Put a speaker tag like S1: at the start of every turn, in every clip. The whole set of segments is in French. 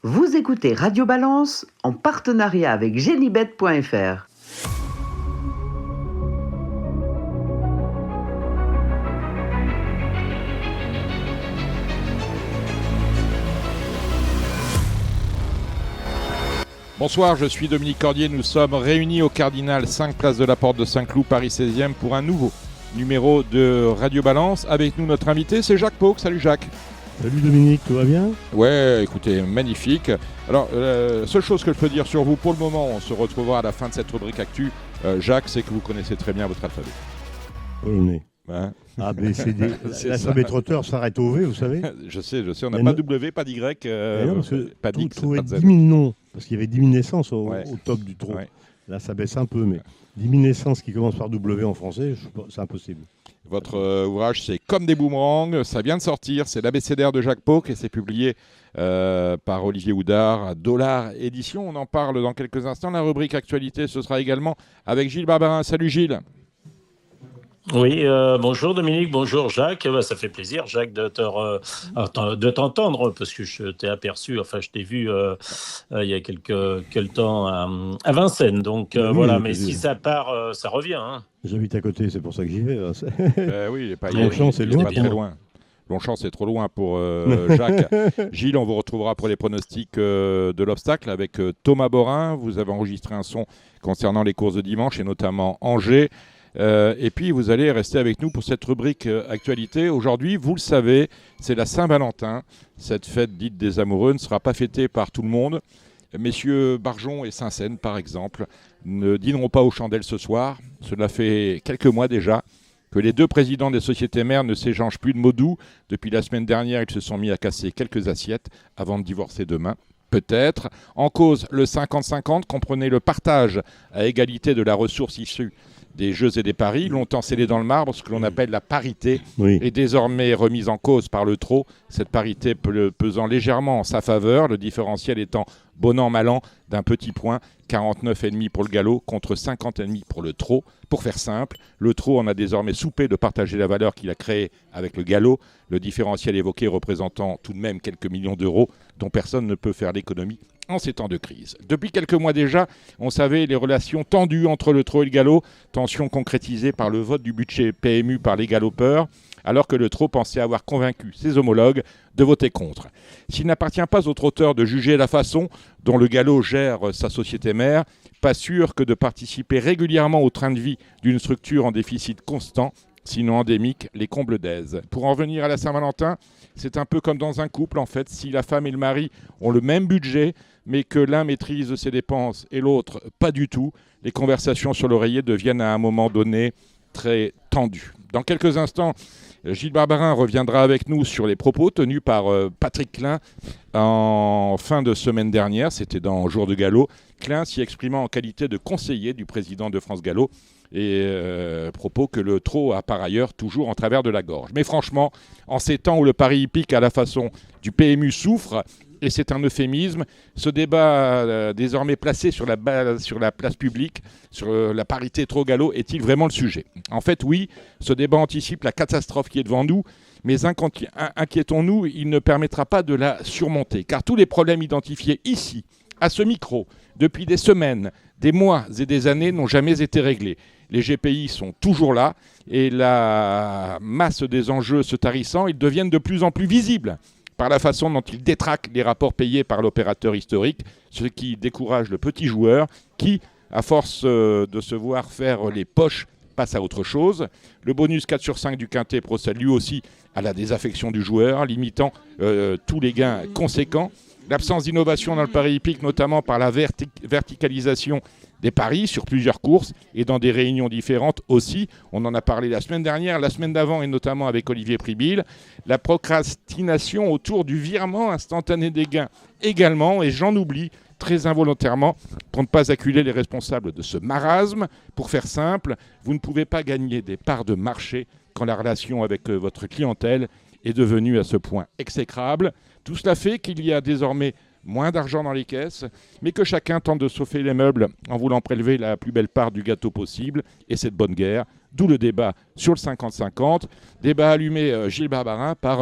S1: Vous écoutez Radio Balance en partenariat avec Genibet.fr.
S2: Bonsoir, je suis Dominique Cordier. Nous sommes réunis au Cardinal 5 place de la Porte de Saint-Cloud, Paris 16e, pour un nouveau numéro de Radio Balance. Avec nous, notre invité, c'est Jacques Pauque. Salut Jacques.
S3: Salut Dominique, tout va bien ?
S2: Ouais, écoutez, magnifique. Alors, seule chose que je peux dire sur vous, pour le moment, on se retrouvera à la fin de cette rubrique Actu. Jacques, c'est que vous connaissez très bien votre alphabet.
S3: Polonais.
S2: Hein ?
S3: A, B, C, D. L'alphabet trotteur s'arrête au V, vous savez ?
S2: Je sais, on n'a pas W, pas d'Y,
S3: non, parce que
S2: pas d'X,
S3: trouver
S2: pas de Z.
S3: 10 000 noms, parce qu'il y avait 10 000 naissances au top du trot.
S2: Ouais.
S3: Là, ça baisse un peu, mais 10 000 naissances qui commencent par W en français, c'est impossible.
S2: Votre ouvrage, c'est Comme des boomerangs, ça vient de sortir, c'est l'abécédaire de Jacques Pauque et c'est publié par Olivier Houdard à Dollar Édition. On en parle dans quelques instants. La rubrique Actualité, ce sera également avec Gilles Barbarin. Salut Gilles.
S4: Oui, bonjour Dominique, bonjour Jacques. Ça fait plaisir, Jacques, de t'entendre, parce que je t'ai aperçu, enfin je t'ai vu il y a quelque temps à Vincennes. Donc
S3: Oui,
S4: voilà, mais si ça part, ça revient. Hein.
S3: J'habite à côté, c'est pour ça que j'y vais.
S2: Oui,
S3: Longchamp, c'est loin.
S2: pas très loin. Longchamp, c'est trop loin pour Jacques. Gilles, on vous retrouvera pour les pronostics de l'obstacle avec Thomas Borin. Vous avez enregistré un son concernant les courses de dimanche et notamment Angers. Et puis, vous allez rester avec nous pour cette rubrique Actualité. Aujourd'hui, vous le savez, c'est la Saint-Valentin. Cette fête dite des amoureux ne sera pas fêtée par tout le monde. Messieurs Barjon et Saint-Saëns, par exemple, ne dîneront pas aux chandelles ce soir. Cela fait quelques mois déjà que les deux présidents des sociétés mères ne s'échangent plus de mots doux. Depuis la semaine dernière, ils se sont mis à casser quelques assiettes avant de divorcer demain. Peut-être. En cause, le 50-50 comprenait le partage à égalité de la ressource issue des jeux et des paris, longtemps scellé dans le marbre, ce que l'on appelle la parité, est désormais remise en cause par le trot, cette parité pesant légèrement en sa faveur, le différentiel étant bon an, mal an, d'un petit point, 49,5 pour le galop contre 50,5 pour le trot. Pour faire simple, le trot en a désormais soupé de partager la valeur qu'il a créée avec le galop, le différentiel évoqué représentant tout de même quelques millions d'euros dont personne ne peut faire l'économie en ces temps de crise. Depuis quelques mois déjà, on savait les relations tendues entre le trot et le galop, tensions concrétisées par le vote du budget PMU par les galopeurs, alors que le trot pensait avoir convaincu ses homologues de voter contre. S'il n'appartient pas au trotteur de juger la façon dont le galop gère sa société mère, pas sûr que de participer régulièrement au train de vie d'une structure en déficit constant, sinon endémique, les combles d'aise. Pour en revenir à la Saint-Valentin, c'est un peu comme dans un couple en fait, si la femme et le mari ont le même budget, mais que l'un maîtrise ses dépenses et l'autre pas du tout, les conversations sur l'oreiller deviennent à un moment donné très tendues. Dans quelques instants, Gilles Barbarin reviendra avec nous sur les propos tenus par Patrick Klein en fin de semaine dernière, c'était dans Jour de Galop. Klein s'y exprimant en qualité de conseiller du président de France Galop et propos que le trot a par ailleurs toujours en travers de la gorge. Mais franchement, en ces temps où le pari hippique à la façon du PMU souffre, et c'est un euphémisme, ce débat désormais placé sur la place publique, sur la parité trot-galop, est-il vraiment le sujet ? En fait, oui, ce débat anticipe la catastrophe qui est devant nous, mais inquiétons-nous, il ne permettra pas de la surmonter, car tous les problèmes identifiés ici, à ce micro, depuis des semaines, des mois et des années, n'ont jamais été réglés. Les GPI sont toujours là, et la masse des enjeux se tarissant, ils deviennent de plus en plus visibles par la façon dont il détraque les rapports payés par l'opérateur historique, ce qui décourage le petit joueur qui, à force de se voir faire les poches, passe à autre chose. Le bonus 4 sur 5 du quintet procède lui aussi à la désaffection du joueur, limitant tous les gains conséquents. L'absence d'innovation dans le pari hippique, notamment par la verticalisation des paris sur plusieurs courses et dans des réunions différentes aussi. On en a parlé la semaine dernière, la semaine d'avant et notamment avec Olivier Pribil. La procrastination autour du virement instantané des gains également, et j'en oublie très involontairement pour ne pas acculer les responsables de ce marasme. Pour faire simple, vous ne pouvez pas gagner des parts de marché quand la relation avec votre clientèle est devenue à ce point exécrable. Tout cela fait qu'il y a désormais moins d'argent dans les caisses, mais que chacun tente de sauver les meubles en voulant prélever la plus belle part du gâteau possible, et c'est de bonne guerre, d'où le débat sur le 50-50, débat allumé Gilles Barbarin par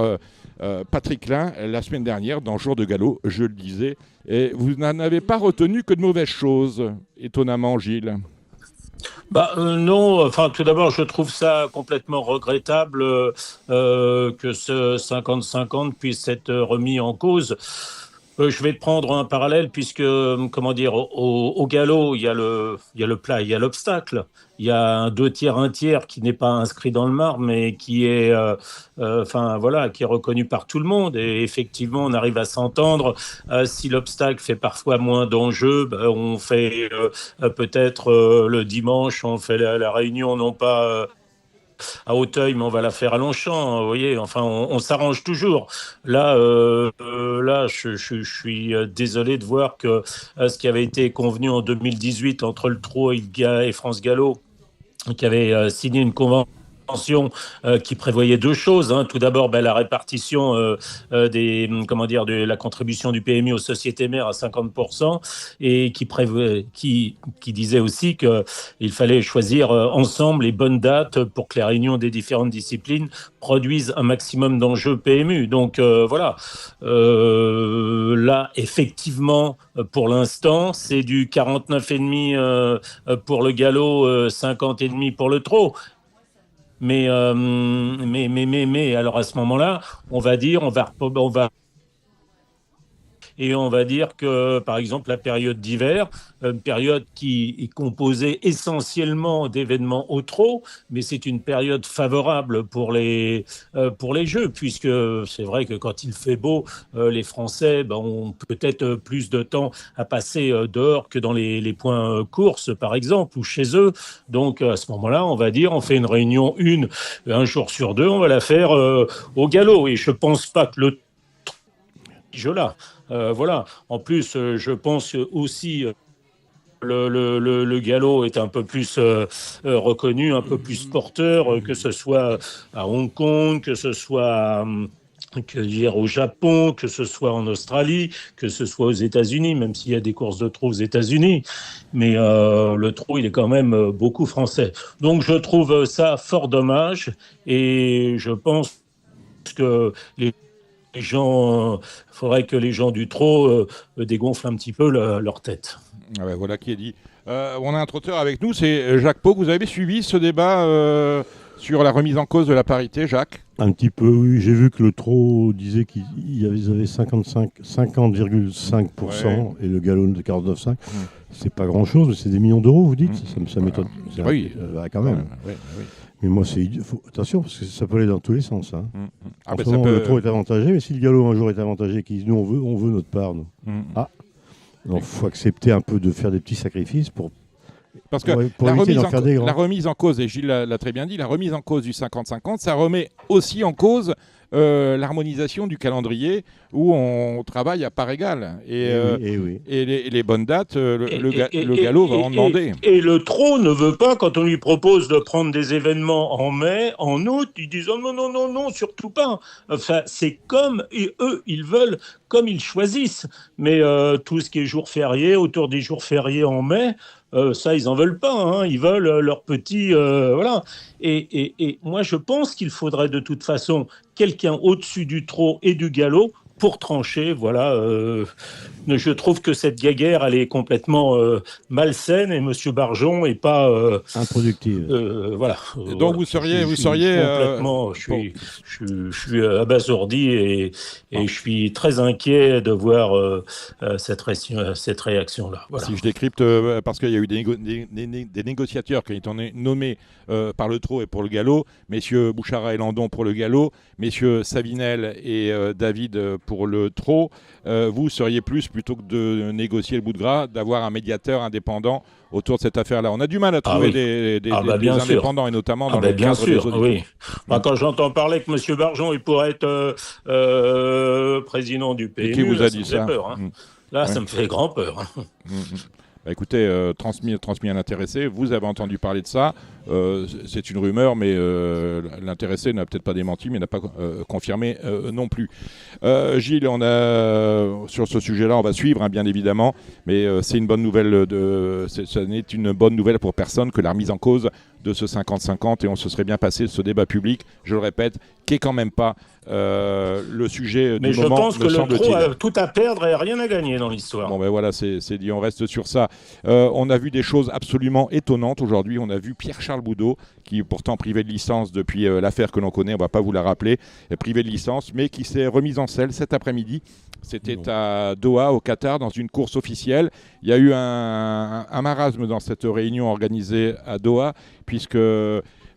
S2: Patrick Lin la semaine dernière dans Jour de Galop, je le disais, et vous n'en avez pas retenu que de mauvaises choses, étonnamment Gilles.
S4: Non, enfin tout d'abord je trouve ça complètement regrettable que ce 50-50 puisse être remis en cause. Je vais te prendre un parallèle puisque, comment dire, au galop, il y a le plat, il y a l'obstacle. Il y a un 2/3, 1/3 qui n'est pas inscrit dans le marbre, mais qui est, enfin voilà, qui est reconnu par tout le monde. Et effectivement, on arrive à s'entendre. Si l'obstacle fait parfois moins d'enjeux, on fait peut-être le dimanche, on fait la réunion non pas à Auteuil, mais on va la faire à Longchamp, vous voyez, enfin, on s'arrange toujours. Là, je suis désolé de voir que ce qui avait été convenu en 2018 entre le Trot et France Gallo, qui avait signé une convention qui prévoyait deux choses. Tout d'abord, la répartition de la contribution du PMU aux sociétés mères à 50%, et qui disait aussi qu'il fallait choisir ensemble les bonnes dates pour que les réunions des différentes disciplines produisent un maximum d'enjeux PMU. Donc voilà. Là, effectivement, pour l'instant, c'est du 49,5 pour le galop, 50,5 pour le trot. Mais alors à ce moment-là, on va dire que, par exemple, la période d'hiver, une période qui est composée essentiellement d'événements au trot, mais c'est une période favorable pour les jeux, puisque c'est vrai que quand il fait beau, les Français ont peut-être plus de temps à passer dehors que dans les points courses, par exemple, ou chez eux. Donc, à ce moment-là, on va dire, on fait une réunion un jour sur deux, on va la faire au galop. Et je pense pas que le jeu-là. Voilà. En plus, je pense aussi le galop est un peu plus reconnu, un peu plus porteur, que ce soit à Hong Kong, que ce soit au Japon, que ce soit en Australie, que ce soit aux États-Unis, même s'il y a des courses de trot aux États-Unis. Mais le trot, il est quand même beaucoup français. Donc, je trouve ça fort dommage, et je pense que les gens, faudrait que les gens du trot dégonflent un petit peu leur tête.
S2: Ah ben voilà qui est dit. On a un trotteur avec nous, c'est Jacques Pau. Vous avez suivi ce débat sur la remise en cause de la parité, Jacques ?
S3: Un petit peu, oui. J'ai vu que le trot disait qu'ils avaient 50,5% et le galop de 49,5%. C'est pas grand-chose, mais c'est des millions d'euros, vous dites ? Ça m'étonne.
S2: Oui.
S3: Quand même.
S2: Oui.
S3: Mais moi, attention, parce que ça peut aller dans tous les sens.
S2: Ah,
S3: le trot est avantagé, mais si le galop un jour est avantagé, nous on veut notre part. Nous. Donc il faut accepter un peu de faire des petits sacrifices pour éviter d'en faire des grands.
S2: La remise en cause, et Gilles l'a très bien dit, la remise en cause du 50-50, ça remet aussi en cause l'harmonisation du calendrier où on travaille à part égale. Et les bonnes dates, le galop va en demander.
S4: Et le trot ne veut pas, quand on lui propose de prendre des événements en mai, en août, ils disent oh, non, surtout pas. Enfin, c'est comme, et eux, ils veulent comme ils choisissent. Mais tout ce qui est jours fériés, autour des jours fériés en mai, ça, ils en veulent pas. Ils veulent leur petit... voilà. Et moi, je pense qu'il faudrait de toute façon quelqu'un au-dessus du trot et du galop pour trancher, voilà. Je trouve que cette guéguerre, elle est complètement malsaine, et Monsieur Barjon est pas
S3: improductive.
S4: Voilà.
S2: Donc vous seriez
S4: complètement. Je suis abasourdi et je suis très inquiet de voir cette réaction-là. Voilà.
S2: Si je décrypte, parce qu'il y a eu des négociateurs qui ont été nommés par le trot et pour le galop, messieurs Bouchara et Landon pour le galop, messieurs Savinel et David pour le trot. Vous seriez plutôt que de négocier le bout de gras, d'avoir un médiateur indépendant autour de cette affaire-là. On a du mal à trouver des indépendants, et notamment dans le cadre des auditions.
S4: Oui. Quand j'entends parler que M. Barjon il pourrait être président du PMU,
S2: qui vous a dit ça
S4: peur. Là, ça me fait grand peur.
S2: Écoutez, transmis à l'intéressé, vous avez entendu parler de ça. C'est une rumeur, mais l'intéressé n'a peut-être pas démenti, mais n'a pas confirmé non plus. Gilles, sur ce sujet-là, on va suivre, bien évidemment, mais c'est une bonne nouvelle. Ce n'est une bonne nouvelle pour personne que la remise en cause de ce 50-50, et on se serait bien passé de ce débat public, je le répète, qui est quand même pas le sujet du moment. Mais je pense que le
S4: trop a tout à perdre et rien à gagner dans l'histoire.
S2: Bon, ben voilà, c'est dit, on reste sur ça. On a vu des choses absolument étonnantes aujourd'hui. On a vu Pierre-Charles Boudot, qui est pourtant privé de licence depuis l'affaire que l'on connaît, on ne va pas vous la rappeler, privé de licence, mais qui s'est remis en selle cet après-midi. C'était à Doha, au Qatar, dans une course officielle. Il y a eu un marasme dans cette réunion organisée à Doha, puisque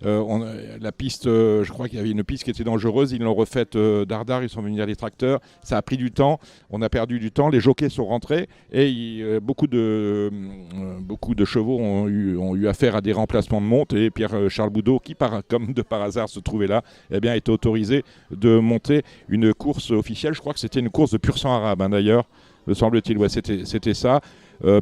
S2: la piste, je crois qu'il y avait une piste qui était dangereuse, ils l'ont refaite dardard, ils sont venus à les tracteurs, ça a pris du temps, on a perdu du temps, les jockeys sont rentrés et beaucoup de chevaux ont eu affaire à des remplacements de monte, et Pierre-Charles Boudot, qui comme de par hasard se trouvait là, est autorisé de monter une course officielle. Je crois que c'était une course de pur sang arabe, d'ailleurs, me semble-t-il. Ouais, c'était ça.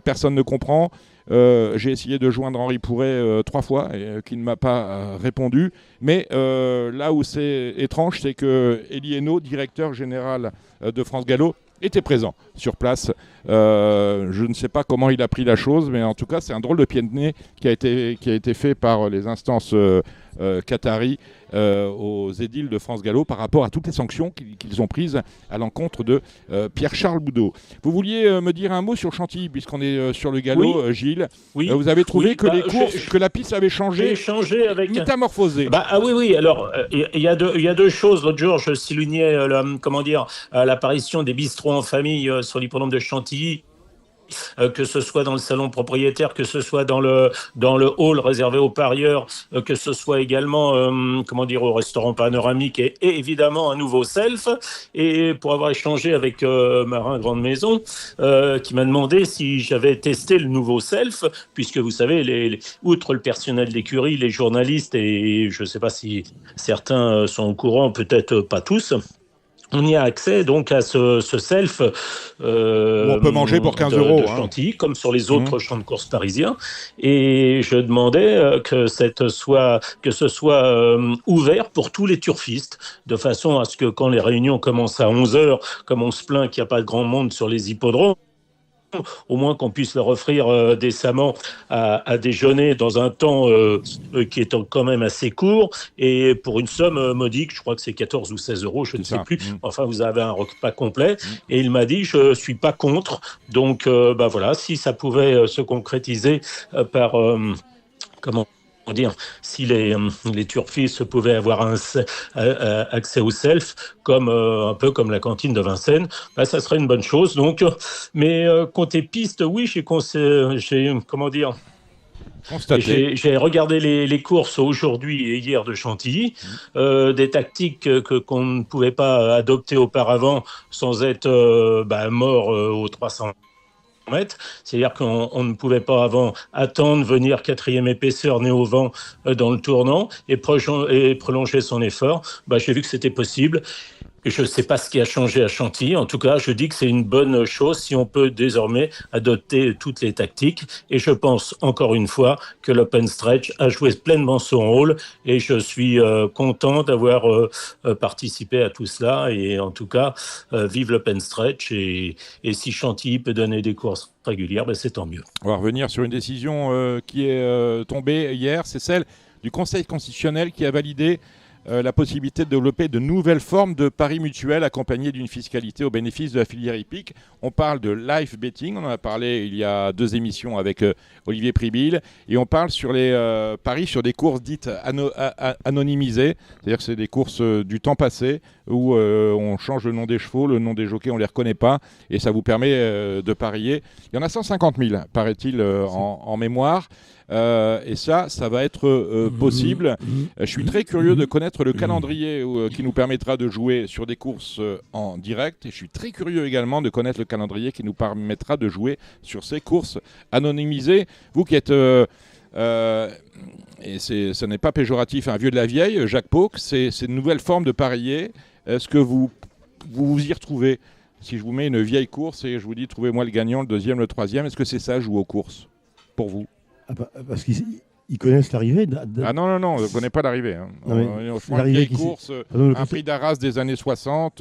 S2: Personne ne comprend. J'ai essayé de joindre Henri Pourret 3 fois, qui ne m'a pas répondu. Mais là où c'est étrange, c'est que Elie Hainaut, directeur général de France Gallo, était présent sur place. Je ne sais pas comment il a pris la chose, mais en tout cas, c'est un drôle de pied de nez qui a été fait par les instances qataries aux édiles de France Gallo par rapport à toutes les sanctions qu'ils ont prises à l'encontre de Pierre-Charles Boudot. Vous vouliez me dire un mot sur Chantilly, puisqu'on est sur le galop, oui. Gilles. Oui. Vous avez trouvé que que la piste avait changé,
S4: avec
S2: métamorphosé.
S4: Oui. Alors, il y a deux choses. L'autre jour, je soulignais l'apparition des bistrots en famille sur l'hippodrome de Chantilly. Que ce soit dans le salon propriétaire, que ce soit dans le hall réservé aux parieurs, que ce soit également au restaurant panoramique et évidemment un nouveau self. Et pour avoir échangé avec Marin Grande Maison, qui m'a demandé si j'avais testé le nouveau self, puisque vous savez, outre le personnel d'écurie, les journalistes, et je ne sais pas si certains sont au courant, peut-être pas tous, on y a accès donc à ce self.
S2: On peut manger pour 15 euros.
S4: De Chantilly, comme sur les autres champs de course parisiens. Et je demandais que ce soit ouvert pour tous les turfistes, de façon à ce que quand les réunions commencent à 11h, comme on se plaint qu'il n'y a pas de grand monde sur les hippodromes, au moins qu'on puisse leur offrir décemment à déjeuner dans un temps qui est quand même assez court et pour une somme modique, je crois que c'est 14 ou 16 euros, je ne sais plus. Enfin, vous avez un repas complet. Et il m'a dit, je ne suis pas contre. Donc, voilà, si ça pouvait se concrétiser par... si les turfistes pouvaient avoir accès au self, un peu comme la cantine de Vincennes, ça serait une bonne chose. Donc, mais côté piste, oui, j'ai regardé les courses aujourd'hui et hier de Chantilly, des tactiques qu'on ne pouvait pas adopter auparavant sans être mort aux 300 mètres. C'est-à-dire qu'on ne pouvait pas avant attendre, venir 4e épaisseur, nez au vent dans le tournant et prolonger son effort. J'ai vu que c'était possible. Et je ne sais pas ce qui a changé à Chantilly. En tout cas, je dis que c'est une bonne chose si on peut désormais adopter toutes les tactiques. Et je pense, encore une fois, que l'Open Stretch a joué pleinement son rôle. Et je suis content d'avoir participé à tout cela. Et en tout cas, vive l'Open Stretch. Et si Chantilly peut donner des courses régulières, c'est tant mieux.
S2: On va revenir sur une décision qui est tombée hier. C'est celle du Conseil constitutionnel qui a validé la possibilité de développer de nouvelles formes de paris mutuels accompagnés d'une fiscalité au bénéfice de la filière hippique. On parle de live betting, on en a parlé il y a 2 émissions avec Olivier Pribil, et on parle sur les paris sur des courses dites anonymisées, c'est-à-dire que c'est des courses du temps passé où on change le nom des chevaux, le nom des jockeys, on ne les reconnaît pas, et ça vous permet de parier. Il y en a 150 000, paraît-il, en mémoire. Et ça va être possible. Je suis très curieux de connaître le calendrier qui nous permettra de jouer sur des courses en direct. Et je suis très curieux également de connaître le calendrier qui nous permettra de jouer sur ces courses anonymisées. Vous qui êtes... et ce n'est pas péjoratif, un vieux de la vieille, Jacques Pauque, c'est une nouvelle forme de parier. Est-ce que vous y retrouvez Si je vous mets une vieille course et je vous dis trouvez-moi le gagnant, le deuxième, le troisième, est-ce que c'est ça, jouer aux courses pour vous?
S3: Parce qu'ils connaissent l'arrivée.
S2: Ah non, on ne connaît pas l'arrivée. Hein.
S3: L'arrivée
S2: course, un prix d'Arras des années 60,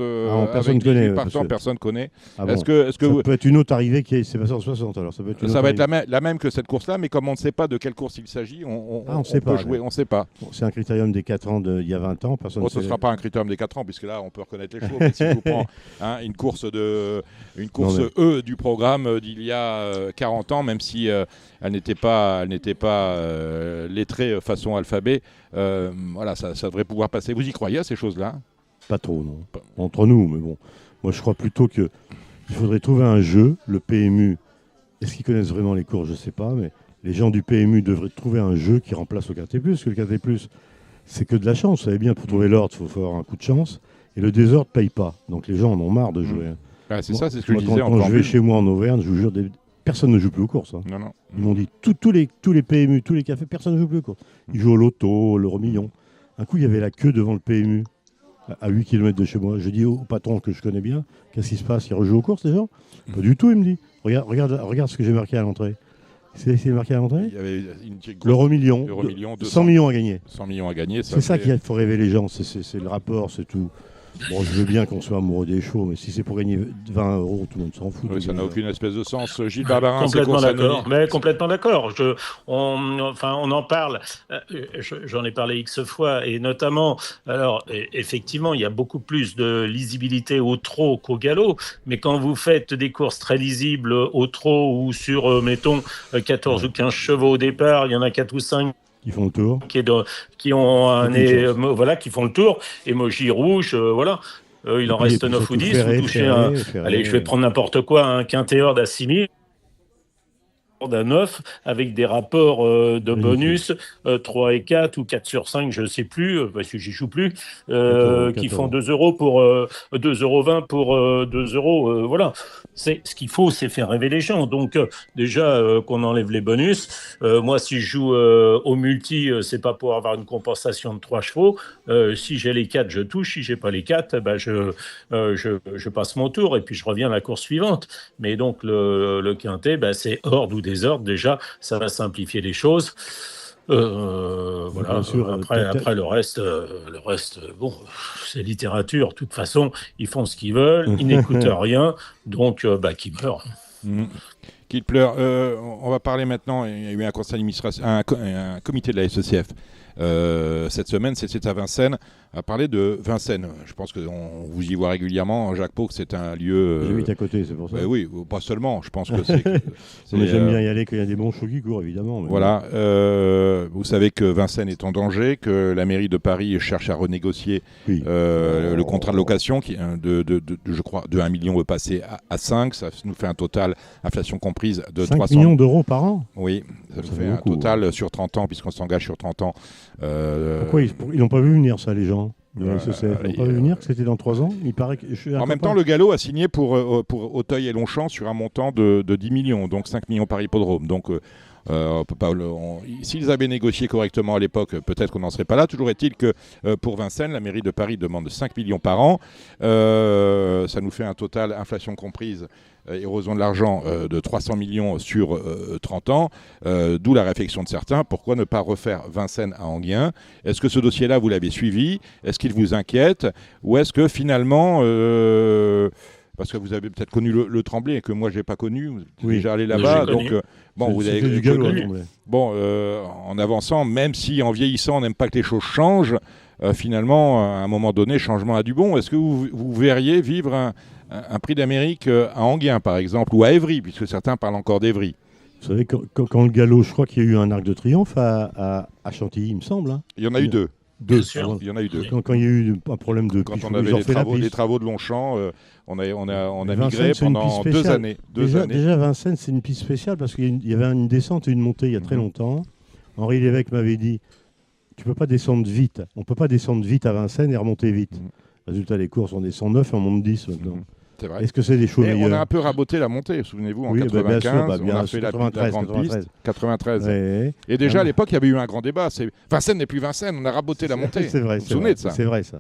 S3: personne connaît.
S2: Personne connaît.
S3: Ah bon. Ça peut être une autre arrivée qui s'est passée en 60. Alors ça
S2: va être la même que cette course-là, mais comme on ne sait pas de quelle course il s'agit, on peut jouer. On ne sait pas.
S3: Bon, c'est un critérium des 4 ans d'il y a 20 ans. Ce
S2: ne sera pas un critérium des 4 ans, puisque là, on peut reconnaître les choses. Mais si je vous prends une course du programme d'il y a 40 ans, même si elle n'était pas lettrée façon alphabet, voilà, ça devrait pouvoir passer. Vous y croyez à ces choses-là?
S3: Pas trop, non. Entre nous, mais bon. Moi, je crois plutôt qu'il faudrait trouver un jeu, le PMU. Est-ce qu'ils connaissent vraiment les courses? Je ne sais pas, mais les gens du PMU devraient trouver un jeu qui remplace le Quintet+. Parce que le Quintet+, c'est que de la chance. Vous savez bien, pour trouver l'ordre, il faut avoir un coup de chance. Et le désordre ne paye pas. Donc les gens en ont marre de jouer.
S2: C'est ça, c'est ce que je disais.
S3: Quand je vais chez moi en Auvergne, je vous jure, personne ne joue plus aux courses. Hein.
S2: Non.
S3: Ils m'ont dit, tous les PMU, tous les cafés, personne ne joue plus aux courses. Ils jouent au loto, l'euro million. Un coup, il y avait la queue devant le PMU, à 8 km de chez moi. Je dis au patron que je connais bien, qu'est-ce qui se passe? Ils rejouent aux courses, les gens? Pas du tout, il me dit. Regarde ce que j'ai marqué à l'entrée. C'est marqué à l'entrée? L'euro million. 100 millions à gagner.
S2: 100 millions à gagner.
S3: C'est ça qu'il faut rêver les gens. C'est le rapport, c'est tout. Bon, je veux bien qu'on soit amoureux des chevaux, mais si c'est pour gagner 20 €, tout le monde s'en fout.
S2: Oui, ça n'a aucune espèce de sens. Gilles Barbarin,
S4: complètement d'accord. Mais complètement d'accord. On en parle. J'en ai parlé X fois, et notamment, alors effectivement, il y a beaucoup plus de lisibilité au trot qu'au galop, mais quand vous faites des courses très lisibles au trot ou sur, mettons, 14 ou 15 chevaux au départ, il y en a 4 ou 5
S3: qui font le tour,
S4: qui ont qui font le tour, émoji rouge, voilà. Il en reste 9 ou 10. Vous touchez allez, je vais prendre n'importe quoi, un quintet hors à 6 000. D'un 9 avec des rapports de bonus 3 et 4 ou 4 sur 5, je ne sais plus, parce que j'y joue plus, qui font 2 € pour 2,20 € pour 2 €. Voilà. Ce qu'il faut, c'est faire rêver les gens. Donc, déjà, qu'on enlève les bonus. Moi, si je joue au multi, c'est pas pour avoir une compensation de 3 chevaux. Si j'ai les 4, je touche. Si j'ai pas les 4, je passe mon tour et puis je reviens à la course suivante. Mais donc, le quintet, c'est ordre ou désordre. Déjà, ça va simplifier les choses. Voilà. Sûr, après le reste, bon, c'est littérature. De toute façon, ils font ce qu'ils veulent, ils n'écoutent rien, donc qu'ils meurent.
S2: Qu'ils pleurent. On va parler maintenant. Il y a eu un conseil d'administration, un comité de la SECF. Cette semaine, c'était à Vincennes, à parler de Vincennes. Je pense que vous y voit régulièrement. Jacques Pau, c'est un lieu...
S3: J'habite à côté, c'est pour ça.
S2: Oui, pas seulement. Je pense que c'est...
S3: Mais j'aime bien y aller quand il y a des bons chevaux qui courent, évidemment. Mais
S2: voilà. Vous savez que Vincennes est en danger, que la mairie de Paris cherche à renégocier le contrat de location qui, je crois, de 1 million passer à 5. Ça nous fait un total, inflation comprise, de
S3: 5
S2: 300
S3: millions d'euros par an.
S2: Oui, ça nous fait un total sur 30 ans, puisqu'on s'engage sur 30 ans.
S3: Pourquoi ils n'ont pas vu venir ça, les gens de la SECF? Ils n'ont pas vu venir que c'était dans 3 ans. Il paraît que
S2: en même temps, le galop a signé pour Auteuil et Longchamp sur un montant de 10 millions, donc 5 millions par hippodrome. Donc, on peut pas, s'ils avaient négocié correctement à l'époque, peut-être qu'on n'en serait pas là. Toujours est-il que pour Vincennes, la mairie de Paris demande 5 millions par an. Ça nous fait un total, inflation comprise, érosion de l'argent, de 300 millions sur 30 ans. D'où la réflexion de certains. Pourquoi ne pas refaire Vincennes à Enghien? Est-ce que ce dossier-là, vous l'avez suivi? Est-ce qu'il vous inquiète? Ou est-ce que finalement... parce que vous avez peut-être connu le Tremblay et que moi je n'ai pas connu, vous êtes déjà allé là-bas, donc vous avez
S3: du galop,
S2: en avançant, même si en vieillissant on n'aime pas que les choses changent, finalement à un moment donné changement a du bon. Est-ce que vous verriez vivre un prix d'Amérique à Enghien par exemple, ou à Évry, puisque certains parlent encore d'Évry?
S3: Vous savez, quand le galop, je crois qu'il y a eu un arc de triomphe à Chantilly, il me semble. Hein.
S2: Il y en a eu deux.
S3: Deux.
S2: Il y en a eu deux.
S3: Quand il y a eu un problème de...
S2: Quand on avait les travaux de Longchamp, on a migré pendant 2 années.
S3: Déjà, Vincennes, c'est une piste spéciale parce qu'il y avait une descente et une montée il y a très longtemps. Henri Lévesque m'avait dit, tu peux pas descendre vite. On peut pas descendre vite à Vincennes et remonter vite. Résultat, les courses, on descend 9 et on monte 10 maintenant.
S2: C'est vrai.
S3: Est-ce que c'est des choses meilleures?
S2: On a un peu raboté la montée, souvenez-vous, en 95, on a fait la grande piste, 93.
S3: Ouais.
S2: Et déjà à l'époque, il y avait eu un grand débat. Vincennes n'est plus Vincennes, on a raboté la montée.
S3: C'est vrai.
S2: Vous vous souvenez de ça?
S3: C'est vrai, ça.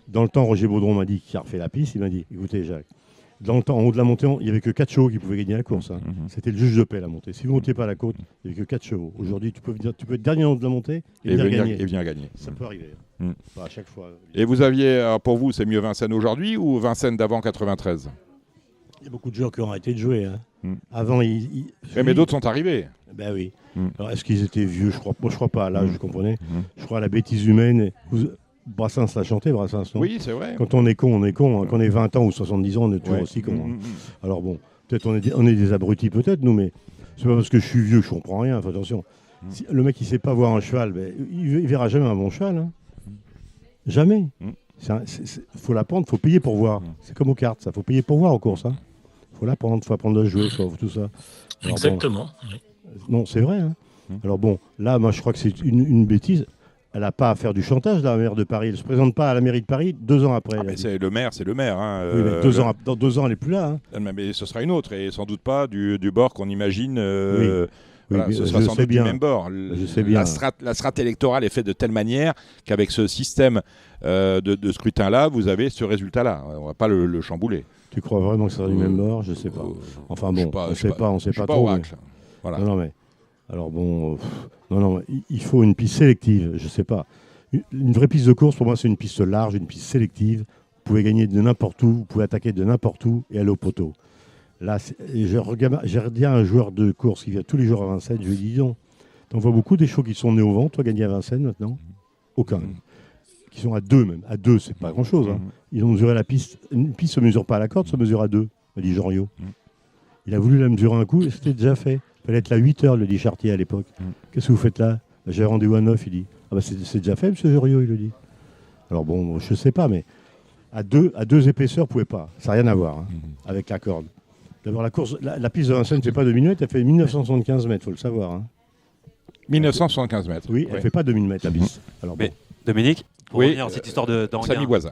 S3: Dans le temps, Roger Baudron m'a dit, qui a refait la piste, il m'a dit, écoutez Jacques, Dans le temps, en haut de la montée, il n'y avait que 4 chevaux qui pouvaient gagner la course. Hein. C'était le juge de paix, la montée. Si vous ne montiez pas à la côte, il n'y avait que 4 chevaux. Aujourd'hui, tu peux être dernier en haut de la montée et venir gagner. Ça peut arriver. Pas à chaque fois.
S2: Et vous aviez, pour vous, c'est mieux Vincennes aujourd'hui ou Vincennes d'avant 93 ?
S3: Il y a beaucoup de joueurs qui ont arrêté de jouer. Hein. Avant,
S2: mais d'autres sont arrivés.
S3: Ben oui. Alors, est-ce qu'ils étaient vieux ? Je crois. Moi, je crois pas. Là, je comprenais. Je crois à la bêtise humaine. Brassens l'a chanté, Brassens, non ?
S2: Oui, c'est vrai.
S3: Quand on est con, on est con. Quand on est 20 ans ou 70 ans, on est toujours aussi con. Hein. Alors bon, peut-être on est des abrutis, peut-être, nous, mais c'est pas parce que je suis vieux que je comprends rien. Enfin, attention. Si le mec, il sait pas voir un cheval, ben, il verra jamais un bon cheval. Hein. Jamais. Faut l'apprendre, faut payer pour voir. C'est comme aux cartes, ça. Faut payer pour voir aux courses. Hein. Faut l'apprendre, faut apprendre à jouer, tout ça. Alors,
S4: exactement.
S3: Bon, non, c'est vrai. Hein. Alors bon, là, moi, je crois que c'est une bêtise. Elle n'a pas à faire du chantage, la maire de Paris. Elle ne se présente pas à la mairie de Paris 2 ans après.
S2: C'est le maire. Hein,
S3: oui, mais dans 2 ans, elle n'est plus là. Hein.
S2: Mais ce sera une autre, et sans doute pas du bord qu'on imagine.
S3: Oui,
S2: ce sera sans doute du même bord.
S3: Je sais bien.
S2: La strate électorale est faite de telle manière qu'avec ce système de scrutin-là, vous avez ce résultat-là. On ne va pas le chambouler.
S3: Tu crois vraiment que ça sera du même bord ? Je ne sais pas. Enfin bon, on ne sait pas trop.
S2: Oracle. Mais... Voilà.
S3: Non, mais... Alors bon, il faut une piste sélective, je ne sais pas. Une vraie piste de course, pour moi, c'est une piste large, une piste sélective. Vous pouvez gagner de n'importe où, vous pouvez attaquer de n'importe où et aller au poteau. Là, j'ai regardé un joueur de course qui vient tous les jours à Vincennes, je lui dis, dis donc, t'en vois beaucoup des chevaux qui sont nés au vent, toi, gagner à Vincennes maintenant ? Aucun. Qui sont à 2 même. À 2, c'est pas grand-chose. Hein. Ils ont mesuré la piste. Une piste ne se mesure pas à la corde, se mesure à 2, m'a dit Jean-Rio. Il a voulu la mesurer un coup et c'était déjà fait. Il fallait être là à 8 heures, le dit Chartier à l'époque. Qu'est-ce que vous faites là ? J'ai rendez-vous à 9, il dit. Ah bah c'est déjà fait, monsieur Jean-Rio, il le dit. Alors bon, je sais pas, mais à deux épaisseurs, vous pouvez pas. Ça n'a rien à voir hein, avec la corde. D'abord, la piste de Vincennes ne fait pas 2000 mètres, elle fait 1975 mètres, il faut le savoir. Hein.
S2: 1975 mètres.
S3: Oui, elle ne fait pas 2000 mètres, la piste. Alors,
S5: mais, Dominique, pour revenir à cette histoire d'Anguin,
S2: Samy Voisin.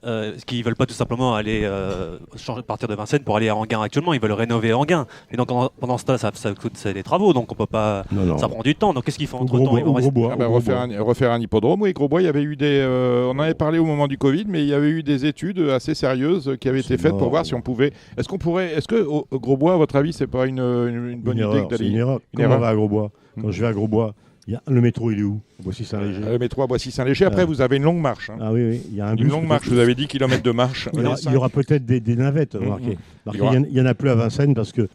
S5: Est-ce qu'ils ne veulent pas tout simplement aller partir de Vincennes pour aller à Anguin actuellement ? Ils veulent rénover Anguin. Et donc pendant ce temps, ça coûte des travaux, donc on peut pas.
S3: Non.
S5: Ça prend du temps. Donc qu'est-ce qu'ils font entre temps ? Ils vont
S2: refaire un hippodrome. Oui, Grosbois, il y avait eu on en avait parlé au moment du Covid, mais il y avait eu des études assez sérieuses qui avaient été faites pour voir si on pouvait. Est-ce que Grosbois, à votre avis, c'est pas une bonne idée d'aller ?
S3: C'est une erreur. Comment on va à Grosbois ? Quand je vais à Grosbois, le métro, il est où ? Boissy-Saint-Léger.
S2: Le métro à Boissy-Saint-Léger. Après, vous avez une longue marche. Hein.
S3: Ah oui, il y a un bus.
S2: Une longue marche. Vous avez 10 km de marche.
S3: Il y aura peut-être des navettes. Remarquez. Il n'y en a plus à Vincennes parce qu'il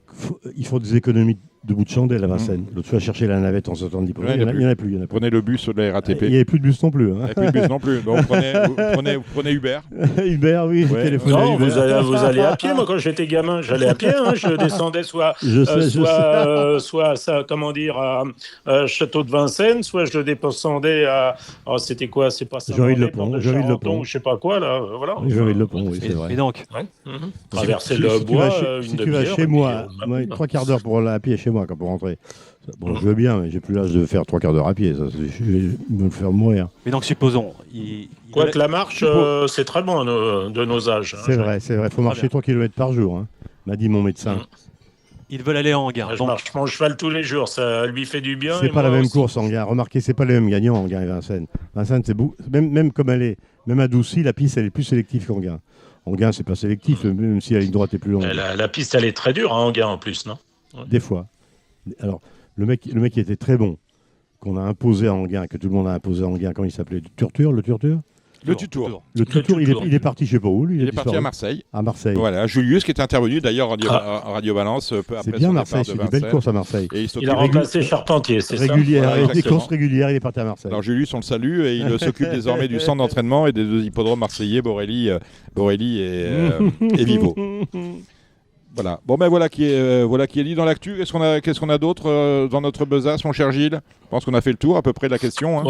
S3: faut des économies de bout de chandelle à Vincennes. L'autre fois, chercher la navette en sortant de l'hippodrome. Il n'y en a plus.
S2: Prenez le bus de la RATP.
S3: Il n'y avait plus de bus non plus. Hein.
S2: Il n'y avait plus de bus non plus. Donc, vous prenez Uber.
S3: Uber, oui.
S4: Non, vous allez à pied. Moi, quand j'étais gamin, j'allais à pied. Hein. Je descendais soit à Château de Vincennes, soit je descendais à... Oh, c'était quoi ? C'est pas ça.
S3: Jean-Yves-le-Pont.
S4: Je sais pas quoi, là. Voilà.
S3: Jean-Yves-le-Pont, oui, c'est vrai.
S5: Et donc
S4: traverser le bois,
S3: si tu vas chez moi, 3 quarts d'heure pour aller à pied chez moi, pour rentrer. Bon, je veux bien, mais j'ai plus l'âge de faire 3 quarts d'heure à pied. Ça, je vais me faire mourir.
S5: Mais donc, supposons.
S4: Quoique la marche, c'est très bon de nos âges.
S3: C'est vrai. Il faut marcher 3 km par jour, hein, m'a dit mon médecin.
S5: Ils veulent aller en Anguin.
S4: Je marche mon cheval tous les jours, ça lui fait du bien.
S3: C'est pas la même course, Anguin. Remarquez, c'est pas les mêmes gagnants, Anguin et Vincennes. Vincennes, c'est beau. Même comme elle est, même adoucie, la piste, elle est plus sélective qu'Anguin. Anguin, c'est pas sélectif, même si la ligne droite est plus longue.
S4: La piste, elle est très dure à Anguin en plus, non ?
S3: Des fois. Alors, le mec qui était très bon, qu'on a imposé à Anguin, que tout le monde a imposé à Anguin, comment il s'appelait ? Le Tutour. Le Tutour, il est parti, je sais pas où. Lui,
S2: il est parti à Marseille.
S3: À Marseille.
S2: Voilà, Julius qui est intervenu d'ailleurs en Radio Balance peu après.
S3: C'est bien Marseille, c'est une belle course à Marseille.
S2: Et
S4: il a remplacé Charpentier, c'est ça ?
S3: Des courses régulières, il est parti à Marseille.
S2: Alors Julius, on le salue et il s'occupe désormais du centre d'entraînement et des 2 hippodromes marseillais, Borelli et Vivo. Voilà. Bon ben voilà qui est dit dans l'actu. Qu'est-ce qu'on a d'autre dans notre besace, mon cher Gilles ? Je pense qu'on a fait le tour à peu près de la question. Hein.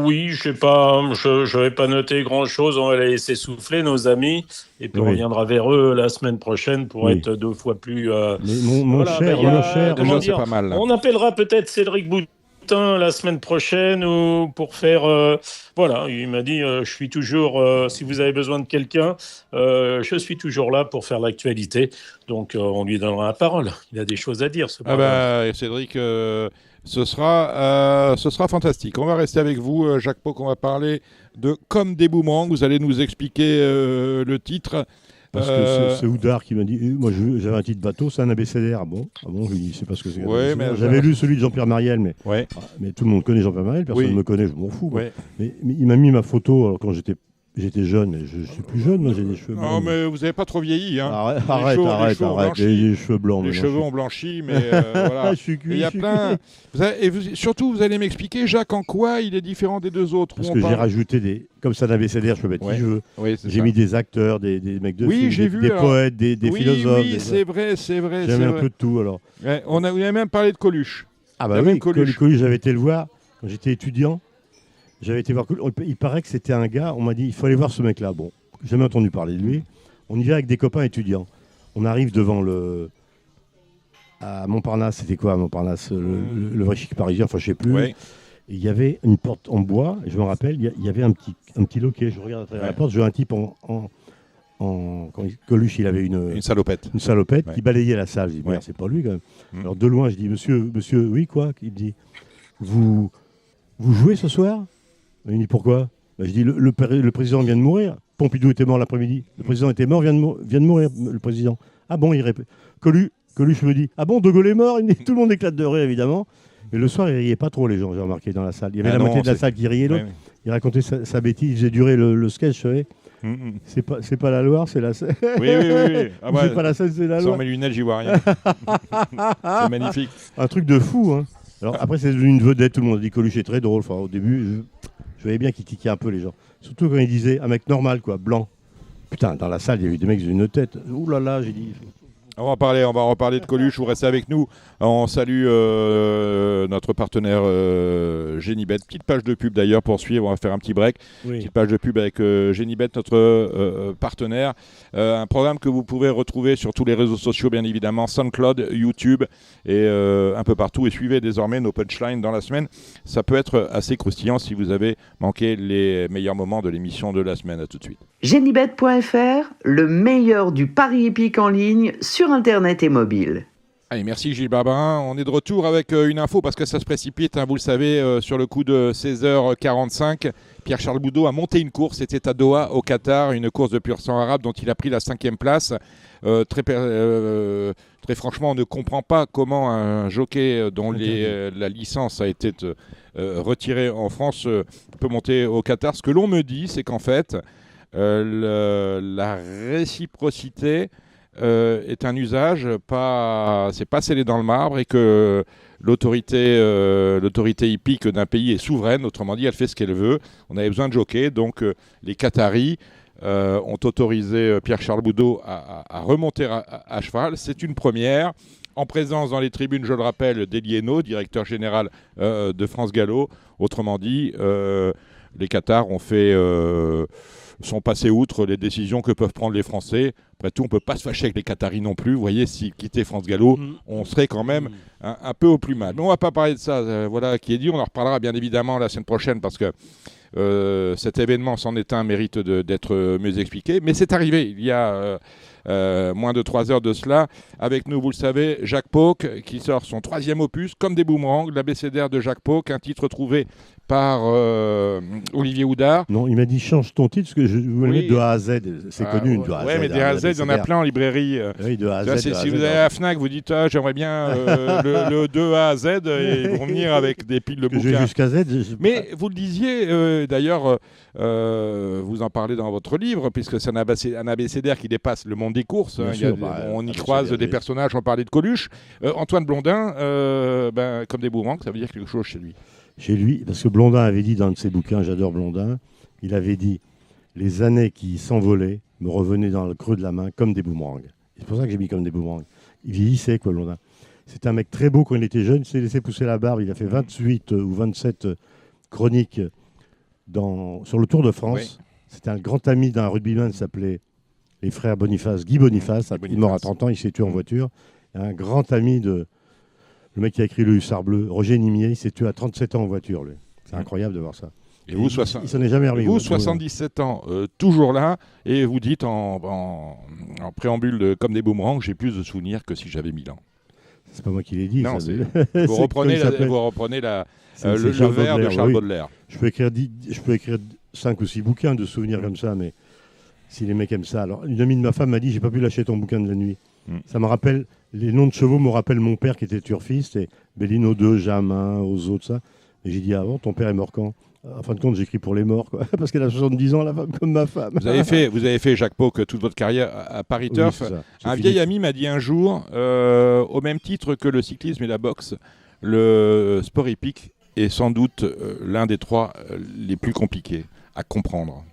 S4: Oui, je sais pas. Je vais pas noter grand-chose. On va les laisser souffler, nos amis, et puis on reviendra vers eux la semaine prochaine pour être 2 fois plus.
S3: Mon cher,
S2: déjà c'est pas mal. Là.
S4: On appellera peut-être Cédric Boutin la semaine prochaine ou pour faire il m'a dit je suis toujours si vous avez besoin de quelqu'un je suis toujours là pour faire l'actualité, donc on lui donnera la parole, il a des choses à dire
S2: Cédric, ce sera fantastique. On va rester avec vous, Jacques Pau, on va parler de Comme des boomerangs. Vous allez nous expliquer le titre.
S3: Parce que c'est Oudard qui m'a dit moi j'avais un titre bateau, c'est un abécédaire. Ah bon, je lui dis c'est pas ce que c'est.
S2: Ouais, mais
S3: j'avais lu celui de Jean-Pierre Mariel, mais tout le monde connaît Jean-Pierre Mariel, personne ne me connaît, je m'en fous.
S2: Ouais.
S3: Mais il m'a mis ma photo alors, quand j'étais jeune, mais je suis plus jeune, moi j'ai des cheveux blancs.
S2: Non, mais vous n'avez pas trop vieilli. Hein.
S3: Arrête, les cheveux blancs.
S2: Les cheveux ont blanchi, mais voilà. Il y a plein. Surtout, vous allez m'expliquer, Jacques, en quoi il est différent des deux autres.
S3: Parce que j'ai rajouté comme ça, d'abécédaire, je peux mettre qui je veux.
S2: Oui,
S3: j'ai mis des acteurs, des mecs de
S2: film,
S3: j'ai vu, des poètes, des philosophes.
S2: Oui, c'est vrai.
S3: J'ai mis un peu de tout, alors.
S2: Ouais, on a même parlé de Coluche.
S3: Ah bah oui, Coluche, j'avais été le voir quand j'étais étudiant. J'avais été voir Coluche. Il paraît que c'était un gars, on m'a dit, il faut aller voir ce mec-là. Bon, j'ai jamais entendu parler de lui. On y va avec des copains étudiants. On arrive devant à Montparnasse, c'était quoi à Montparnasse, le vrai chic parisien, enfin je sais plus.
S2: Ouais.
S3: Il y avait une porte en bois, je me rappelle, il y avait un petit loquet. Je regarde à travers la porte, je vois un type Coluche, il avait une
S2: salopette.
S3: Une salopette qui balayait la salle. Je dis, c'est pas lui quand même. Alors de loin, je dis, monsieur, oui quoi? Il me dit, vous jouez ce soir? Il me dit, pourquoi? Je dis, le président vient de mourir. Pompidou était mort l'après-midi. Le président était mort, vient de mourir, le président. Ah bon, il répète. Coluche me dit, ah bon, De Gaulle est mort? Tout le monde éclate de rire, évidemment. Mais le soir, il riait pas trop, les gens, j'ai remarqué dans la salle. Il y avait la moitié de la salle qui riait, l'autre. Il racontait sa bêtise, il faisait durer le sketch, vous savez. C'est pas la Loire, c'est la Seine.
S2: Oui.
S3: Ah c'est pas la Seine, c'est la Loire.
S2: Sans mes lunettes, j'y vois rien. C'est magnifique.
S3: Un truc de fou, hein. Alors après, c'est devenu une vedette, tout le monde a dit Coluche est très drôle. Enfin, au début, je voyais bien qu'il tiquait un peu les gens. Surtout quand il disait un mec normal, quoi, blanc. Putain, dans la salle, il y a eu des mecs d'une tête. Ouh là là, j'ai dit...
S2: On va reparler de Coluche, vous restez avec nous. On salue notre partenaire Genibet. Petite page de pub d'ailleurs pour suivre, on va faire un petit break. Oui. Petite page de pub avec Genibet, notre partenaire. Un programme que vous pouvez retrouver sur tous les réseaux sociaux, bien évidemment, SoundCloud, YouTube et un peu partout. Et suivez désormais nos punchlines dans la semaine. Ça peut être assez croustillant si vous avez manqué les meilleurs moments de l'émission de la semaine. À tout de suite.
S1: Genibet.fr, le meilleur du pari hippique en ligne sur Internet et mobile.
S2: Allez, merci Gilles Barbarin. On est de retour avec une info parce que ça se précipite, hein, vous le savez, sur le coup de 16h45. Pierre-Charles Boudot a monté une course, c'était à Doha au Qatar, une course de pur sang arabe dont il a pris la 5e place. Très franchement, on ne comprend pas comment un jockey dont la licence a été retirée en France peut monter au Qatar. Ce que l'on me dit, c'est qu'en fait, la réciprocité est un usage, c'est pas scellé dans le marbre et que l'autorité hippique d'un pays est souveraine, autrement dit, elle fait ce qu'elle veut. On avait besoin de jockey, donc les Qataris ont autorisé Pierre-Charles Boudot à remonter à cheval. C'est une première. En présence dans les tribunes, je le rappelle, d'Elieno, directeur général de France Gallo. Autrement dit, les Qatars sont passés outre les décisions que peuvent prendre les Français. Après tout, on ne peut pas se fâcher avec les Qataris non plus. Vous voyez, s'ils quittaient France Gallo, on serait quand même un peu au plus mal. Mais on ne va pas parler de ça, voilà qui est dit. On en reparlera bien évidemment la semaine prochaine parce que cet événement, c'en est un, mérite d'être mieux expliqué. Mais c'est arrivé il y a moins de 3 heures de cela. Avec nous, vous le savez, Jacques Pauque qui sort son 3e opus, Comme des boomerangs, l'abécédaire de Jacques Pauque, un titre trouvé par Olivier Houdard.
S3: Non, il m'a dit change ton titre parce que je voulais le mettre de A à Z. C'est connu, de A à Z.
S2: Oui, mais de A à Z, il y en a plein en librairie.
S3: Oui, de A à Z.
S2: Si vous allez à la FNAC, vous dites j'aimerais bien le de A à Z et ils vont venir avec des piles de bouquins.
S3: Jusqu'à Z.
S2: Mais vous le disiez, d'ailleurs, vous en parlez dans votre livre, puisque c'est un abécédaire qui dépasse le monde des courses. On y croise des personnages, on parlait de Coluche. Antoine Blondin, comme des boomerangs, ça veut dire quelque chose chez lui.
S3: Chez lui, parce que Blondin avait dit dans un de ses bouquins, j'adore Blondin, il avait dit « Les années qui s'envolaient me revenaient dans le creux de la main comme des boomerangs ». C'est pour ça que j'ai mis comme des boomerangs. Il vieillissait, quoi, Blondin. C'était un mec très beau quand il était jeune, il s'est laissé pousser la barbe, il a fait 28 ou 27 chroniques sur le Tour de France. Oui. C'était un grand ami d'un rugbyman qui s'appelait les frères Boniface, Guy Boniface. Il est mort à 30 ans, il s'est tué en voiture. Un grand ami de... Le mec qui a écrit Le Hussard Bleu, Roger Nimier, il s'est tué à 37 ans en voiture, lui. C'est incroyable de voir ça.
S2: Et vous,
S3: il s'en est jamais remis.
S2: Vous, 77 ans, toujours là, et vous dites en préambule de Comme des boomerangs, j'ai plus de souvenirs que si j'avais 1000 ans.
S3: C'est pas moi qui l'ai dit.
S2: Non, vous reprenez le vers de Charles Baudelaire.
S3: Je peux écrire 5 ou 6 bouquins de souvenirs comme ça, mais si les mecs aiment ça. Alors, une amie de ma femme m'a dit, j'ai pas pu lâcher ton bouquin de la nuit.
S2: Mm.
S3: Ça me rappelle, les noms de chevaux me rappellent mon père qui était turfiste, et Bellino 2, Jamin, Ozo, tout ça. Et j'ai dit, ah bon, ton père est mort quand? En fin de compte, j'écris pour les morts, quoi. Parce qu'elle a 70 ans, la femme, comme ma femme.
S2: Vous avez fait, Jacques Pauque, toute votre carrière à Paris
S3: Oui,
S2: Turf.
S3: c'est ça.
S2: Un
S3: C'est
S2: vieil
S3: fini.
S2: ami m'a dit un jour, au même titre que le cyclisme et la boxe, le sport hippique est sans doute l'un des trois les plus compliqués à comprendre.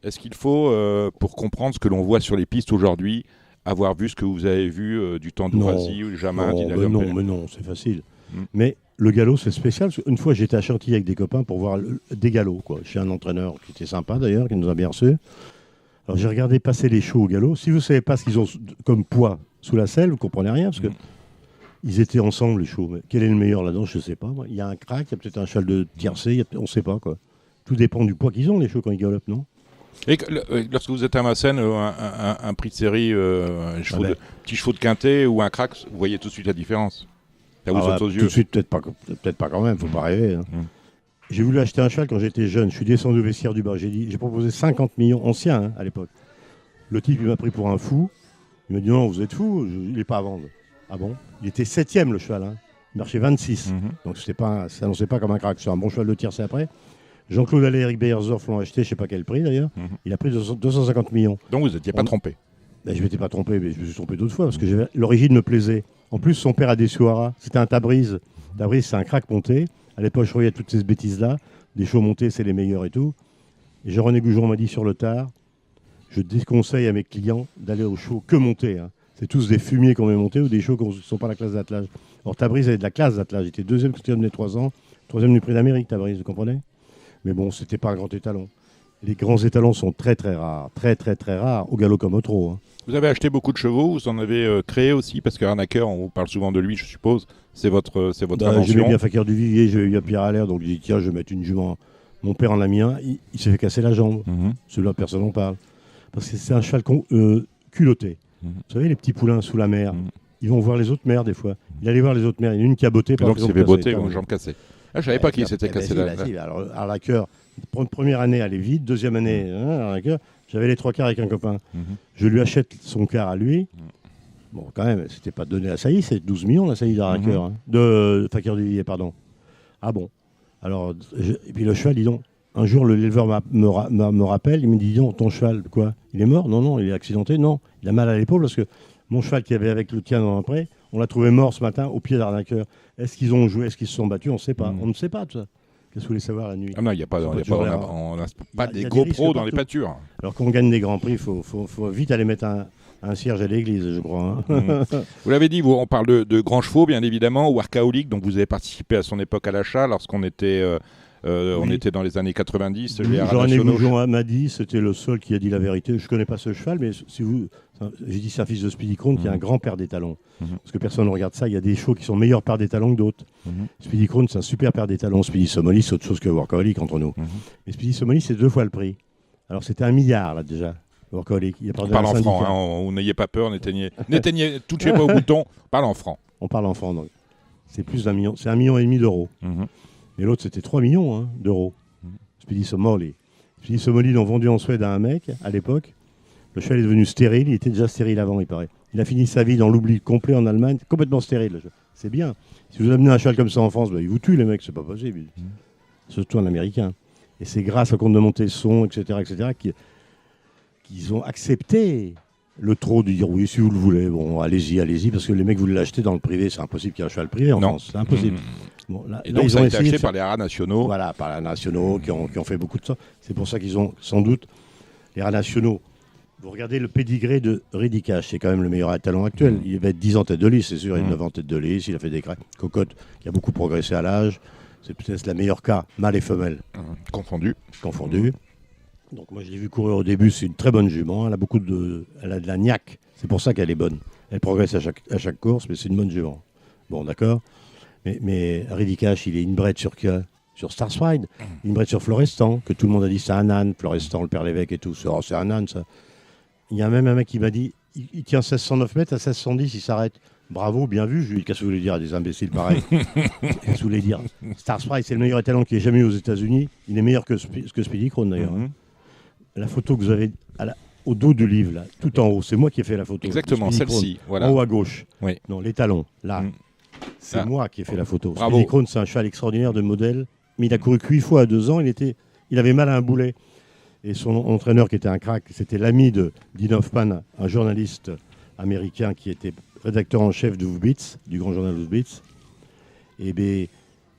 S2: Est-ce qu'il faut, pour comprendre ce que l'on voit sur les pistes aujourd'hui, avoir vu ce que vous avez vu du temps d'Ourasi ou Jamin,
S3: mais non, c'est facile.
S2: Mm.
S3: Mais le galop, c'est spécial. Une fois, j'étais à Chantilly avec des copains pour voir des galops, quoi. Chez un entraîneur qui était sympa d'ailleurs, qui nous a bien reçus. Alors j'ai regardé passer les chevaux au galop. Si vous ne savez pas ce qu'ils ont comme poids sous la selle, vous ne comprenez rien, parce que ils étaient ensemble, les chevaux. Mais quel est le meilleur là-dedans? Je ne sais pas. Moi. Il y a un crack, il y a peut-être un cheval de tiercé, on ne sait pas, quoi. Tout dépend du poids qu'ils ont, les chevaux, quand ils galopent, non?
S2: Et lorsque vous êtes à Vincennes, un prix de série, petit chevaux de quintet ou un crack, vous voyez tout de suite la différence. Ça vous saute aux yeux.
S3: Tout de suite, peut-être pas quand même, faut pas rêver. Hein. J'ai voulu acheter un cheval quand j'étais jeune. Je suis descendu au vestiaire du bar. J'ai proposé 50 millions, ancien hein, à l'époque. Le type, il m'a pris pour un fou. Il m'a dit non, vous êtes fou, il n'est pas à vendre. Ah bon? Il était 7e le cheval. Hein. Il marchait 26. Donc ça n'annonçait pas comme un crack. C'est un bon cheval de tiercé après. Jean-Claude Allais et Eric Beyersdorf l'ont acheté, je ne sais pas quel prix d'ailleurs. Il a pris 250 millions.
S2: Donc vous n'étiez pas trompé.
S3: Ben, je ne m'étais pas trompé, mais je me suis trompé d'autres fois parce que l'origine me plaisait. En plus, son père a des Suara. C'était un Tabriz. Tabriz, c'est un crack monté. À l'époque, je voyais toutes ces bêtises-là. Des chevaux montés, c'est les meilleurs et tout. Et Jean-René Goujon m'a dit sur le tard, je déconseille à mes clients d'aller aux chevaux que montés. Hein. C'est tous des fumiers qu'on met montés ou des chevaux qui ne sont pas la classe d'attelage. Or, Tabriz avait de la classe d'attelage. Il était deuxième quand il avait 3 ans. Troisième du prix d'Amérique, Tabriz, vous comprenez? Mais bon, c'était pas un grand étalon. Les grands étalons sont très très rares. Très très très rares, au galop comme au trot. Hein.
S2: Vous avez acheté beaucoup de chevaux, vous en avez créé aussi, parce qu'Arnaqueur, on vous parle souvent de lui, je suppose. C'est votre invention.
S3: J'aimais bien Fakir du Vivier, j'aimais bien Pierre Allaire, donc j'ai dit tiens, je vais mettre une jument. Mon père en a mis un, il s'est fait casser la jambe. Celui-là, personne n'en parle. Parce que c'est un cheval culotté. Vous savez, les petits poulains sous la mer, ils vont voir les autres mères des fois. Il allait voir les autres mères, il y en a une qui a botté.
S2: Donc il s'est fait botter, jambe cassée. Ah, je savais pas qu'il s'était cassé la jambe.
S3: Alors, Arnaqueur, première année, elle est vide. Deuxième année, Arnaqueur, j'avais les 3 quarts avec un copain. Je lui achète son quart à lui. Bon, quand même, c'était pas donné la saillie, c'est 12 millions la saillie d'Arnaqueur. Hein. De Fakir du Vivier, pardon. Ah bon. Alors, et puis le cheval, dis donc, un jour, l'éleveur me rappelle, il me dit, dis donc, ton cheval, quoi? Il est mort? Non, non, il est accidenté? Non. Il a mal à l'épaule parce que mon cheval qui avait avec le tien dans un pré, on l'a trouvé mort ce matin au pied d'Arnaqueur. Est-ce qu'ils ont joué? Est-ce qu'ils se sont battus? On ne sait pas. On ne sait pas, tout ça. Qu'est-ce que vous voulez savoir la nuit?
S2: Ah non, il n'y a pas, on n'a pas des gros pros dans les pâtures.
S3: Alors qu'on gagne des grands prix, il faut vite aller mettre un cierge à l'église, je crois. Hein.
S2: Vous l'avez dit, on parle de grands chevaux, bien évidemment, ou archaoliques, donc vous avez participé à son époque à l'achat, lorsqu'on était, on était dans les années 90.
S3: Jean-René Goujon m'a dit, c'était le seul qui a dit la vérité. Je ne connais pas ce cheval, mais j'ai dit c'est un fils de Speedy Crone qui est un grand père d'étalons. Parce que personne ne regarde ça, il y a des chevaux qui sont meilleurs pères d'étalons que d'autres. Speedy Crone, c'est un super père d'étalons. Speedy Somali, c'est autre chose que Workaholic entre nous. Mais Speedy Somali, c'est 2 fois le prix. Alors c'était 1 milliard là déjà. Workaholic.
S2: On parle en francs, hein, n'ayez pas peur, touchez pas au bouton, parle en francs.
S3: On parle en francs, donc. C'est plus d'1 million, c'est 1,5 million d'euros. Et l'autre, c'était 3 millions d'euros. Speedy Somali. Speedy Somali, ils l'ont vendu en Suède à un mec, à l'époque. Le cheval est devenu stérile, il était déjà stérile avant, il paraît. Il a fini sa vie dans l'oubli complet en Allemagne, complètement stérile. C'est bien. Si vous amenez un cheval comme ça en France, il vous tue, les mecs, c'est pas possible. Surtout un Américain. Et c'est grâce au compte de Montesson, etc., qu'ils ont accepté le trot de dire oui, si vous le voulez, bon, allez-y, parce que les mecs voulaient l'acheter dans le privé, c'est impossible qu'il y ait un cheval privé en France, c'est impossible.
S2: Bon, et donc ça a été acheté par les rats nationaux.
S3: Voilà, par les nationaux qui ont fait beaucoup de ça. C'est pour ça qu'ils ont sans doute, les rats nationaux, vous regardez le pédigré de Ridicache, c'est quand même le meilleur talent actuel. Il va être 10 ans tête de lys, c'est sûr, il est 9 ans tête de lys, il a fait des cocottes qui a beaucoup progressé à l'âge. C'est peut-être la meilleure cas, mâle et femelle.
S2: Confondu.
S3: Donc moi je l'ai vu courir au début, c'est une très bonne jument, elle a de la niaque, c'est pour ça qu'elle est bonne. Elle progresse à chaque course, mais c'est une bonne jument. Bon, d'accord. Mais Ridicache, il est inbred sur Star Sprite, inbred sur Florestan, que tout le monde a dit c'est un âne, Florestan, le père l'évêque et tout, c'est un âne ça. Il y a même un mec qui m'a dit, il tient 1609 mètres, à 1610 il s'arrête. Bravo, bien vu. Je lui ai dit, qu'est-ce que vous voulez dire à des imbéciles pareils? Qu'est-ce que vous voulez dire? Star Sprite, c'est le meilleur étalon qui ait jamais eu aux États-Unis. Il est meilleur que Speedy Crone d'ailleurs. La photo que vous avez au dos du livre, là, tout en haut. C'est moi qui ai fait la photo.
S2: Exactement,
S3: Speedy Crone,
S2: celle-ci. Voilà.
S3: en haut à gauche.
S2: Oui.
S3: Non, les talons, là.
S2: Mm.
S3: C'est
S2: Ah.
S3: moi qui ai fait la photo.
S2: Bravo.
S3: Speedy Crone, c'est un cheval extraordinaire de modèle. Mais il a couru que 8 fois à 2 ans. Il avait mal à un boulet. Et son entraîneur, qui était un crack, c'était l'ami de Dean Hoffman, un journaliste américain qui était rédacteur en chef de Woobits, du grand journal Woobits. Et bien, il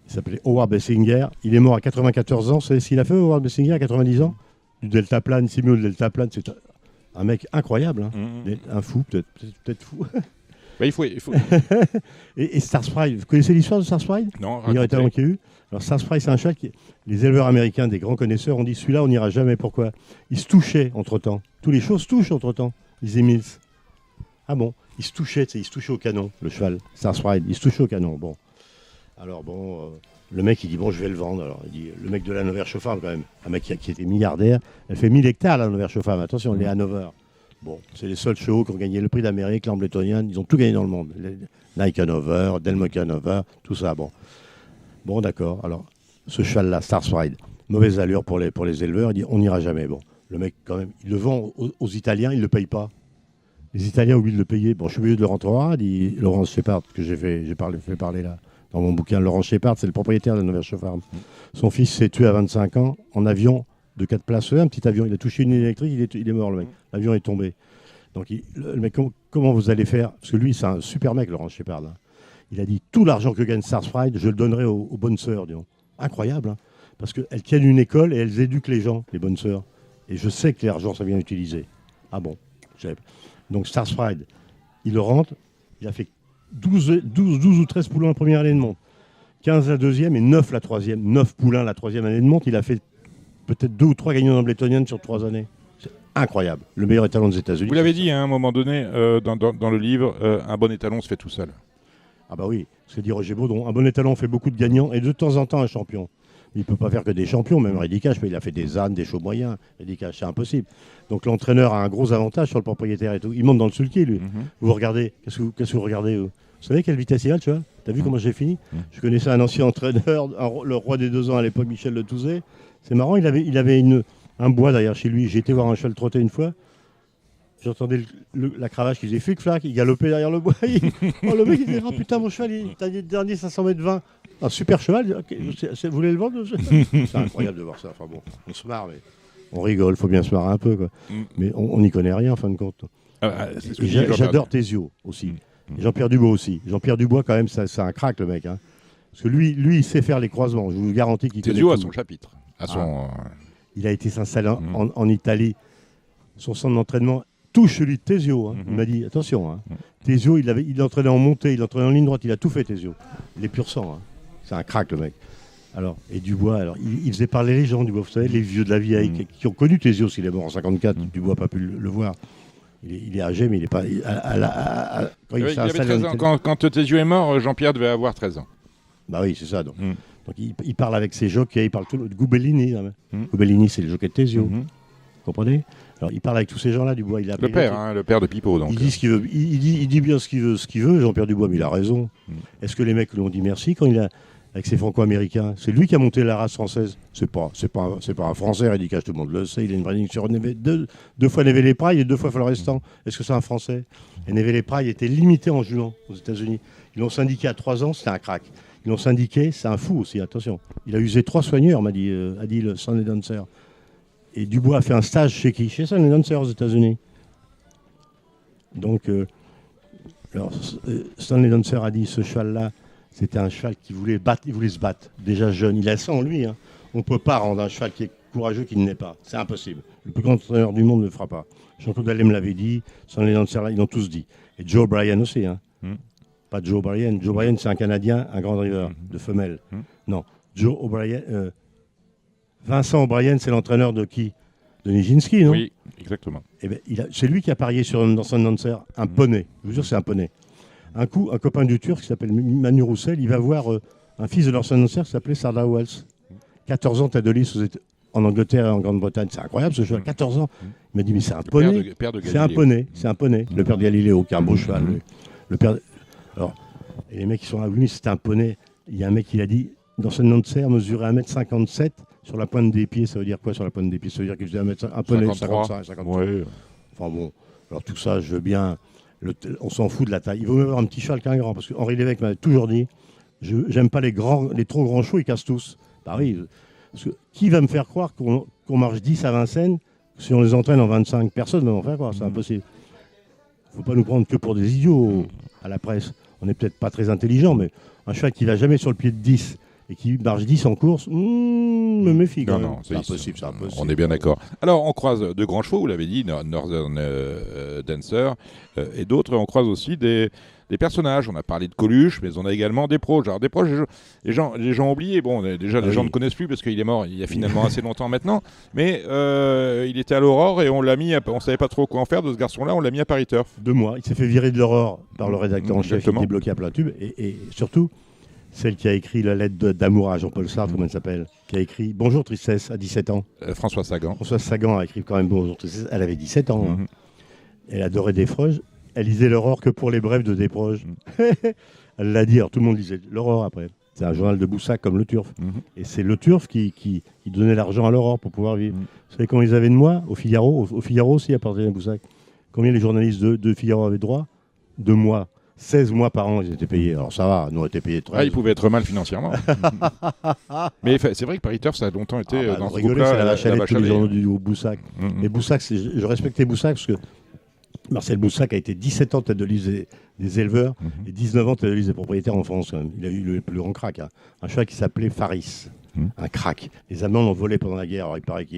S3: s'appelait Howard Bessinger. Il est mort à 94 ans. Vous savez ce qu'il a fait, Howard Bessinger, à 90 ans? Du deltaplane, Simon du deltaplane. C'est un mec incroyable. Hein. Un fou, peut-être fou.
S2: Bah, il faut...
S3: et Starsprite, vous connaissez l'histoire de Starsprite?
S2: Non,
S3: Il y aurait
S2: racontez.
S3: qu'il y a eu. Alors Starsprite, c'est un cheval qui... Les éleveurs américains, des grands connaisseurs, ont dit celui-là, on n'ira jamais. Pourquoi? Il se touchait entre-temps. Tous les choses touchent entre-temps, disait Mills. Ah bon? Il se touchait, il se touchait au canon, le cheval. Starsprite, il se touchait au canon. Bon. Alors bon, le mec, il dit, bon, je vais le vendre. Alors, il dit, le mec de la Hanover-Schoffam, quand même, un mec qui était milliardaire, elle fait 1000 hectares, la Hanover-Schoffam. Attention, les Hanover. Bon, c'est les seuls chevaux qui ont gagné le prix d'Amérique, l'Ambletonian, ils ont tout gagné dans le monde. Nike Hanover, Delmock Hanover, tout ça, bon. Bon, d'accord. Alors, ce cheval-là, Starsprite, mauvaise allure pour les éleveurs, il dit, on n'ira jamais. Bon, le mec, quand même, il le vend aux Italiens, il ne le paye pas. Les Italiens oublient de le payer. Bon, je suis obligé de le rentrer en dit Laurence Shepard, que j'ai fait parler là, dans mon bouquin. Laurence Shepard, c'est le propriétaire de la Hanover-Schoffam. Son fils s'est tué à 25 ans en avion de 4 places, un petit avion. Il a touché une ligne électrique, il est mort, le mec. L'avion est tombé. Donc, le mec, comment vous allez faire? Parce que lui, c'est un super mec, Laurent Shepard. Hein. Il a dit, tout l'argent que gagne Starsprite, je le donnerai aux bonnes sœurs. Disons. Incroyable, hein, parce qu'elles tiennent une école et elles éduquent les gens, les bonnes sœurs. Et je sais que l'argent, ça vient utiliser. Ah bon? Donc, Starsprite, il le rentre. Il a fait 12 ou 13 poulains la première année de monte, 15 la deuxième et 9 la troisième. 9 poulains la troisième année de monte. Il a fait peut-être 2 ou 3 gagnants d'Ambletonian sur 3 années. C'est incroyable. Le meilleur étalon des États-Unis.
S2: Vous l'avez dit hein, à un moment donné dans le livre, un bon étalon se fait tout seul.
S3: Ah bah oui, ce que dit Roger Baudron. Un bon étalon fait beaucoup de gagnants et de temps en temps un champion. Il ne peut pas faire que des champions, même Rédicache, il a fait des ânes, des chevaux moyens. Rédicache, c'est impossible. Donc l'entraîneur a un gros avantage sur le propriétaire et tout. Il monte dans le sulky, lui. Vous regardez, qu'est-ce que vous regardez, vous savez quelle vitesse il a, tu vois? T'as vu comment j'ai fini? Je connaissais un ancien entraîneur, le roi des 2 ans à l'époque, Michel Le Touzé. C'est marrant, il avait un bois derrière chez lui. J'ai été voir un cheval trotter une fois. J'entendais la cravache qui faisait flic-flac, il galopait derrière le bois. Le mec, il disait, oh putain, mon cheval, il t'a dit le dernier 500 mètres 20. Un super cheval. Okay, vous voulez le vendre? C'est incroyable de voir ça. Enfin bon, on se marre, mais on rigole, il faut bien se marrer un peu. Quoi. Mais on n'y connaît rien, en fin de compte. J'adore Thésio aussi. Et Jean-Pierre Dubois aussi. Jean-Pierre Dubois, quand même, c'est un crack, le mec. Hein. Parce que lui, il sait faire les croisements. Je vous garantis qu'il connaît
S2: Thésio a
S3: tout.
S2: son chapitre.
S3: Il a été s'installer en Italie. Son centre d'entraînement touche celui de Thésio. Hein. Il m'a dit, attention, hein. Thésio, il entraînait en montée, il entraînait en ligne droite, il a tout fait, Thésio. Il est pur sang. Hein. C'est un crack, le mec. Alors, et Dubois, il faisait parler les gens, Dubois. Vous savez, les vieux de la vieille qui ont connu Thésio, s'il est mort en 54. Dubois n'a pas pu le voir. Il est âgé, mais il n'est pas...
S2: Quand il avait 13 ans. Quand Thésio est mort, Jean-Pierre devait avoir 13 ans.
S3: Bah oui, c'est ça. Donc il parle avec ses jockeys, il parle tout de Gubellini. Gubellini, c'est le jockey de Thésio. Vous comprenez? Alors, il parle avec tous ces gens-là, Dubois. Il a
S2: le père de Pipo. Donc.
S3: Il dit ce qu'il veut. Il dit bien ce qu'il veut, Jean-Pierre Dubois, mais il a raison. Est-ce que les mecs lui ont dit merci quand il a... Avec ses franco-américains? C'est lui qui a monté la race française. C'est pas un Français, Rédicache, tout le monde le sait. Il a une branding sur deux fois Neve Praille et 2 fois Florestan. Est-ce que c'est un Français? Et Neve Praille était limité en jument aux États-Unis. Ils l'ont syndiqué à 3 ans, c'était un crack. Ils l'ont syndiqué, c'est un fou aussi, attention. Il a usé 3 soigneurs, a dit le Stanley Dancer. Et Dubois a fait un stage chez qui? Chez Stanley Dancer aux États-Unis. Donc, Stanley Dancer a dit ce cheval-là, c'était un cheval qui voulait se battre, déjà jeune. Il a ça en lui. Hein. On ne peut pas rendre un cheval qui est courageux qu'il ne l'est pas. C'est impossible. Le plus grand entraîneur du monde ne le fera pas. Jean-Claude Allais me l'avait dit, Stanley Dancer, ils l'ont tous dit. Et Joe Bryan aussi. Hein. Pas Joe Bryan. Joe Bryan, c'est un Canadien, un grand driver de femelle. Non, Joe O'Brien. Vincent O'Brien, c'est l'entraîneur de qui? De Nijinsky, non?
S2: Oui, exactement.
S3: Eh ben, c'est lui qui a parié dans son Dancer, un poney. Je vous jure, c'est un poney. Un coup, un copain du Turc qui s'appelle Manu Roussel, il va voir un fils de Lawson Dancer qui s'appelait Sardar Wells. 14 ans, tête de lys en Angleterre et en Grande-Bretagne. C'est incroyable ce cheval, 14 ans. Il m'a dit, mais c'est un poney. C'est un poney, c'est un poney. Le père de Galiléo, qui est un beau cheval. Le père... Alors, et les mecs qui sont venus, c'était un poney. Il y a un mec qui a dit, dans ce Dancer, mesurait 1m57 sur la pointe des pieds. Ça veut dire quoi sur la pointe des pieds? Ça veut dire qu'il faisait un poney
S2: 53.
S3: 53.
S2: Ouais.
S3: Enfin bon, alors tout ça, je veux bien. On s'en fout de la taille. Il vaut mieux avoir un petit cheval qu'un grand. Parce que Henri Lévesque m'avait toujours dit, j'aime pas les trop grands chevaux, ils cassent tous. Bah oui, parce que qui va me faire croire qu'on marche 10 à Vincennes si on les entraîne en 25? Personne ne va m'en faire croire, c'est impossible. Il ne faut pas nous prendre que pour des idiots à la presse. On n'est peut-être pas très intelligent, mais un cheval qui va jamais sur le pied de 10 et qui marche 10 en course, me méfie quand même.
S2: Non,
S3: c'est impossible, c'est impossible.
S2: On est bien d'accord. Alors, on croise de grands chevaux, vous l'avez dit, Northern Dancer et d'autres. On croise aussi des personnages. On a parlé de Coluche, mais on a également des proches. Alors, des proches, les gens ont oublié. Bon, déjà, les gens ne connaissent plus parce qu'il est mort il y a finalement assez longtemps maintenant. Mais il était à l'Aurore et on l'a mis, on ne savait pas trop quoi en faire de ce garçon-là. On l'a mis à Paris Turf.
S3: 2 mois. Il s'est fait virer de l'Aurore par le rédacteur en chef.
S2: Exactement.
S3: Il est bloqué à plein tube. Et surtout, celle qui a écrit la lettre d'amour à Jean-Paul Sartre, comment elle s'appelle, qui a écrit Bonjour Tristesse à 17 ans.
S2: François Sagan.
S3: Françoise Sagan a écrit quand même Bonjour Tristesse. Elle avait 17 ans. Hein. Elle adorait Desproges. Elle lisait l'Aurore que pour les brèves de Desproges. Elle l'a dit, alors tout le monde lisait l'Aurore après. C'est un journal de Boussac comme Le Turf. Et c'est Le Turf qui donnait l'argent à l'Aurore pour pouvoir vivre. Vous savez combien ils avaient de mois au Figaro? Au Figaro aussi, appartenait à Boussac. Combien les journalistes de Figaro avaient droit? 2 mois. 16 mois par an, ils étaient payés. Alors ça va, nous on était payés 13.
S2: Ah, ils pouvaient être mal financièrement. Mais c'est vrai que Paris Turf, ça a longtemps été dans ce
S3: rigoler,
S2: groupe-là.
S3: c'est la vache à lait de tous les journaux
S2: du
S3: du Boussac. Mais Boussac, je respectais Boussac parce que Marcel Boussac a été 17 ans tête de liste des éleveurs et 19 ans tête de liste des propriétaires en France. Quand même. Il a eu le plus grand crack. Hein. Un cheval qui s'appelait Faris. Un crack. Les Allemands l'ont volé pendant la guerre. Alors il paraît que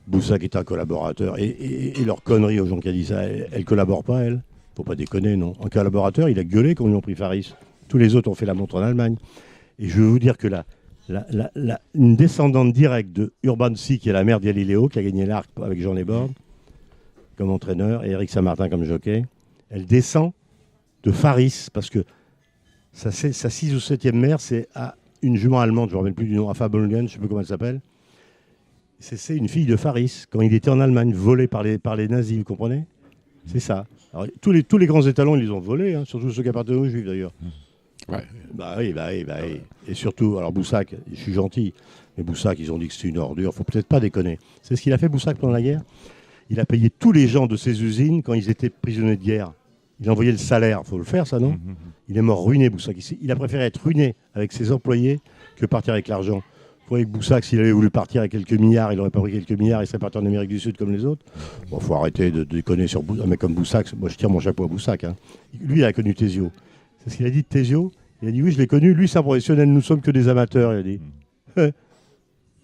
S3: Boussac était un collaborateur. Et leur connerie aux gens qui a dit ça, elle ne collabore pas, elle. Faut pas déconner, non. Un collaborateur, il a gueulé quand ils ont pris Faris. Tous les autres ont fait la montre en Allemagne. Et je veux vous dire que une descendante directe de Urban Sy, qui est la mère de Galileo, qui a gagné l'Arc avec Jean Lesbordes comme entraîneur, et Eric Saint-Martin comme jockey, elle descend de Faris, parce que sa 6 ou 7e mère, c'est à une jument allemande, je ne me rappelle plus du nom, Afa Bolgen, je ne sais plus comment elle s'appelle. C'est une fille de Faris, quand il était en Allemagne, volée par les nazis, vous comprenez? C'est ça. Alors, tous les grands étalons, ils les ont volés, hein, surtout ceux qui appartenaient aux Juifs d'ailleurs.
S2: Ouais.
S3: Bah oui. Et surtout, alors Boussac, je suis gentil, mais Boussac, ils ont dit que c'était une ordure, faut peut-être pas déconner. C'est ce qu'il a fait Boussac pendant la guerre. Il a payé tous les gens de ses usines quand ils étaient prisonniers de guerre. Il envoyait le salaire, faut le faire ça, non? Il est mort ruiné, Boussac. Il a préféré être ruiné avec ses employés que partir avec l'argent. Vous voyez que Boussac, s'il avait voulu partir avec quelques milliards, il n'aurait pas pris quelques milliards, il serait parti en Amérique du Sud comme les autres. Bon, faut arrêter de déconner sur un mec comme Boussac. Moi, je tire mon chapeau à Boussac. Hein. Lui, il a connu Thésio. C'est ce qu'il a dit de Thésio. Il a dit, oui, je l'ai connu. Lui, c'est un professionnel. Nous ne sommes que des amateurs. Il a dit.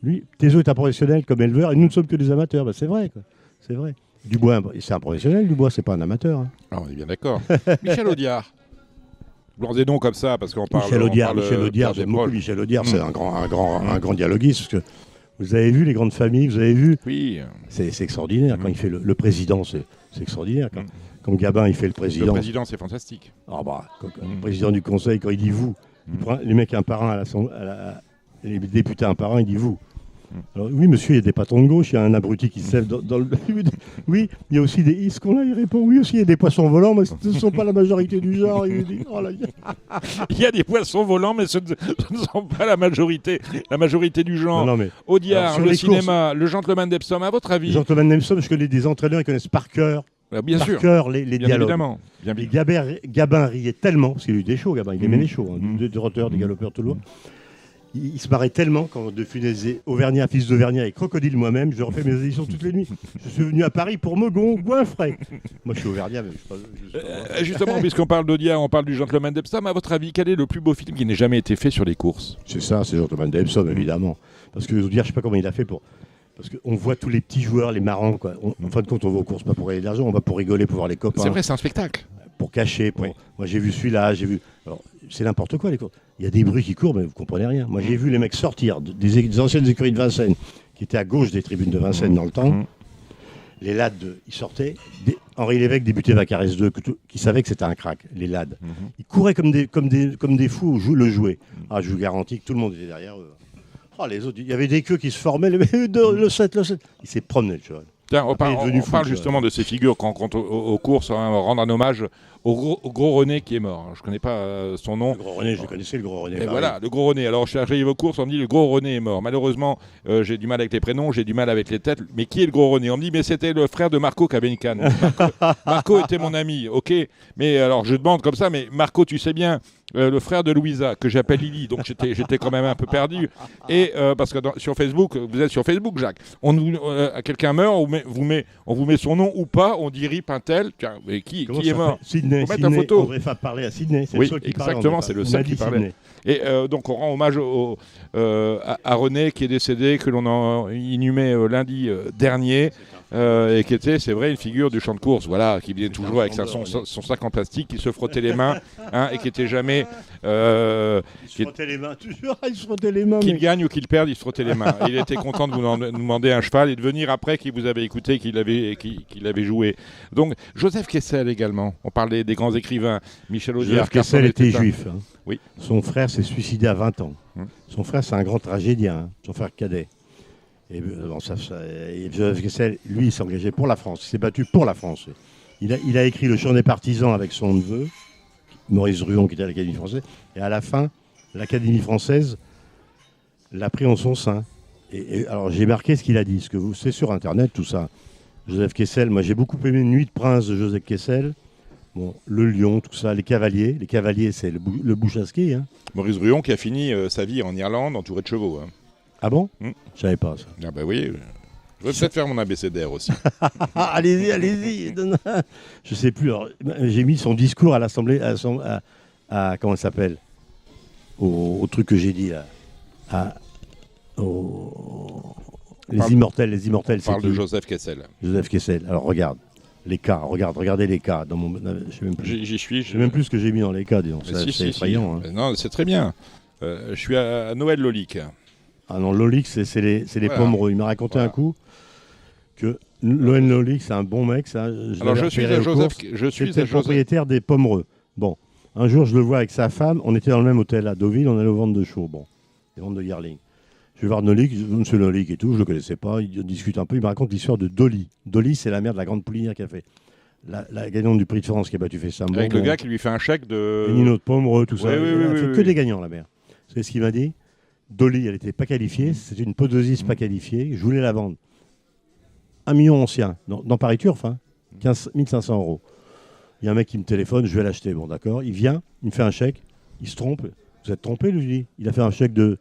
S3: Lui, Thésio est un professionnel comme éleveur et nous ne sommes que des amateurs. Ben, c'est vrai, quoi. C'est vrai. Dubois, c'est un professionnel. Dubois, c'est pas un amateur. Hein.
S2: Ah, on est bien d'accord. Michel Audiard. Blancs et noms comme ça, parce qu'on parle.
S3: Michel Audiard, j'aime beaucoup Michel Audiard. C'est un grand dialoguiste. Parce que vous avez vu les grandes familles, vous avez vu.
S2: Oui.
S3: C'est extraordinaire. Quand il fait le président, c'est extraordinaire. Quand Gabin, il fait le président.
S2: Le président, c'est fantastique.
S3: Ah bah, le président du conseil, quand il dit vous, il prend les mecs un par un, les députés un par un, il dit vous. Alors, oui, monsieur, il y a des patrons de gauche, il y a un abruti qui se lève dans le. Oui, il y a aussi des. Est-ce qu'on a? Il répond oui, aussi, il y a des poissons volants, mais ce ne sont pas la majorité du genre. Il dit, oh là,
S2: il y a des poissons volants, mais ce ne sont pas la majorité du genre.
S3: Non, mais...
S2: Audiard, le cinéma, le Gentleman d'Epsom, à votre avis?
S3: Le Gentleman d'Epsom, je connais des entraîneurs, ils connaissent par cœur.
S2: Bien sûr.
S3: Les
S2: bien
S3: dialogues.
S2: Évidemment.
S3: Et Gabin riait tellement, parce qu'il était chaud, Gabin, il aimait les shows, des trotteurs, des galopeurs, tout le monde. Il se marrait tellement quand De Funès et Auvergnat, fils d'Auvergnat et Crocodile moi-même, je refais mes éditions toutes les nuits. Je suis venu à Paris pour Meudon, Goinfray. Moi je suis Auvergnat, mais je suis pas...
S2: Justement, puisqu'on parle d'Audiard, on parle du Gentleman d'Epsom. À votre avis, quel est le plus beau film qui n'ait jamais été fait sur les courses?
S3: C'est ça, c'est Gentleman d'Epsom, évidemment. Parce que Audiard, je sais pas comment il a fait pour... Parce qu'on voit tous les petits joueurs, les marrants, quoi. En fin de compte, on va aux courses pas pour gagner de l'argent, on va pour rigoler, pour voir les copains.
S2: C'est vrai, c'est un spectacle.
S3: Pour cacher. Oui. Moi, j'ai vu celui-là, j'ai vu... Alors, c'est n'importe quoi, les courses. Il y a des bruits qui courent, mais vous comprenez rien. Moi, j'ai vu les mecs sortir des anciennes écuries de Vincennes, qui étaient à gauche des tribunes de Vincennes dans le temps. Les lades, ils sortaient. Henri Lévesque débutait Vacarès 2, qui savait que c'était un crack, les lades. Ils couraient comme des fous, le jouet. Ah, je vous garantis que tout le monde était derrière eux. Oh, les autres, il y avait des queues qui se formaient, le 7. Il s'est promené, le cheval.
S2: Tiens, on parle justement de ces figures quand aux courses, rendre un hommage au gros René qui est mort. Je ne connais pas son nom.
S3: Le gros René, je connaissais le gros René.
S2: Et voilà, le gros René. Alors, j'arrive aux courses, on me dit le gros René est mort. Malheureusement, j'ai du mal avec les prénoms, j'ai du mal avec les têtes. Mais qui est le gros René? On me dit, mais c'était le frère de Marco qui avait une canne. Marco était mon ami, ok. Mais alors, je demande comme ça, mais Marco, tu sais bien, le frère de Louisa, que j'appelle Lily, donc j'étais quand même un peu perdu. Et parce que sur Facebook, vous êtes sur Facebook, Jacques, quelqu'un meurt, on vous met son nom ou pas, on dit RIP un tel, tiens, mais qui est mort?
S3: Sydney.
S2: Faut mettre la photo.
S3: On devrait faire parler à Sydney. C'est
S2: Oui,
S3: le seul qui
S2: exactement,
S3: parle,
S2: c'est le
S3: on
S2: seul
S3: a
S2: qui
S3: dit
S2: parlait.
S3: Sydney.
S2: Et donc on rend hommage à René qui est décédé, que l'on a inhumé lundi dernier, et qui était, c'est vrai, une figure du champ de course, voilà, qui venait toujours avec son sac en plastique, qui se frottait les mains, hein, et qui était jamais...
S3: Il se frottait les mains, toujours, il se frottait les mains.
S2: Qu'il gagne ou qu'il perde, il se frottait les mains. Il était content de nous demander un cheval et de venir après qu'il vous avait écouté, qu'il avait joué. Donc Joseph Kessel également, on parlait des grands écrivains, Michel Audiard.
S3: Joseph Kessel était juif. Hein.
S2: Oui.
S3: Son frère s'est suicidé à 20 ans. Son frère, c'est un grand tragédien, hein, son frère cadet. Et Joseph Kessel, lui, il s'est engagé pour la France. Il s'est battu pour la France. Il a écrit Le Chant des partisans avec son neveu, Maurice Ruon, qui était à l'Académie française. Et à la fin, l'Académie française l'a pris en son sein. Et alors, j'ai marqué ce qu'il a dit. C'est sur Internet, tout ça. Joseph Kessel, moi, j'ai beaucoup aimé Nuit de prince de Joseph Kessel. Bon, le lion, tout ça, les cavaliers. Les cavaliers, c'est le bouche à ski. Hein.
S2: Maurice Ruon qui a fini sa vie en Irlande entouré de chevaux. Hein.
S3: Ah bon Je savais pas ça.
S2: Ah bah oui, je vais peut-être faire mon abécédaire aussi.
S3: Allez-y. Je sais plus. Alors, j'ai mis son discours à l'Assemblée, à comment ça s'appelle, au truc que j'ai dit là. Les immortels.
S2: On parle de Joseph Kessel.
S3: Joseph Kessel. Alors regarde. Les cas, regardez les cas. Dans mon, je sais même plus.
S2: J'y suis.
S3: Je sais même plus ce que j'ai mis dans les cas, disons. C'est effrayant. Hein.
S2: Non, c'est très bien. Je suis à Noël Lolic.
S3: Ah non, Lolic, c'est les pomereux. Il m'a raconté un coup que Noël Lolic, c'est un bon mec. Ça,
S2: alors je suis à Joseph.
S3: C'était le propriétaire des pomereux. Bon, un jour, je le vois avec sa femme. On était dans le même hôtel à Deauville. On allait aux ventes de chevaux. Bon, les ventes de yearling. Je vais voir Nolic, monsieur Nolic et tout, je ne le connaissais pas, il discute un peu, il me raconte l'histoire de Dolly. Dolly, c'est la mère de la grande poulinière qui a fait la gagnante du prix de France qui a battu Fessambo.
S2: Avec le gars qui lui fait un chèque de...
S3: Et Nino de Pomereux, tout ça.
S2: Oui,
S3: elle a fait que des gagnants, la mère. C'est ce qu'il m'a dit. Dolly, elle n'était pas qualifiée, c'était une podosiste pas qualifiée, je voulais la vendre. 1 million ancien, dans Paris Turf, hein, 1500 €. Il y a un mec qui me téléphone, je vais l'acheter. Bon, d'accord, il vient, il me fait un chèque, il se trompe. Vous êtes trompé, lui? Il a fait un chèque de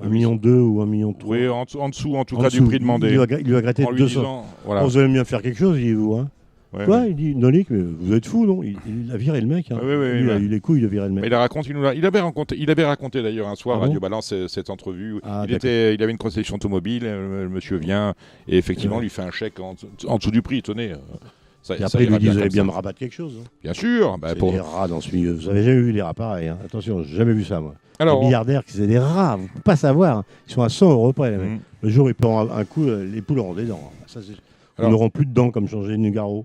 S3: 1,2 million ou 1,3 million.
S2: Oui, en dessous, en tout cas, du prix demandé.
S3: Il lui a gratté 200.
S2: Disant, voilà.
S3: Oh, vous allez bien faire quelque chose, il dit vous. Hein.
S2: Ouais,
S3: quoi
S2: ouais.
S3: Il dit Nolic, mais vous êtes fou, non? Il a viré le mec. Hein.
S2: Oui,
S3: il a eu les couilles de virer le mec.
S2: Mais il avait raconté d'ailleurs un soir, Radio Balance, cette entrevue. Il avait une concession automobile, le monsieur vient et effectivement lui fait un chèque en dessous du prix, tenez.
S3: Et après, il lui dit vous allez bien me rabattre quelque chose. Hein.
S2: Bien sûr.
S3: Bah, des rats dans ce milieu. Vous avez jamais vu des rats pareils. Hein. Attention, j'ai jamais vu ça, moi.
S2: Alors,
S3: les milliardaires qui faisaient des rats, vous ne pouvez pas savoir. Hein. Ils sont à 100 € près. Le jour où ils prennent un coup, les poules auront des dents. Ça, ils n'auront plus de dents comme changer de Nugaro.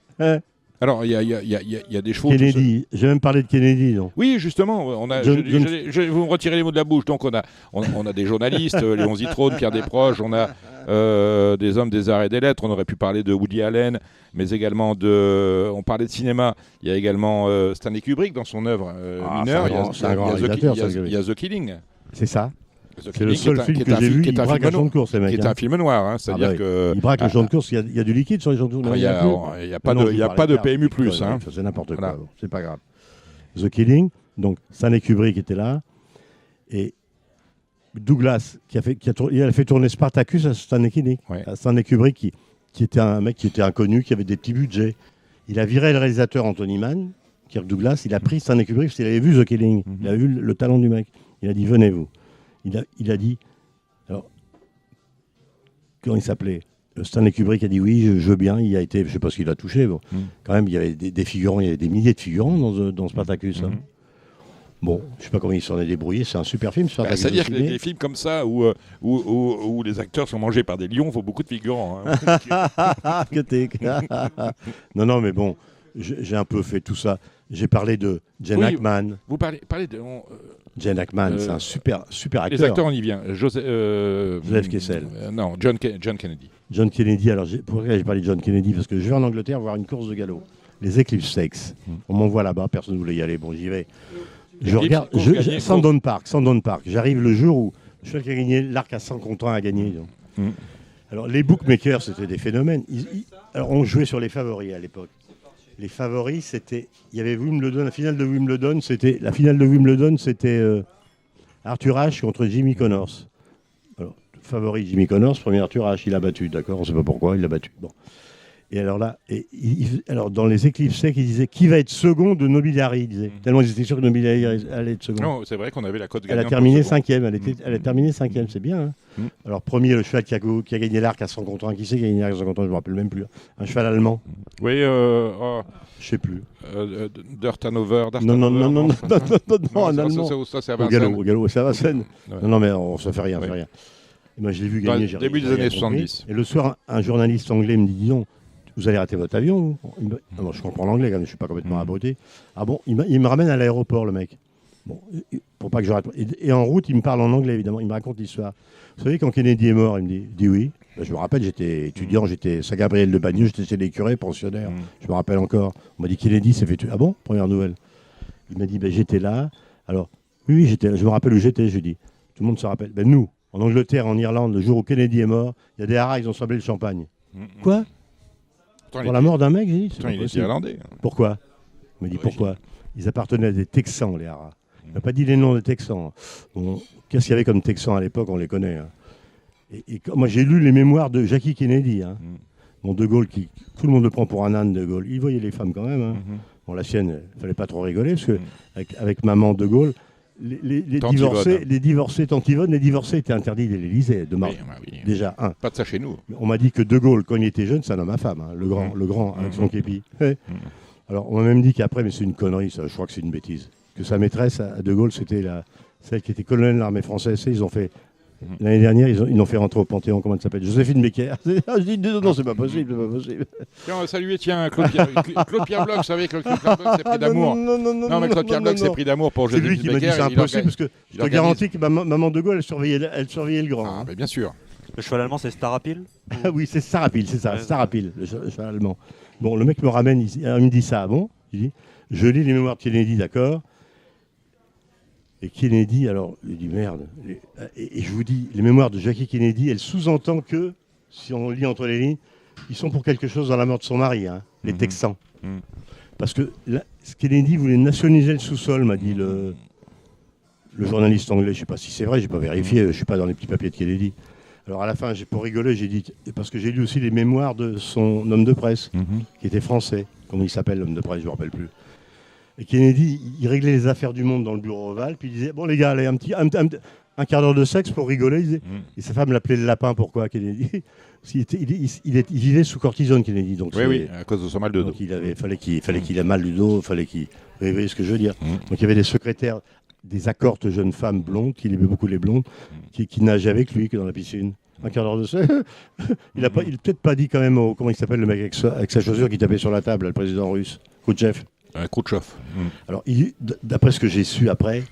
S2: Alors, il y a des chevaux...
S3: Kennedy, j'ai même parlé de Kennedy. Non
S2: oui, justement, vous me retirez les mots de la bouche. Donc, on a des journalistes, Léon Zitrone, Pierre Desproges, on a des hommes des arts et des lettres. On aurait pu parler de Woody Allen, mais également on parlait de cinéma. Il y a également Stanley Kubrick dans son œuvre Mineur. Il y a The Killing.
S3: C'est ça. C'est le seul film que j'ai vu qui braque un champ de course, les mecs.
S2: Qui est un film noir, hein, c'est-à-dire que...
S3: Il braque un champ de course, il y a du liquide sur les champs de course.
S2: Il n'y a pas de PMU+.
S3: C'est n'importe quoi, c'est pas grave. The Killing, donc Stanley Kubrick était là, et Douglas, il a fait tourner Spartacus à Stanley Kubrick. Stanley Kubrick, qui était un mec qui était inconnu, qui avait des petits budgets. Il a viré le réalisateur Anthony Mann, Kirk Douglas, il a pris Stanley Kubrick parce qu'il avait vu The Killing. Il avait vu le talent du mec. Il a dit venez-vous. Il a dit, alors, comment il s'appelait? Stanley Kubrick a dit oui, je veux bien. Il a été, je sais pas ce qu'il a touché. Bon. Quand même, il y avait des figurants, il y avait des milliers de figurants dans Spartacus. Hein. Bon, je sais pas comment il s'en est débrouillé. C'est un super film.
S2: C'est-à-dire que les films comme ça, où les acteurs sont mangés par des lions, faut beaucoup de figurants. Hein.
S3: Non, mais bon, j'ai un peu fait tout ça. J'ai parlé de Gene Hackman.
S2: Vous parlez de...
S3: Gene Hackman, c'est un super acteur.
S2: Les acteurs, on y vient.
S3: Joseph Kessel.
S2: Non, John Kennedy.
S3: John Kennedy, alors pourquoi j'ai parlé de John Kennedy? Parce que je vais en Angleterre voir une course de galop. les Eclipse Stakes. On m'envoie là-bas, personne ne voulait y aller. Bon, j'y vais. Je
S2: Eclipse,
S3: regarde,
S2: course gagnée,
S3: Sandon Park. J'arrive le jour où le cheval qui a gagné l'Arc à 100 contre 1 a gagné. Donc. Alors, les bookmakers, c'était des phénomènes. Alors, on jouait sur les favoris à l'époque. Les favoris, c'était... Il y avait Wimbledon, la finale de Wimbledon, c'était Arthur Ashe contre Jimmy Connors. Alors, favori Jimmy Connors, premier Arthur Ashe, il a battu, d'accord, on ne sait pas pourquoi, il l'a battu. Bon. Et alors là, alors dans les Eclipse Stakes, il disait qui va être second de Nobiliary, il disait. Tellement ils étaient sûrs que Nobiliary allait être second.
S2: Non, c'est vrai qu'on avait la cote
S3: Elle
S2: gagnante.
S3: a terminé cinquième, elle a terminé cinquième, c'est bien. Hein.
S2: Mm.
S3: Alors premier, le cheval qui a gagné l'Arc à 100 contre 1, qui c'est qui a gagné l'Arc à 100 contre 1, je ne me rappelle même plus. Un cheval allemand.
S2: Oui,
S3: Je ne sais plus.
S2: Dirt Hanover.
S3: Non,
S2: Ça,
S3: en allemand.
S2: ça, c'est à
S3: Au
S2: Vincennes.
S3: galop, c'est à Vincennes.
S2: Ouais.
S3: Non, mais on se fait rien,
S2: Oui.
S3: fait rien. Et moi, je l'ai vu
S2: Dans
S3: gagner.
S2: le début des années 70.
S3: Et le soir, un journaliste anglais me dit, dis donc, vous allez rater votre avion, vous non, je comprends l'anglais, quand même, je ne suis pas complètement abruti. Ah bon, il me ramène à l'aéroport, le mec. Bon, pour pas que je rate. Et en route, il me parle en anglais, évidemment. Il me raconte l'histoire. Vous savez, quand Kennedy est mort, il me dit oui. Ben, je me rappelle, j'étais étudiant, j'étais Saint-Gabriel de Bagneux, j'étais chez les curés, pensionnaire. Je me rappelle encore. On m'a dit Kennedy s'est fait tuer. Ah bon, première nouvelle. Il m'a dit, ben, j'étais là. Alors, oui, j'étais là. Je me rappelle où j'étais, je dis. Tout le monde se rappelle. Ben, nous, en Angleterre, en Irlande, le jour où Kennedy est mort, il y a des haras, ils ont sablé le champagne. Quoi? Pour la mort d'un mec, j'ai dit.
S2: Putain, il est irlandais.
S3: Pourquoi? Il m'a dit pourquoi? Ils appartenaient à des Texans, les haras. Il m'a pas dit les noms des Texans. Bon, qu'est-ce qu'il y avait comme Texans à l'époque? On les connaît. Hein. Et moi, j'ai lu les mémoires de Jackie Kennedy. Hein. Bon, De Gaulle, tout le monde le prend pour un âne, De Gaulle. Il voyait les femmes quand même. Hein. Bon, la sienne, il fallait pas trop rigoler, parce que avec maman De Gaulle, les divorcés, tante Yvonne, les divorcés étaient interdits de l'Élysée, de Marc.
S2: Oui.
S3: Déjà, un.
S2: Pas de ça chez nous.
S3: On m'a dit que De Gaulle, quand il était jeune, c'est un homme à femme, hein, le grand, avec son képi. Alors, on m'a même dit qu'après, mais c'est une connerie, ça, je crois que c'est une bêtise, que sa maîtresse à De Gaulle, c'était celle qui était colonel de l'armée française. Ils ont fait, l'année dernière, ils l'ont fait rentrer au Panthéon, comment elle s'appelle? Joséphine Becker. Je dis, non, c'est pas possible, c'est pas possible.
S2: Tiens, on va saluer, Claude Pierre Bloch, vous savez que Claude Pierre Bloch s'est pris d'amour. Non, mais Claude Pierre Bloch s'est pris d'amour pour
S3: C'est
S2: Joséphine
S3: lui qui m'a dit
S2: Becker.
S3: c'est impossible, parce que je te garantis que maman De Gaulle, elle surveillait le grand.
S2: Ah, mais bien sûr.
S5: Le cheval allemand, c'est Starapil.
S3: Ah oui, c'est Starapil, c'est ça,
S5: Ouais.
S3: Starapil, le cheval allemand. Bon, le mec me ramène, il me dit ça, bon, il dit, je lis les mémoires de Kennedy, d'accord. Et Kennedy, alors, il dit merde. Et je vous dis, les mémoires de Jackie Kennedy, elle sous-entend que, si on lit entre les lignes, ils sont pour quelque chose dans la mort de son mari, hein, les Texans. Parce que Kennedy voulait nationaliser le sous-sol, m'a dit le journaliste anglais. Je ne sais pas si c'est vrai, je n'ai pas vérifié, je ne suis pas dans les petits papiers de Kennedy. Alors à la fin, pour rigoler, j'ai dit, parce que j'ai lu aussi les mémoires de son homme de presse, qui était français. Comment il s'appelle, l'homme de presse, je ne me rappelle plus. Et Kennedy, il réglait les affaires du monde dans le bureau ovale, puis il disait, bon les gars, allez, un quart d'heure de sexe pour rigoler. Il disait, et sa femme l'appelait le lapin, pourquoi, Kennedy? Il vivait sous cortisone, Kennedy. Donc
S2: Oui, à cause de son mal de dos.
S3: Donc fallait qu'il ait mal du dos, vous voyez ce que je veux dire. Donc il y avait des secrétaires, des accortes jeunes femmes blondes, qu'il aimait beaucoup les blondes, qui nageaient avec lui dans la piscine. Un quart d'heure de sexe. Il n'a peut-être pas dit quand même, comment il s'appelle le mec avec sa chaussure qui tapait sur la table, le président russe, Khrouchtchev.
S2: Khrouchtchev.
S3: Alors, d'après ce que j'ai su après,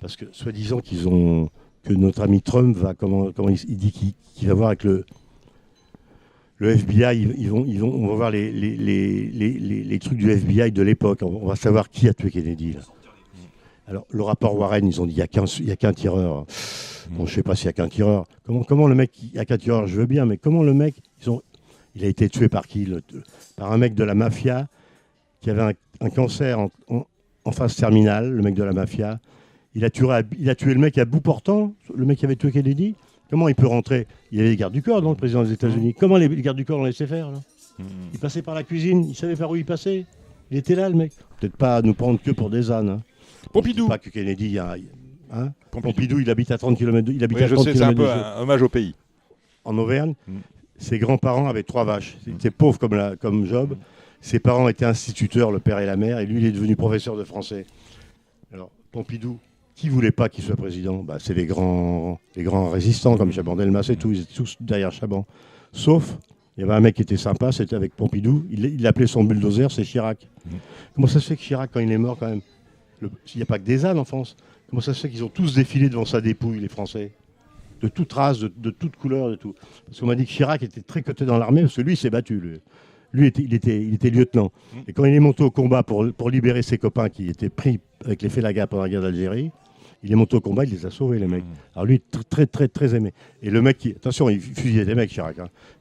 S3: parce que soi-disant que notre ami Trump va, comment il dit qu'il va voir avec le FBI, on va voir les trucs du FBI de l'époque. On va savoir qui a tué Kennedy. Là. Alors, le rapport Warren, ils ont dit il n'y a qu'un tireur. Bon, je ne sais pas s'il n'y a qu'un tireur. Comment le mec, il n'y a qu'un tireur, je veux bien, mais comment le mec, il a été tué par qui? Par un mec de la mafia qui avait un cancer en phase terminale, le mec de la mafia. Il a tué le mec à bout portant, le mec qui avait tué Kennedy. Comment il peut rentrer? Il y avait les gardes du corps, non, le président des États-Unis. Comment les gardes du corps l'ont laissé faire, là? Il passait par la cuisine, il savait par où il passait. Il était là, le mec. Peut-être pas nous prendre que pour des ânes. Hein.
S2: Pompidou.
S3: Pas que Kennedy, hein. Pompidou, il habite à 30 km. Il habite
S2: Oui,
S3: à
S2: je
S3: 30
S2: sais, c'est un
S3: km
S2: peu un hommage au pays.
S3: en Auvergne. Ses grands-parents avaient 3 vaches. Ils étaient pauvres comme Job. Ses parents étaient instituteurs, le père et la mère, et lui, il est devenu professeur de français. Alors, Pompidou, qui ne voulait pas qu'il soit président? C'est les grands résistants, comme Chaban-Delmas et tout, ils étaient tous derrière Chaban. Sauf, il y avait un mec qui était sympa, c'était avec Pompidou, il appelait son bulldozer, c'est Chirac. Comment ça se fait que Chirac, quand il est mort, quand même, il n'y a pas que des ânes en France, comment ça se fait qu'ils ont tous défilé devant sa dépouille, les Français? De toute race, de toute couleur, de tout. Parce qu'on m'a dit que Chirac était très coté dans l'armée, parce que lui, il s'est battu, lui. Lui, il était lieutenant. Et quand il est monté au combat pour libérer ses copains qui étaient pris avec les Félagas pendant la guerre d'Algérie, il est monté au combat, il les a sauvés, les mecs. Alors lui, très, très, très aimé. Et le mec attention, il fusillait des mecs, Chirac.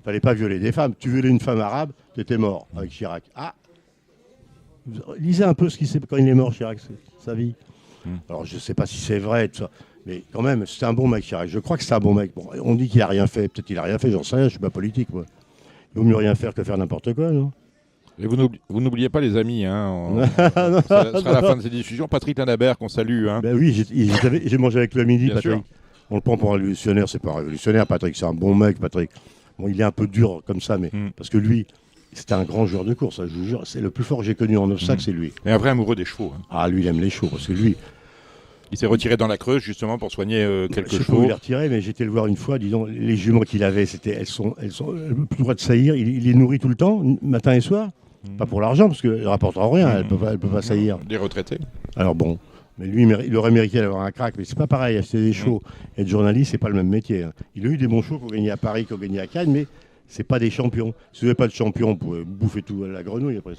S3: Fallait pas violer des femmes. Tu violais une femme arabe, tu étais mort avec Chirac. Ah, lisez un peu ce qui s'est quand il est mort, Chirac, sa vie. Alors je sais pas si c'est vrai, tout ça. Mais quand même, c'était un bon mec, Chirac. Je crois que c'est un bon mec. Bon, on dit qu'il a rien fait. Peut-être qu'il a rien fait, j'en sais rien, je suis pas politique, moi. Il vaut mieux rien faire que faire n'importe quoi, non?
S2: Et vous n'oubliez pas les amis, hein. Ce sera la fin de cette discussion. Patrick Lanabert, qu'on salue. Hein.
S3: Ben oui, j'ai mangé avec lui à midi,
S2: Bien
S3: Patrick.
S2: sûr.
S3: On le prend pour un révolutionnaire, c'est pas un révolutionnaire, Patrick. C'est un bon mec, Patrick. Bon, il est un peu dur comme ça, mais parce que lui, c'était un grand joueur de course, je vous jure. C'est le plus fort que j'ai connu en obstacle, c'est lui.
S2: Et un vrai amoureux des chevaux. Hein.
S3: Ah, lui, il aime les chevaux, parce que lui...
S2: Il s'est retiré dans la Creuse, justement, pour soigner quelques
S3: Je sais pas où
S2: chevaux.
S3: il est retiré, mais j'étais le voir une fois, disons, les juments qu'il avait, elles sont plus droit de saillir. Il les nourrit tout le temps, matin et soir. Pas pour l'argent, parce qu'elles ne rapporteront rien, elles ne peuvent pas saillir.
S2: Des retraités.
S3: Alors bon, mais lui, il aurait mérité d'avoir un crack, mais c'est pas pareil, acheter des chevaux. Être journaliste, c'est pas le même métier. Hein. Il a eu des bons chevaux pour gagner à Paris, qu'on gagné à Cannes, mais c'est pas des champions. Si vous n'avez pas de champion, vous pouvez bouffer tout à la grenouille après.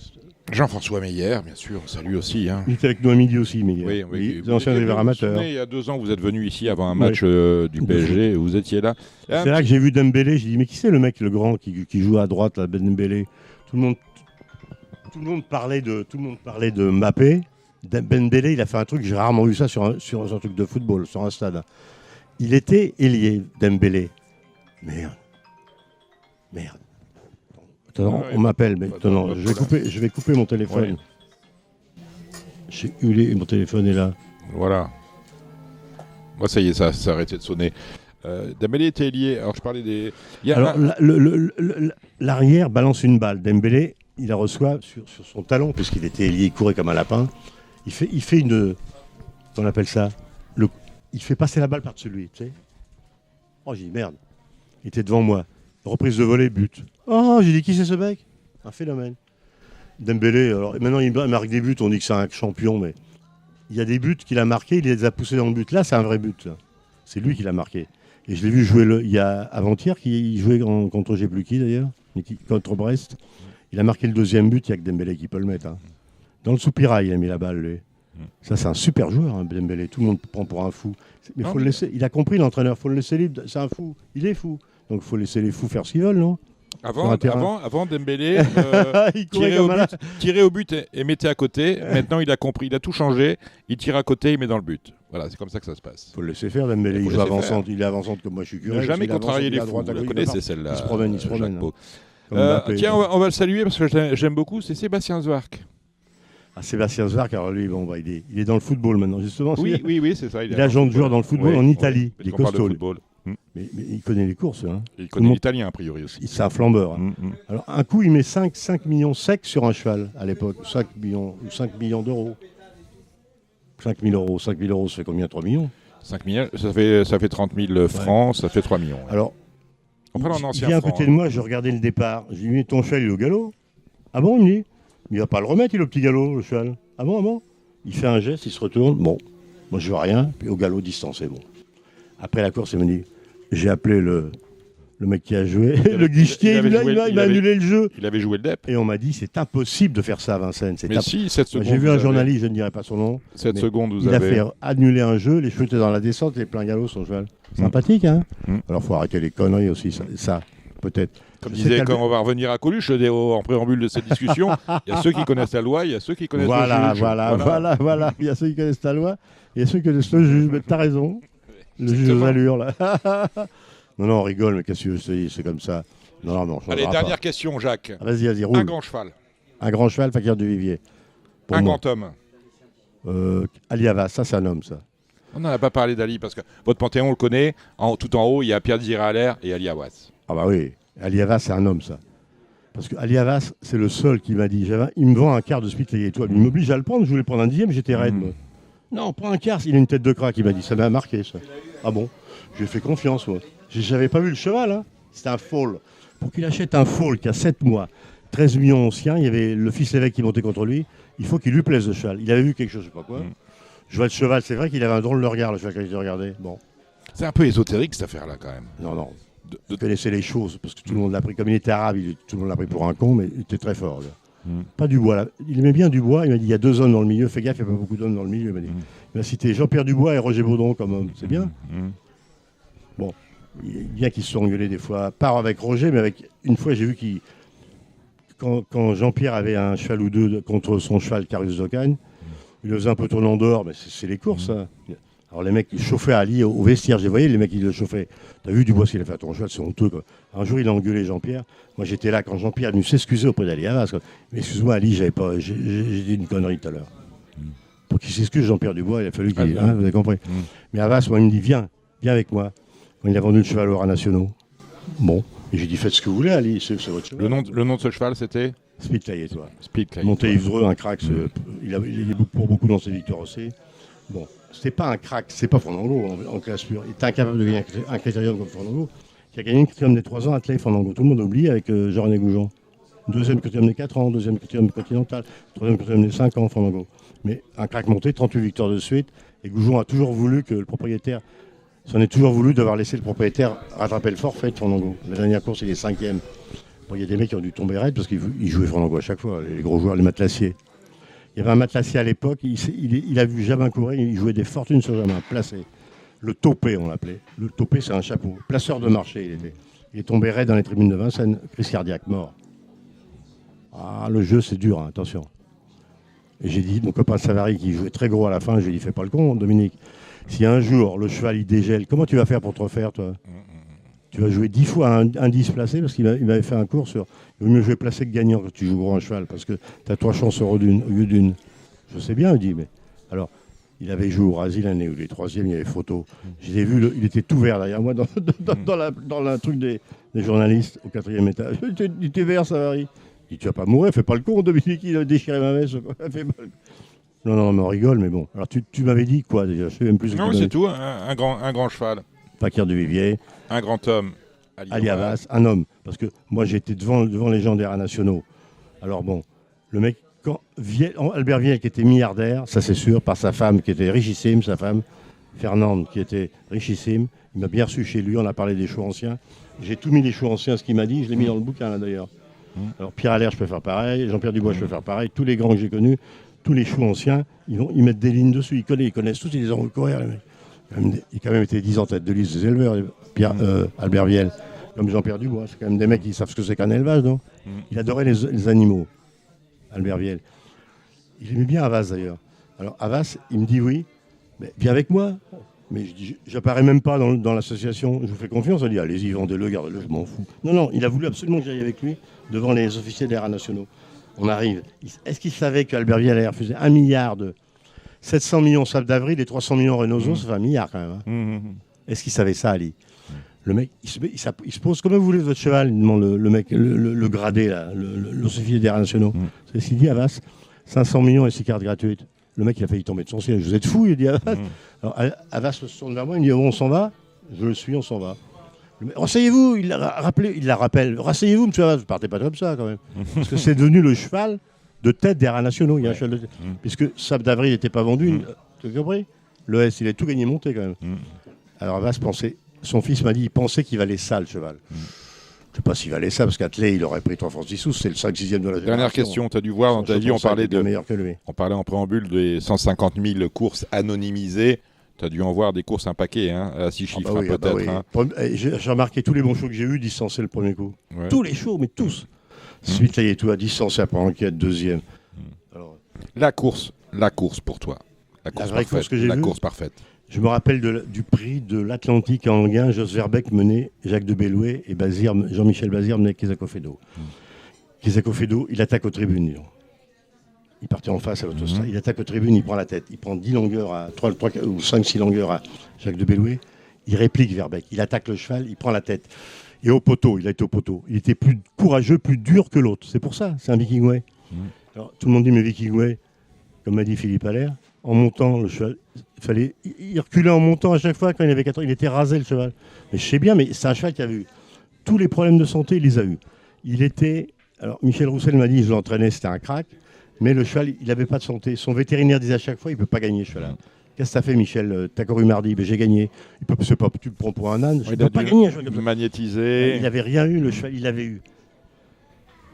S2: Jean-François Meyer, bien sûr, salut aussi. Hein.
S3: Il était avec nous à midi aussi, mais
S2: Oui.
S3: les anciens éleveurs amateurs.
S2: Il y a 2 ans, vous êtes venu ici avant un match du PSG, vous étiez là.
S3: C'est là que j'ai vu Dembélé, j'ai dit, mais qui c'est le mec, le grand, qui joue à droite, là, Dembélé? Tout le monde parlait de Mbappé. Dembélé, il a fait un truc, j'ai rarement vu ça sur un truc de football, sur un stade. Il était ailier, Dembélé. Merde. Attends, on m'appelle maintenant. Je vais couper mon téléphone.
S2: Ouais.
S3: J'ai hulé, mon téléphone est là.
S2: Voilà. Moi, ça y est, ça a arrêté de sonner. Dembélé était ailier. Alors, je parlais des...
S3: Alors, l'arrière balance une balle. Dembélé, il la reçoit sur son talon, puisqu'il était ailier, il courait comme un lapin. Il fait une... On appelle ça il fait passer la balle par-dessus lui, tu sais. Oh, j'ai dit, merde. Il était devant moi. Reprise de volée, but. Oh, j'ai dit, qui c'est ce mec? Un phénomène. Dembélé, alors maintenant il marque des buts, on dit que c'est un champion, mais il y a des buts qu'il a marqués, il les a poussés dans le but. Là, c'est un vrai but. Là. C'est lui qui l'a marqué. Et je l'ai vu jouer il y a avant-hier, qui jouait contre je ne sais plus qui d'ailleurs, contre Brest. Il a marqué le deuxième but, il n'y a que Dembélé qui peut le mettre. Hein. Dans le soupirail, il a mis la balle, lui. Ça, c'est un super joueur, hein, Dembélé. Tout le monde prend pour un fou. Mais faut le laisser. Il a compris, l'entraîneur. Il faut le laisser libre. C'est un fou. Il est fou. Donc, il faut laisser les fous faire ce qu'ils veulent, non?
S2: Avant Dembélé,
S3: il
S2: tirait au but et mettait à côté. Maintenant, il a compris. Il a tout changé. Il tire à côté, il met dans le but. Voilà, c'est comme ça que ça se passe.
S3: Il faut le laisser faire, Dembélé. Il est avançant comme moi, je suis curieux.
S2: Ne jamais contrarier les fous. Vous la connaissez, celle-là.
S3: Il se promène.
S2: Tiens, on va le saluer parce que j'aime beaucoup. C'est Sébastien Zwark.
S3: Ah, Sébastien Zwark, alors lui, bon, il est dans le football maintenant, justement.
S2: Oui, c'est ça.
S3: Il est agent de joueur dans le football en Italie. Il est costaud. Mais il connaît les courses. Hein.
S2: Il connaît l'italien, a priori aussi.
S3: C'est un flambeur. Hein. Alors, un coup, il met 5 millions secs sur un cheval, à l'époque. 5 millions d'euros. 5 000 euros, ça fait combien? 3 millions
S2: 5 millions, ça fait 30 000 francs, ça fait 3 millions. Ouais.
S3: Alors,
S2: il
S3: vient à côté de moi, je regardais le départ. Je lui dis, mais ton cheval, il est au galop? Ah bon, il me dit. Il va pas le remettre, il est au petit galop, le cheval. Ah bon? Il fait un geste, il se retourne. Bon, moi, je vois rien. Puis au galop, distancé, bon. Après la course, il me dit, j'ai appelé le mec qui a joué, le guichetier, il m'a annulé le jeu.
S2: Il avait joué le DEP.
S3: Et on m'a dit, c'est impossible de faire ça, Vincennes.
S2: Si, 7 secondes.
S3: J'ai vu un journaliste, je ne dirai pas son nom.
S2: 7 secondes, vous
S3: avez.
S2: Il
S3: a fait annuler un jeu, les cheveux étaient dans la descente, et plein galop, son cheval. Sympathique, hein. Alors, il faut arrêter les conneries aussi, ça peut-être.
S2: Comme disait, quand on va revenir à Coluche, en préambule de cette discussion, il y a ceux qui connaissent la loi, il y a ceux qui connaissent le juge.
S3: Voilà. Il y a ceux qui connaissent la loi, il y a ceux qui connaissent le juge. Mais t'as raison. Le juge aux allures, là. Non, on rigole, mais qu'est-ce que je te dis, c'est comme ça. Non,
S2: allez, dernière question, Jacques.
S3: Vas-y, roule.
S2: Un grand cheval.
S3: Un grand cheval, Fakir du Vivier.
S2: Grand homme.
S3: Ali Havas, ça, c'est un homme, ça.
S2: On n'en a pas parlé d'Ali, parce que votre panthéon, on le connaît. Tout en haut, il y a Pierre Diraler et Ali Havas.
S3: Ah bah oui. Ali Havas, c'est un homme, ça. Parce que Ali Havas, c'est le seul qui m'a dit, il me vend un quart de Spitley étoile. Il m'oblige à le prendre, je voulais prendre un 10e, j'étais raide, moi. Non, prends un quart, il a une tête de crack, il m'a dit, ça m'a marqué, ça. Ah bon? J'ai fait confiance, moi. J'avais pas vu le cheval, hein. C'était un foal. Pour qu'il achète un foal qui a 7 mois, 13 millions anciens, il y avait le fils évêque qui montait contre lui, il faut qu'il lui plaise, le cheval. Il avait vu quelque chose, je sais pas quoi. Je vois le cheval, c'est vrai qu'il avait un drôle de regard, le cheval, quand je le regardais. Bon.
S2: C'est un peu ésotérique, cette affaire-là, quand même.
S3: Non. Il connaissait les choses, parce que tout le monde l'a pris, comme il était arabe, tout le monde l'a pris pour un con, mais il était très fort. Pas Dubois, là. Il aimait bien Dubois, il m'a dit, il y a 2 hommes dans le milieu, fais gaffe, il n'y a pas beaucoup d'hommes dans le milieu. Il m'a cité Jean-Pierre Dubois et Roger Baudron comme homme, c'est bien. Bon, bien qu'ils se sont engueulés des fois, pas avec Roger, mais une fois j'ai vu quand Jean-Pierre avait un cheval ou deux contre son cheval Carius d'Ocagne, il le faisait un peu tourner en dehors, mais c'est les courses. Hein. Alors les mecs, ils chauffaient Ali au vestiaire, j'ai voyé les mecs, ils le chauffaient. T'as vu Dubois ce qu'il a fait à ton cheval, c'est honteux. Quoi. Un jour, il a engueulé Jean-Pierre. Moi, j'étais là quand Jean-Pierre est venu s'excuser auprès d'Ali Havas. Mais excuse-moi, Ali, j'ai dit une connerie tout à l'heure. Pour qu'il s'excuse, Jean-Pierre Dubois, il a fallu qu'il... vous avez compris. Mais Havas, moi, il me dit, viens avec moi. Quand il a vendu le cheval aux Rats Nationaux. Bon, et j'ai dit, faites ce que vous voulez, Ali, c'est votre cheval.
S2: Le nom de ce cheval, c'était
S3: Speed Taillé-toi.
S2: Speed
S3: Monté Yvreux, un crack, il est pour beaucoup dans ses victoires aussi. Bon, c'était pas un crack, c'est pas Fandango en classe pure. Il était incapable de gagner un critérium comme Fandango, qui a gagné un critérium des 3 ans, Athlée Fandango. Tout le monde oublie avec Jean-René Goujon. 2e critérium des 4 ans, 2e critérium continental, 3e critérium des 5 ans, Fandango. Mais un crack monté, 38 victoires de suite. Et Goujon a toujours voulu que le propriétaire, s'en est toujours voulu d'avoir laissé le propriétaire rattraper le forfait de Fandango. La dernière course, il est 5e. Bon, il y a des mecs qui ont dû tomber raide parce qu'ils jouaient Fandango à chaque fois, les gros joueurs, les matelassiers. Il y avait un matelassier à l'époque, il a vu Jabin courir, il jouait des fortunes sur Jabin, placé. Le topé, on l'appelait. Le topé, c'est un chapeau. Placeur de marché, il était. Il est tombé raide dans les tribunes de Vincennes, crise cardiaque, mort. Ah, le jeu, c'est dur, hein, attention. Et j'ai dit, mon copain Savary, qui jouait très gros à la fin, je lui ai dit, fais pas le con, Dominique. Si un jour, le cheval, il dégèle, comment tu vas faire pour te refaire, toi? Tu vas jouer 10 fois un 10 placé, parce qu'il m'avait fait un cours sur... Il vaut mieux jouer placé que gagnant quand tu joues gros un cheval, parce que tu as 3 chances au lieu d'une. Je sais bien, il dit, mais... Alors, il avait joué au Rasil l'année où il est 3e, il y avait photo. Je l'ai vu, il était tout vert derrière moi, dans la truc des journalistes, au 4e étage. Il était vert, Savary. Il dit, tu vas pas mourir, fais pas le con, Dominique, il a déchiré ma veste. Non, mais on rigole, mais bon. Alors, tu m'avais dit quoi, déjà? Je sais même plus.
S2: Non, c'est tout, un grand cheval.
S3: Fakir de Vivier.
S2: Un grand homme.
S3: Ali Havas, un homme. Parce que moi, j'étais devant les gens des Rats Nationaux. Alors bon, le mec, Albert Viel, qui était milliardaire, ça c'est sûr, par sa femme, qui était richissime, sa femme, Fernande, qui était richissime. Il m'a bien reçu chez lui, on a parlé des chevaux anciens. J'ai tout mis les chevaux anciens, ce qu'il m'a dit, je l'ai mis dans le bouquin, là, d'ailleurs. Alors Pierre Allaire, je peux faire pareil, Jean-Pierre Dubois, je peux faire pareil. Tous les grands que j'ai connus, tous les chevaux anciens, ils mettent des lignes dessus, ils connaissent tous, ils les ont courir, les mecs. Il a quand même été 10 ans tête de liste des éleveurs, Albert Viel. Comme Jean-Pierre Dubois, c'est quand même des mecs qui savent ce que c'est qu'un élevage, non? Il adorait les animaux, Albert Viel. Il aimait bien Havas, d'ailleurs. Alors, Havas, il me dit oui, mais viens avec moi. Mais je dis, j'apparais même pas dans l'association, je vous fais confiance. Il dit, allez-y, vendez-le, gardez-le, je m'en fous. Non, il a voulu absolument que j'aille avec lui devant les officiers des Rats Nationaux. On arrive. Est-ce qu'il savait qu'Albert Viel allait refuser 1 milliard de 700 millions Sable d'Avril et 300 millions Reynoso, ça fait 1 milliard quand même. Hein. Est-ce qu'il savait ça, Ali? Le mec, il se pose, comment vous voulez votre cheval? Il demande le mec, le gradé, là, l'officier des Rats Nationaux. C'est ce qu'il dit, Havas, 500 millions et 6 cartes gratuites. Le mec, il a failli tomber de son siège. Vous êtes fou, il dit Havas. Alors, Havas se tourne vers moi, il me dit, on s'en va? Je le suis, on s'en va. Rasseyez-vous, il la rappelle. Rasseyez-vous, monsieur Havas, vous partez pas comme ça, quand même. Parce que c'est devenu le cheval de tête des Rats Nationaux. Il y a un cheval de tête. Puisque Sable d'Avril n'était pas vendu, tu as compris? Le S, il a tout gagné monté, quand même. Alors, Havas pensait... Son fils m'a dit, il pensait qu'il valait ça, le cheval. Je ne sais pas s'il valait ça, parce qu'Athlée, il aurait pris 3 francs 10 sous, c'est le 5-6e de la génération.
S2: Dernière question, tu as dû voir dans ta vie, on parlait en préambule des 150 000 courses anonymisées. Tu as dû en voir des courses un paquet, hein, à 6 chiffres peut-être.
S3: Oui. Hein. J'ai remarqué tous les bons chevaux que j'ai eus distancés le premier coup. Ouais. Tous les chevaux, mais tous. Suite, là, il y a tout à distancer après enquête, 2e. Alors...
S2: La course pour toi. La course parfaite.
S3: Je me rappelle du prix de l'Atlantique à Anguin, Jos Verbeek menait Jacques de Bellouet et Jean-Michel Bazir menait Quesaco-Fedo. Quesaco-Fedo, il attaque aux tribunes. Il partait en face à l'autostade. Il attaque aux tribunes, il prend la tête. Il prend 10 longueurs à 3 ou 5-6 longueurs à Jacques de Bellouet. Il réplique Verbeek. Il attaque le cheval, il prend la tête. Et au poteau, il a été au poteau. Il était plus courageux, plus dur que l'autre. C'est pour ça, c'est un Viking Way. Alors, tout le monde dit, mais Viking Way, comme m'a dit Philippe Allaire, en montant, le cheval, il reculait en montant à chaque fois quand il avait 4 ans. Il était rasé, le cheval. Mais je sais bien, mais c'est un cheval qui a vu tous les problèmes de santé, il les a eus. Il était... Alors, Michel Roussel m'a dit, je l'entraînais, c'était un crack. Mais le cheval, il n'avait pas de santé. Son vétérinaire disait à chaque fois, il ne peut pas gagner, ce cheval-là. Qu'est-ce que t'as fait, Michel? T'as couru mardi, ben, j'ai gagné. C'est pas, tu me prends pour un âne. Je
S2: Il
S3: peux
S2: a
S3: pas
S2: dû
S3: gagner un cheval comme ça.
S2: magnétiser.
S3: Il n'avait rien eu, le cheval, il avait eu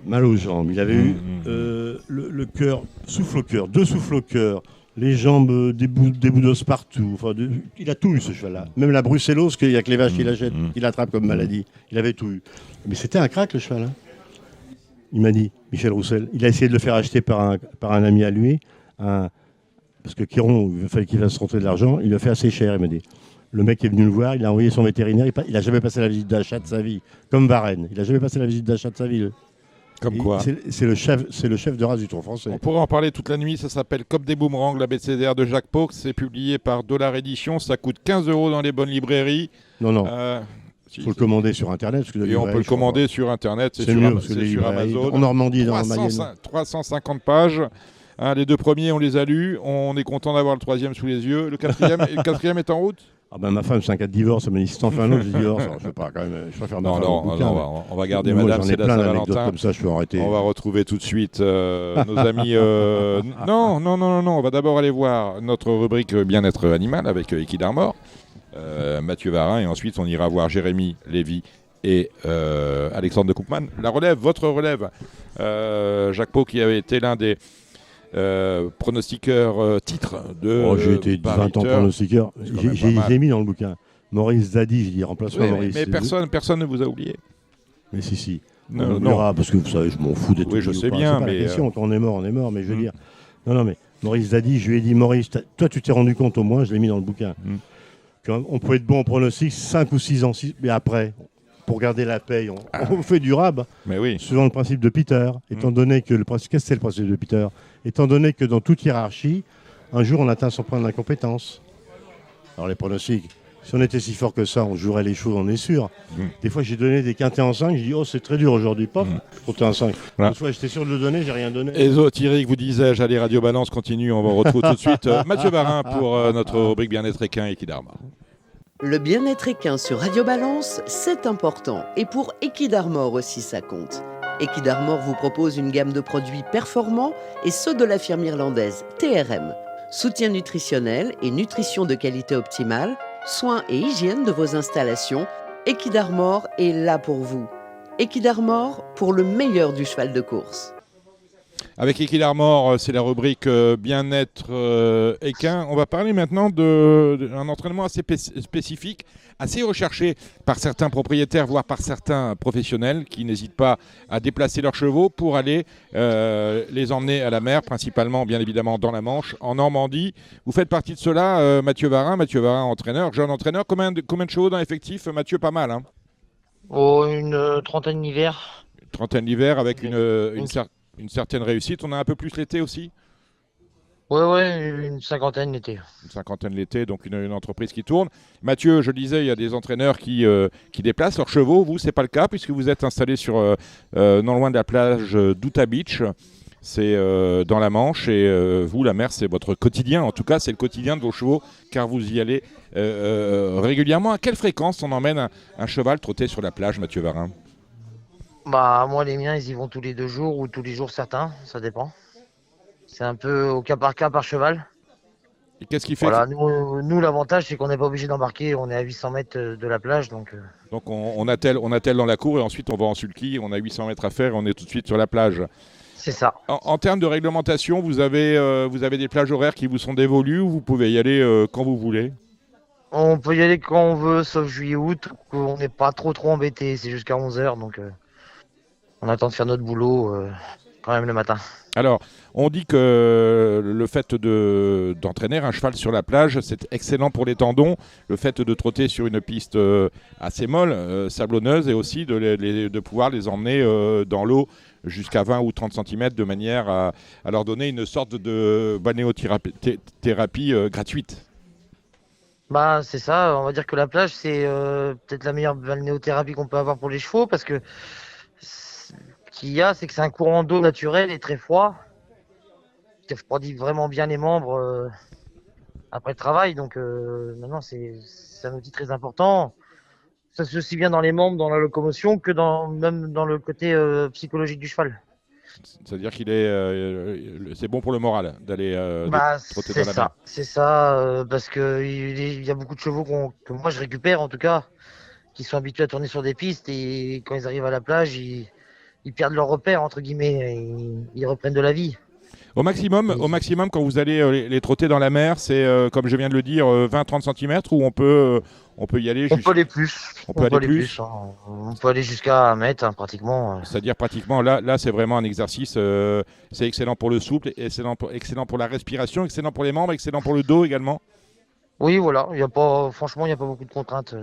S3: mal aux jambes, il avait eu le cœur, souffle au cœur, 2 souffles au cœur, les jambes, des bouts d'os partout. Enfin, il a tout eu, ce cheval-là. Même la brucellose, qu'il y a que les vaches qui l'achètent, qu'il attrape comme maladie. Il avait tout eu. Mais c'était un crack, le cheval. Hein. Il m'a dit, Michel Roussel, il a essayé de le faire acheter par un ami à lui, parce que Chiron, il fallait qu'il fasse rentrer de l'argent, il l'a fait assez cher, il m'a dit. Le mec est venu le voir, il a envoyé son vétérinaire, il n'a jamais passé la visite d'achat de sa vie, comme Varenne. Il n'a jamais passé la visite d'achat de sa vie.
S2: Comme quoi.
S3: C'est le chef de race du Tour français.
S2: On pourrait en parler toute la nuit, ça s'appelle Comme des boomerangs, l'abécédaire de Jacques Pau, c'est publié par Dollar Édition, ça coûte 15 € dans les bonnes librairies.
S3: Non.
S2: Si,
S3: faut le commander sur Internet. Parce que
S2: et on peut le commander sur Internet, c'est sur Amazon.
S3: En Normandie, dans
S2: 350 pages. Hein, les 2 premiers, on les a lus. On est content d'avoir le 3e sous les yeux. Le 4e est en route.
S3: Ah ben, ma femme, c'est un cas de divorce. Elle m'a dit, si t'en fais un autre, je divorce. Alors, je sais pas, quand même, je préfère
S2: on va garder
S3: moi,
S2: Madame,
S3: c'est
S2: la Saint-Valentin.
S3: Comme ça, je peux arrêter.
S2: On va retrouver tout de suite nos amis. Non, on va d'abord aller voir notre rubrique bien-être animal avec Equidarmor, Mathieu Varin, et ensuite on ira voir Jérémy Lévy et Alexandre de Koopman. La relève, votre relève, Jacques Pau, qui avait été l'un des pronostiqueurs titre de
S3: j'ai été 20 ans pronostiqueur. J'ai mis dans le bouquin Maurice Zadi, j'ai dit remplace-moi Maurice.
S2: Mais personne ne vous a oublié.
S3: Mais si.
S2: Non.
S3: Parce que vous savez, je m'en fous d'être.
S2: Oui, je sais bien,
S3: mais quand on est mort, on est mort. Mais je veux dire, non, mais Maurice Zadi, je lui ai dit, Maurice, toi, tu t'es rendu compte au moins, je l'ai mis dans le bouquin, qu'on pouvait être bon en pronostic 5 ou 6 ans, mais après. Pour garder la paye, on fait du rab.
S2: Mais oui.
S3: Suivant le principe de Peter, étant donné que qu'est-ce que c'est le principe de Peter? Étant donné que dans toute hiérarchie, un jour on atteint son point d'incompétence. Alors les pronostics, si on était si fort que ça, on jouerait les choses, on est sûr. Des fois j'ai donné des quintets en 5, j'ai dit c'est très dur aujourd'hui, pof, compter en 5.
S2: Voilà.
S3: Des fois j'étais sûr de le donner, j'ai rien donné.
S2: Ésotérique, vous disais-je, allez, Radio Balance continue, on va retrouver tout de suite Mathieu Varin pour notre rubrique Bien-être équin et Equidarmor.
S1: Le bien-être équin sur Radio Balance, c'est important. Et pour Equidarmor aussi, ça compte. Equidarmor vous propose une gamme de produits performants et ceux de la firme irlandaise TRM. Soutien nutritionnel et nutrition de qualité optimale, soins et hygiène de vos installations, Equidarmor est là pour vous. Equidarmor pour le meilleur du cheval de course.
S2: Avec Equidarmor, c'est la rubrique bien-être équin. On va parler maintenant d'un entraînement assez spécifique, assez recherché par certains propriétaires, voire par certains professionnels qui n'hésitent pas à déplacer leurs chevaux pour aller les emmener à la mer, principalement bien évidemment dans la Manche, en Normandie. Vous faites partie de cela, Mathieu Varin, entraîneur, jeune entraîneur. Combien de chevaux dans l'effectif, Mathieu? Pas mal, hein?
S6: Une trentaine l'hiver.
S2: Une trentaine l'hiver avec une certaine réussite. On a un peu plus l'été aussi?
S6: Ouais, une cinquantaine l'été.
S2: Une cinquantaine l'été, donc une entreprise qui tourne. Mathieu, je le disais, il y a des entraîneurs qui déplacent leurs chevaux. Vous, c'est pas le cas puisque vous êtes installé non loin de la plage d'Utah Beach. C'est dans la Manche et vous, la mer, c'est votre quotidien. En tout cas, c'est le quotidien de vos chevaux car vous y allez régulièrement. À quelle fréquence on emmène un cheval trotter sur la plage, Mathieu Varin?
S6: Moi, les miens, ils y vont tous les 2 jours ou tous les jours certains, ça dépend. C'est un peu au cas par cheval.
S2: Et qu'est-ce qui fait
S6: Voilà, nous l'avantage, c'est qu'on n'est pas obligé d'embarquer, on est à 800 mètres de la plage. Donc
S2: on attelle dans la cour et ensuite on va en sulky, on a 800 mètres à faire et on est tout de suite sur la plage.
S6: C'est ça.
S2: En termes de réglementation, vous avez des plages horaires qui vous sont dévolues ou vous pouvez y aller quand vous voulez?
S6: On peut y aller quand on veut, sauf juillet-août, on n'est pas trop embêté, c'est jusqu'à 11h, donc on attend de faire notre boulot quand même le matin.
S2: Alors, on dit que le fait d'entraîner un cheval sur la plage, c'est excellent pour les tendons. Le fait de trotter sur une piste assez molle, sablonneuse, et aussi de pouvoir les emmener dans l'eau jusqu'à 20 ou 30 cm de manière à leur donner une sorte de balnéothérapie gratuite.
S6: C'est ça, on va dire que la plage, c'est peut-être la meilleure balnéothérapie qu'on peut avoir pour les chevaux parce que ce qu'il y a, c'est que c'est un courant d'eau naturel et très froid qui refroidit vraiment bien les membres après le travail. Donc maintenant, c'est un outil très important. Ça se fait aussi bien dans les membres, dans la locomotion, que même dans le côté psychologique du cheval.
S2: C'est-à-dire qu'il c'est bon pour le moral d'aller trotter
S6: C'est
S2: dans la mer.
S6: ça, c'est ça, parce que il y a beaucoup de chevaux que moi je récupère en tout cas, qui sont habitués à tourner sur des pistes et quand ils arrivent à la plage, ils perdent leur repère entre guillemets, et ils reprennent de la vie.
S2: Au maximum, quand vous allez les trotter dans la mer, c'est, comme je viens de le dire, 20-30 cm ou on peut y aller
S6: On peut aller plus,
S2: on peut aller plus.
S6: hein. On peut aller jusqu'à 1 mètre hein, pratiquement.
S2: C'est-à-dire pratiquement, là c'est vraiment un exercice, c'est excellent pour le souple, excellent pour la respiration, excellent pour les membres, excellent pour le dos également.
S6: Oui, voilà, franchement, il n'y a pas beaucoup de contraintes.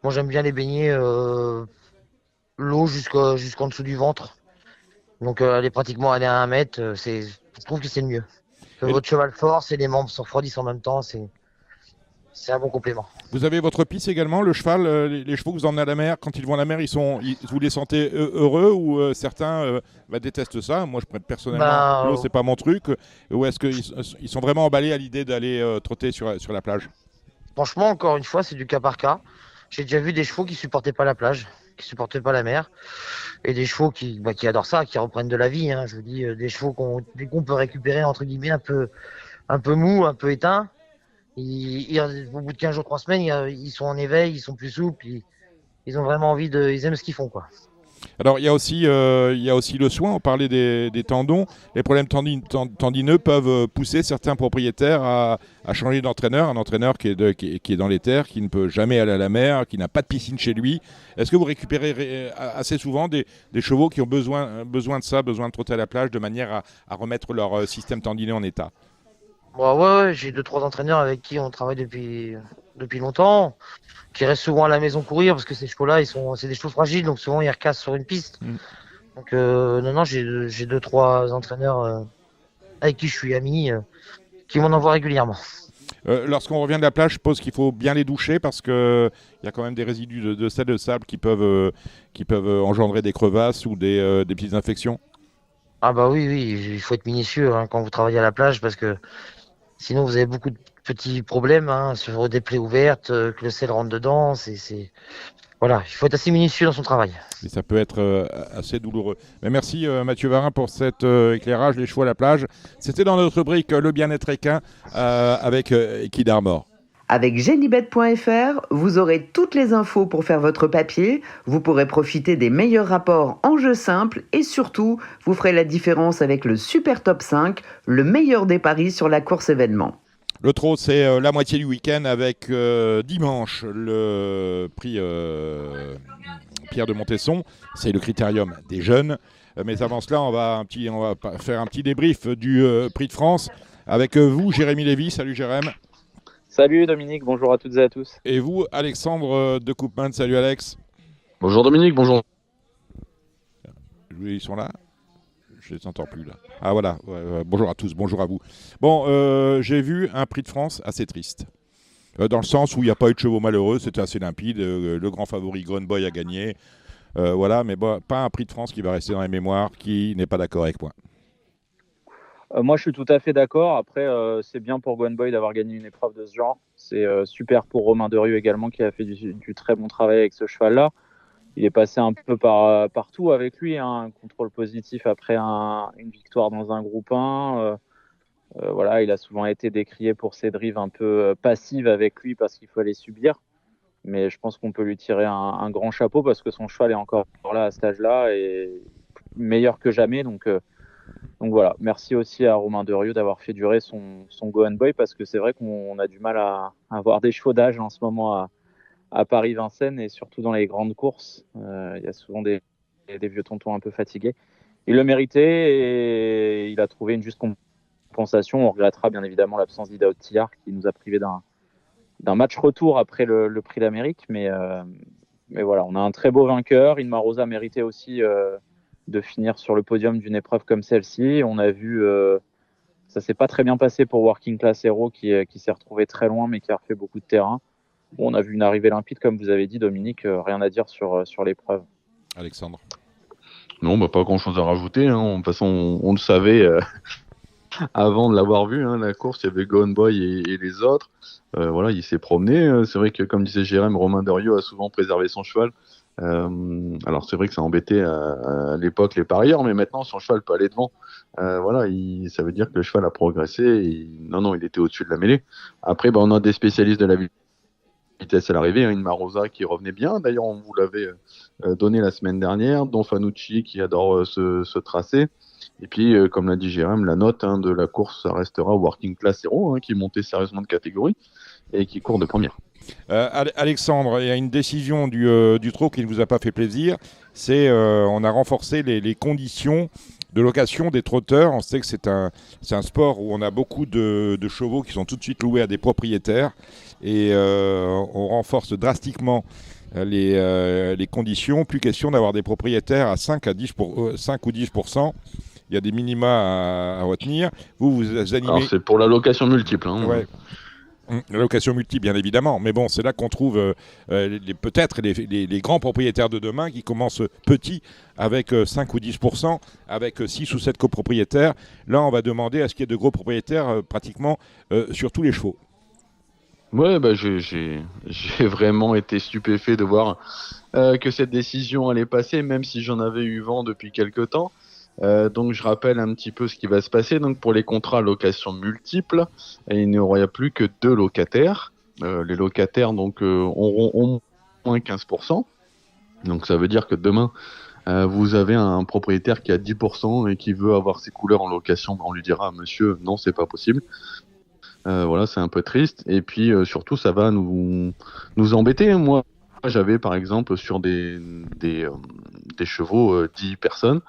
S6: Moi, j'aime bien les baigner l'eau jusqu'en dessous du ventre. Donc, aller à 1 mètre, je trouve que c'est le mieux. Que
S2: Et-
S6: votre cheval force et les membres se refroidissent en même temps, c'est un bon complément.
S2: Vous avez votre piste également, le cheval, les chevaux que vous emmenez à la mer, quand ils vont à la mer, vous les sentez heureux ou certains détestent ça. Moi, personnellement, l'eau, c'est pas mon truc. Ou est-ce qu'ils sont vraiment emballés à l'idée d'aller trotter sur la plage?
S6: Franchement, encore une fois, c'est du cas par cas. J'ai déjà vu des chevaux qui supportaient pas la plage, qui supportaient pas la mer, et des chevaux qui adorent ça, qui reprennent de la vie. Hein. Je vous dis, des chevaux dès qu'on peut récupérer entre guillemets un peu mou, un peu éteint. Au bout de 15 jours, 3 semaines, ils sont en éveil, ils sont plus souples, ils ont vraiment ils aiment ce qu'ils font, quoi.
S2: Alors, il y a aussi le soin. On parlait des tendons. Les problèmes tendineux peuvent pousser certains propriétaires à changer d'entraîneur. Un entraîneur qui est dans les terres, qui ne peut jamais aller à la mer, qui n'a pas de piscine chez lui. Est-ce que vous récupérez assez souvent des chevaux qui ont besoin de ça, besoin de trotter à la plage, de manière à remettre leur système tendineux en état?
S6: Bon, ouais, j'ai 2-3 entraîneurs avec qui on travaille depuis longtemps, qui restent souvent à la maison courir parce que ces chevaux-là, c'est des chevaux fragiles, donc souvent ils recassent sur une piste. Donc non, j'ai 2-3 entraîneurs avec qui je suis ami, qui m'en envoient régulièrement.
S2: Lorsqu'on revient de la plage, je suppose qu'il faut bien les doucher parce qu'il y a quand même des résidus de sel, de sable qui peuvent engendrer des crevasses ou des petites infections.
S6: Ah bah oui, il faut être minutieux hein, quand vous travaillez à la plage parce que sinon vous avez beaucoup de petits problèmes hein, sur des plaies ouvertes, que le sel rentre dedans. Voilà, il faut être assez minutieux dans son travail.
S2: Et ça peut être assez douloureux. Mais merci Mathieu Varin pour cet éclairage, les chevaux à la plage. C'était dans notre rubrique Le bien-être équin avec Equidarmor.
S1: Avec Genibet.fr, vous aurez toutes les infos pour faire votre papier, vous pourrez profiter des meilleurs rapports en jeu simple et surtout, vous ferez la différence avec le Super Top 5, le meilleur des paris sur la course événement.
S2: Le trot, c'est la moitié du week-end avec dimanche le prix Pierre de Montesson. C'est le critérium des jeunes. Mais avant cela, on va faire un petit débrief du prix de France avec vous, Jérémy Lévy. Salut Jérémy.
S7: Salut Dominique, bonjour à toutes et à tous.
S2: Et vous, Alexandre de Koopman. Salut Alex.
S8: Bonjour Dominique, bonjour.
S2: Ils sont là? Je ne les entends plus là. Ah voilà, bonjour à tous, bonjour à vous. Bon, j'ai vu un prix de France assez triste. Dans le sens où il n'y a pas eu de chevaux malheureux, c'était assez limpide. Le grand favori Grown Boy a gagné. Voilà, mais bon, pas un prix de France qui va rester dans les mémoires, qui n'est pas d'accord avec moi.
S7: Moi, je suis tout à fait d'accord. Après, c'est bien pour Gone Boy d'avoir gagné une épreuve de ce genre. C'est super pour Romain Derieux également, qui a fait du très bon travail avec ce cheval-là. Il est passé un peu partout avec lui. Un contrôle positif après une victoire dans un groupe 1. Voilà, il a souvent été décrié pour ses drives un peu passives avec lui parce qu'il faut les subir. Mais je pense qu'on peut lui tirer un grand chapeau parce que son cheval est encore là à cet âge-là et meilleur que jamais. Donc voilà, merci aussi à Romain Derieux d'avoir fait durer son Go and Boy parce que c'est vrai qu'on a du mal à avoir des chevaux d'âge en ce moment à Paris-Vincennes et surtout dans les grandes courses. Il y a souvent des vieux tontons un peu fatigués. Il le méritait et il a trouvé une juste compensation. On regrettera bien évidemment l'absence d'Ida Ottillard qui nous a privé d'un match retour après le Prix d'Amérique. Mais voilà, on a un très beau vainqueur. Inma Rosa méritait aussi de finir sur le podium d'une épreuve comme celle-ci. On a vu, ça s'est pas très bien passé pour Working Class Hero qui s'est retrouvé très loin mais qui a refait beaucoup de terrain. Bon, on a vu une arrivée limpide, comme vous avez dit, Dominique. Rien à dire sur l'épreuve.
S2: Alexandre.
S8: Non, pas grand-chose à rajouter. Hein. De toute façon, on le savait avant de l'avoir vu. Hein, la course, il y avait Gone Boy et les autres. Voilà, il s'est promené. C'est vrai que, comme disait Jérém, Romain Derieux a souvent préservé son cheval. Alors c'est vrai que ça embêtait à l'époque les parieurs, mais maintenant son cheval peut aller devant. Voilà, ça veut dire que le cheval a progressé. Non, il était au-dessus de la mêlée. Après, on a des spécialistes de la vitesse à l'arrivée, hein, une Marosa qui revenait bien. D'ailleurs, on vous l'avait donné la semaine dernière. Don Fanucci qui adore ce tracé. Et puis, comme l'a dit Jérôme, la note de la course, ça restera Working Class Hero, qui est monté sérieusement de catégorie et qui court de première.
S2: Alexandre, il y a une décision du trot qui ne vous a pas fait plaisir. C'est on a renforcé les conditions de location des trotteurs. On sait que c'est un sport où on a beaucoup de chevaux qui sont tout de suite loués à des propriétaires. Et on renforce drastiquement les conditions. Plus question d'avoir des propriétaires à 5 ou 10%. Il y a des minima à retenir. Vous animez...
S8: Alors c'est pour la location multiple.
S2: Ouais. La location multiple, bien évidemment. Mais bon, c'est là qu'on trouve peut-être les grands propriétaires de demain qui commencent petits avec 5 ou 10%, avec 6 ou 7 copropriétaires. Là, on va demander à ce qu'il y ait de gros propriétaires pratiquement sur tous les chevaux.
S8: Ouais, j'ai vraiment été stupéfait de voir que cette décision allait passer, même si j'en avais eu vent depuis quelques temps. Donc je rappelle un petit peu ce qui va se passer. Donc pour les contrats location multiples, il n'y aura plus que 2 locataires. Les locataires auront au moins 15%. Donc ça veut dire que demain, vous avez un propriétaire qui a 10% et qui veut avoir ses couleurs en location. On lui dira, monsieur, non, c'est pas possible. Voilà, c'est un peu triste. Et puis surtout, ça va nous embêter. Moi, j'avais par exemple sur des chevaux 10 personnes.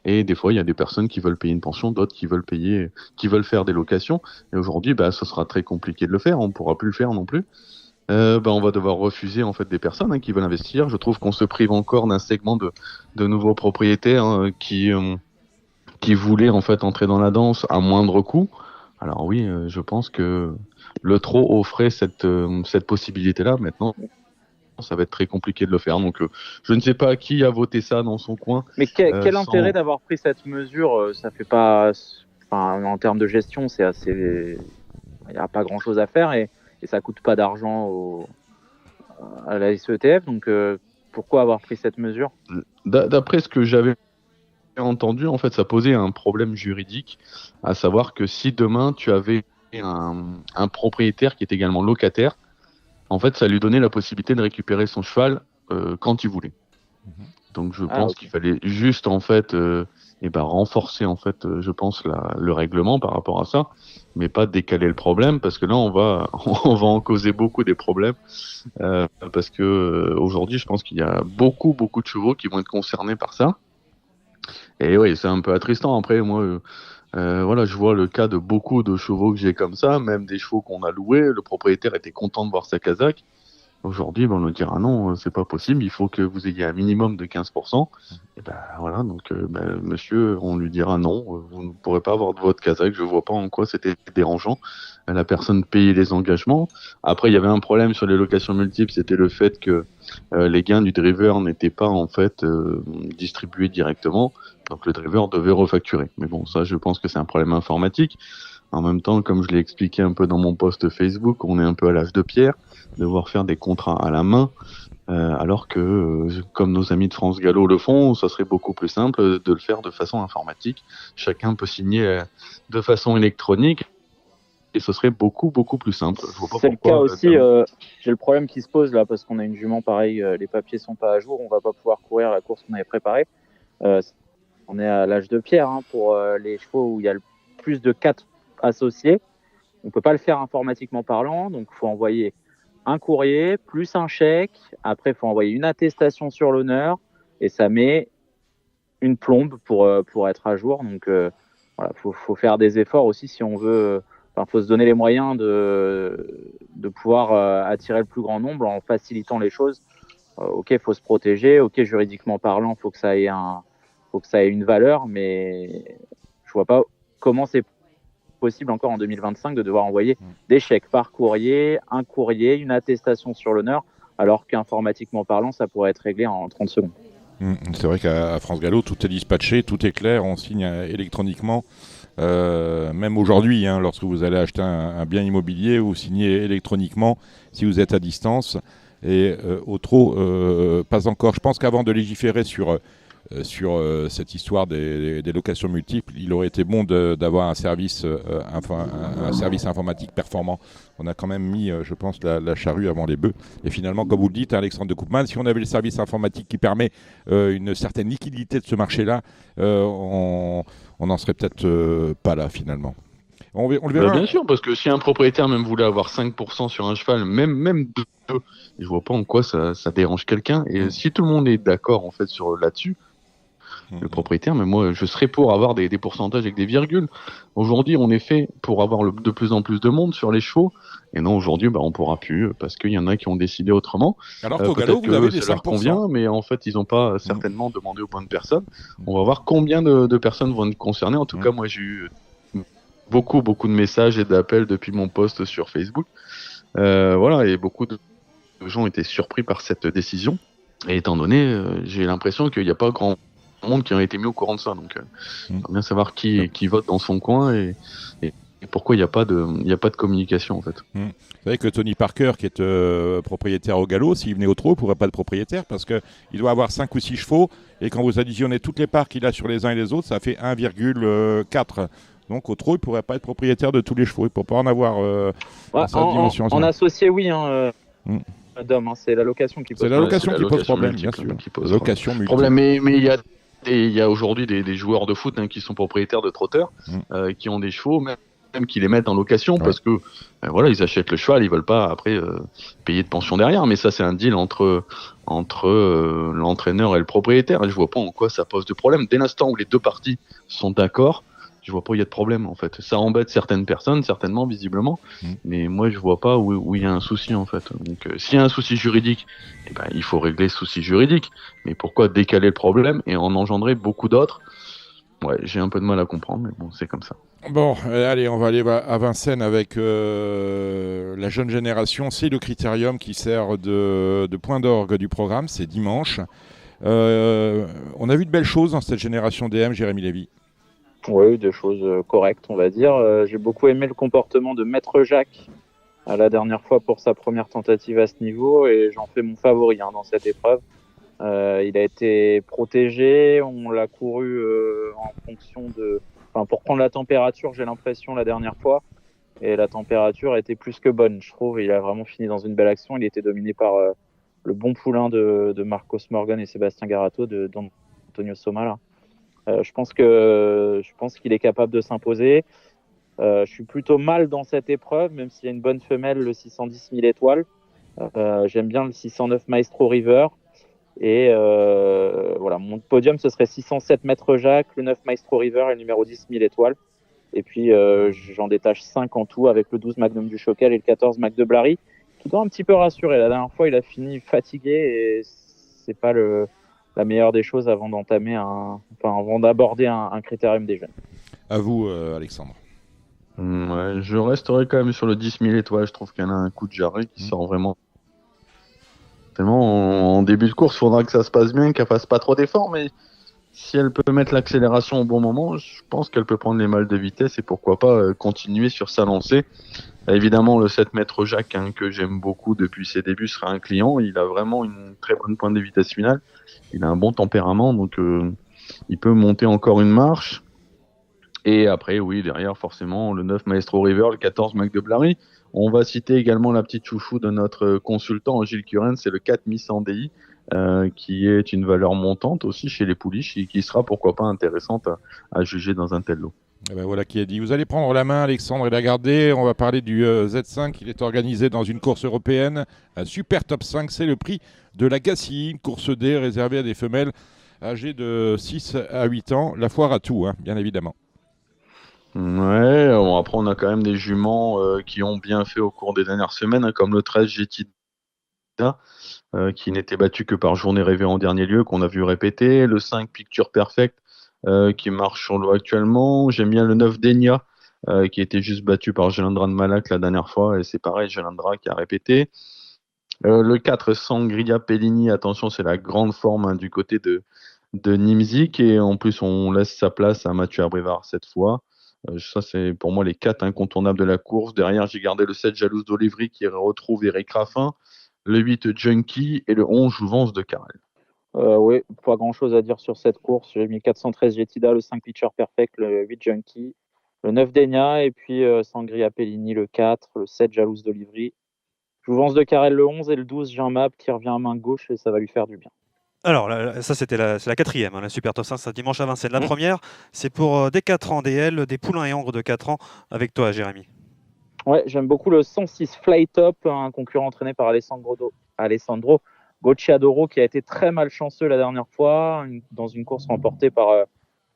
S8: Et des fois, il y a des personnes qui veulent payer une pension, d'autres qui veulent faire des locations. Et aujourd'hui, ce sera très compliqué de le faire. On ne pourra plus le faire non plus. On va devoir refuser en fait des personnes qui veulent investir. Je trouve qu'on se prive encore d'un segment de nouveaux propriétaires qui voulaient en fait entrer dans la danse à moindre coût. Alors oui, je pense que le trot offrait cette possibilité-là. Maintenant, ça va être très compliqué de le faire. Donc, je ne sais pas qui a voté ça dans son coin.
S7: Mais quel intérêt d'avoir pris cette mesure? Ça fait pas, en termes de gestion, c'est assez. Il n'y a pas grand-chose à faire et ça coûte pas d'argent à la SETF. Donc, pourquoi avoir pris cette mesure?
S8: D'après ce que j'avais entendu, en fait, ça posait un problème juridique, à savoir que si demain tu avais un propriétaire qui est également locataire, en fait, ça lui donnait la possibilité de récupérer son cheval quand il voulait. Donc, je pense qu'il fallait juste en fait, renforcer en fait, je pense le règlement par rapport à ça, mais pas décaler le problème parce que là, on va en causer beaucoup des problèmes parce que aujourd'hui, je pense qu'il y a beaucoup de chevaux qui vont être concernés par ça. Et oui, c'est un peu attristant. Après, moi. Je vois le cas de beaucoup de chevaux que j'ai comme ça, même des chevaux qu'on a loués. Le propriétaire était content de voir sa casaque. Aujourd'hui, on nous dira non, c'est pas possible, il faut que vous ayez un minimum de 15%. Et monsieur, on lui dira non, vous ne pourrez pas avoir de votre casaque, je vois pas en quoi c'était dérangeant. La personne payait les engagements. Après, il y avait un problème sur les locations multiples, c'était le fait que les gains du driver n'étaient pas en fait distribués directement. Donc le driver devait refacturer. Mais bon, ça, je pense que c'est un problème informatique. En même temps, comme je l'ai expliqué un peu dans mon post Facebook, on est un peu à l'âge de pierre, devoir faire des contrats à la main, alors que, comme nos amis de France Gallo le font, ça serait beaucoup plus simple de le faire de façon informatique. Chacun peut signer de façon électronique, et ce serait beaucoup plus simple. Je vois pas
S7: c'est pourquoi, le cas aussi, j'ai le problème qui se pose là, parce qu'on a une jument pareil, les papiers sont pas à jour, on va pas pouvoir courir la course qu'on avait préparée. On est à l'âge de pierre pour les chevaux où il y a plus de 4 associés. On peut pas le faire informatiquement parlant, donc il faut envoyer un courrier plus un chèque. Après, il faut envoyer une attestation sur l'honneur et ça met une plombe pour être à jour. Donc faut faire des efforts aussi si on veut. Faut se donner les moyens de pouvoir attirer le plus grand nombre en facilitant les choses. Ok, faut se protéger. Ok, juridiquement parlant, faut que ça ait une valeur, mais je vois pas comment c'est possible encore en 2025 de devoir envoyer des chèques par courrier, un courrier, une attestation sur l'honneur, alors qu'informatiquement parlant, ça pourrait être réglé en 30 secondes.
S2: C'est vrai qu'à France Gallo, tout est dispatché, tout est clair, on signe électroniquement. Même aujourd'hui, lorsque vous allez acheter un bien immobilier, vous signez électroniquement si vous êtes à distance. et au trot, pas encore. Je pense qu'avant de légiférer sur cette histoire des locations multiples, il aurait été bon d'avoir un service informatique performant. On a quand même mis, je pense, la charrue avant les bœufs. Et finalement, comme vous le dites, Alexandre de Koopman, si on avait le service informatique qui permet une certaine liquidité de ce marché-là, on n'en serait peut-être pas là finalement. On le verra.
S8: Bien sûr, parce que si un propriétaire même voulait avoir 5% sur un cheval, même deux, je vois pas en quoi ça dérange quelqu'un. Et si tout le monde est d'accord en fait là-dessus, le propriétaire, mais moi je serais pour avoir des pourcentages avec des virgules. Aujourd'hui, on est fait pour avoir de plus en plus de monde sur les chevaux, et non, aujourd'hui, on pourra plus parce qu'il y en a qui ont décidé autrement.
S2: Alors qu'au galop, vous avez des 5%.
S8: Ça leur convient, mais en fait, ils n'ont pas certainement demandé aux bonnes personnes. On va voir combien de personnes vont être concernées. En tout cas, moi j'ai eu beaucoup de messages et d'appels depuis mon post sur Facebook. Voilà, et beaucoup de gens étaient surpris par cette décision. Et étant donné, j'ai l'impression qu'il n'y a pas grand monde qui a été mis au courant de ça. Donc, il faut bien savoir qui vote dans son coin et pourquoi il n'y a pas de communication en fait.
S2: Vous savez que Tony Parker, qui est propriétaire au galop, s'il venait au trot, il ne pourrait pas être propriétaire parce qu'il doit avoir 5 ou 6 chevaux et quand vous additionnez toutes les parts qu'il a sur les uns et les autres, ça fait 1,4. Donc au trot, il ne pourrait pas être propriétaire de tous les chevaux. Il ne peut pas en avoir sa dimension.
S7: En associé, oui. Dom, c'est la location qui pose problème.
S2: C'est la location qui pose problème, bien sûr. Location multiple.
S8: Problème, mais il y a aujourd'hui des joueurs de foot qui sont propriétaires de trotteurs, qui ont des chevaux, même qui les mettent en location parce que voilà, ils achètent le cheval, ils veulent pas après payer de pension derrière. Mais ça, c'est un deal entre l'entraîneur et le propriétaire. Et je vois pas en quoi ça pose de problème. Dès l'instant où les deux parties sont d'accord, je vois pas où il y a de problème en fait. Ça embête certaines personnes, certainement, visiblement, mais moi je vois pas où il y a un souci en fait. Donc s'il y a un souci juridique, il faut régler ce souci juridique. Mais pourquoi décaler le problème et en engendrer beaucoup d'autres? Ouais, j'ai un peu de mal à comprendre, mais bon, c'est comme ça.
S2: Bon, allez, on va aller à Vincennes avec la jeune génération. C'est le critérium qui sert de point d'orgue du programme, c'est dimanche. On a vu de belles choses dans cette génération DM, Jérémy Lévy.
S7: Oui, des choses correctes, on va dire. J'ai beaucoup aimé le comportement de Maître Jacques la dernière fois pour sa première tentative à ce niveau et j'en fais mon favori dans cette épreuve. Il a été protégé, on l'a couru en fonction pour prendre la température, j'ai l'impression, la dernière fois. Et la température était plus que bonne, je trouve. Il a vraiment fini dans une belle action. Il était dominé par le bon poulain de Marcos Morgan et Sébastien Garato, d'Antonio Soma, là. Je pense qu'il est capable de s'imposer. Je suis plutôt mal dans cette épreuve, même s'il y a une bonne femelle, le 610 000 étoiles. J'aime bien le 609 Maestro River. Et voilà, mon podium, ce serait 607 Maître Jacques, le 9 Maestro River et le numéro 10 1000 étoiles. Et puis, j'en détache 5 en tout avec le 12 Magnum du Choquel et le 14 Mac de Blary, qui doit un petit peu rassurer. La dernière fois, il a fini fatigué et c'est pas la meilleure des choses avant d'aborder un critérium des jeunes.
S2: À vous, Alexandre.
S8: Ouais, je resterai quand même sur le 10 000 étoiles. Je trouve qu'elle a un coup de jarret qui sort vraiment. Tellement en début de course, il faudra que ça se passe bien, qu'elle fasse pas trop d'efforts, mais si elle peut mettre l'accélération au bon moment, je pense qu'elle peut prendre les mâles de vitesse et pourquoi pas continuer sur sa lancée. Évidemment, le 7 Maître Jacques, que j'aime beaucoup depuis ses débuts, sera un client. Il a vraiment une très bonne pointe de vitesse finale. Il a un bon tempérament, donc il peut monter encore une marche. Et après, oui, derrière, forcément, le 9 Maestro River, le 14 Mac de Blary. On va citer également la petite chouchou de notre consultant, Gilles Curren, c'est le 4 Miss Andy, qui est une valeur montante aussi chez les pouliches et qui sera, pourquoi pas, intéressante à juger dans un tel lot.
S2: Et ben voilà qui est dit. Vous allez prendre la main, Alexandre, et la garder. On va parler du Z5. Il est organisé dans une course européenne. Un super top 5, c'est le prix de la Gacilly, une course D réservée à des femelles âgées de 6 à 8 ans. La foire à tout, bien évidemment.
S8: Ouais, bon, après on a quand même des juments qui ont bien fait au cours des dernières semaines, comme le 13 Getida, qui n'était battu que par Journée Rêvée en dernier lieu, qu'on a vu répéter, le 5 Picture Perfect, qui marche sur l'eau actuellement. J'aime bien le 9 Denia, qui était juste battu par Jalandra de Malak la dernière fois, et c'est pareil, Jalandra qui a répété. Le 4 Sangria Pellini, attention, c'est la grande forme du côté de Nimzik, et en plus on laisse sa place à Mathieu Abrivard cette fois. Ça, c'est pour moi les 4 incontournables de la course. Derrière, j'ai gardé le 7 Jalouse d'Olivry qui retrouve Eric Raffin. le 8 Junkie et le 11 Jouvence de Carrel.
S7: Oui, pas grand-chose à dire sur cette course. J'ai mis 413 Jetida, le 5 Pitcher Perfect, le 8 Junkie, le 9 Denia et puis Sangria Pellini, le 4, le 7 Jalouse de Livry. Jouvence de Carrel, le 11 et le 12 Jean Map qui revient à main gauche et ça va lui faire du bien.
S5: Alors, ça, c'est la quatrième, la Super Top 5, c'est dimanche à Vincennes. La première, c'est pour des 4 ans DL, des poulains et hongres de 4 ans, avec toi, Jérémy.
S7: Ouais, j'aime beaucoup le 106 Flytop, un concurrent entraîné par Alessandro Gocciadoro, qui a été très malchanceux la dernière fois, dans une course remportée par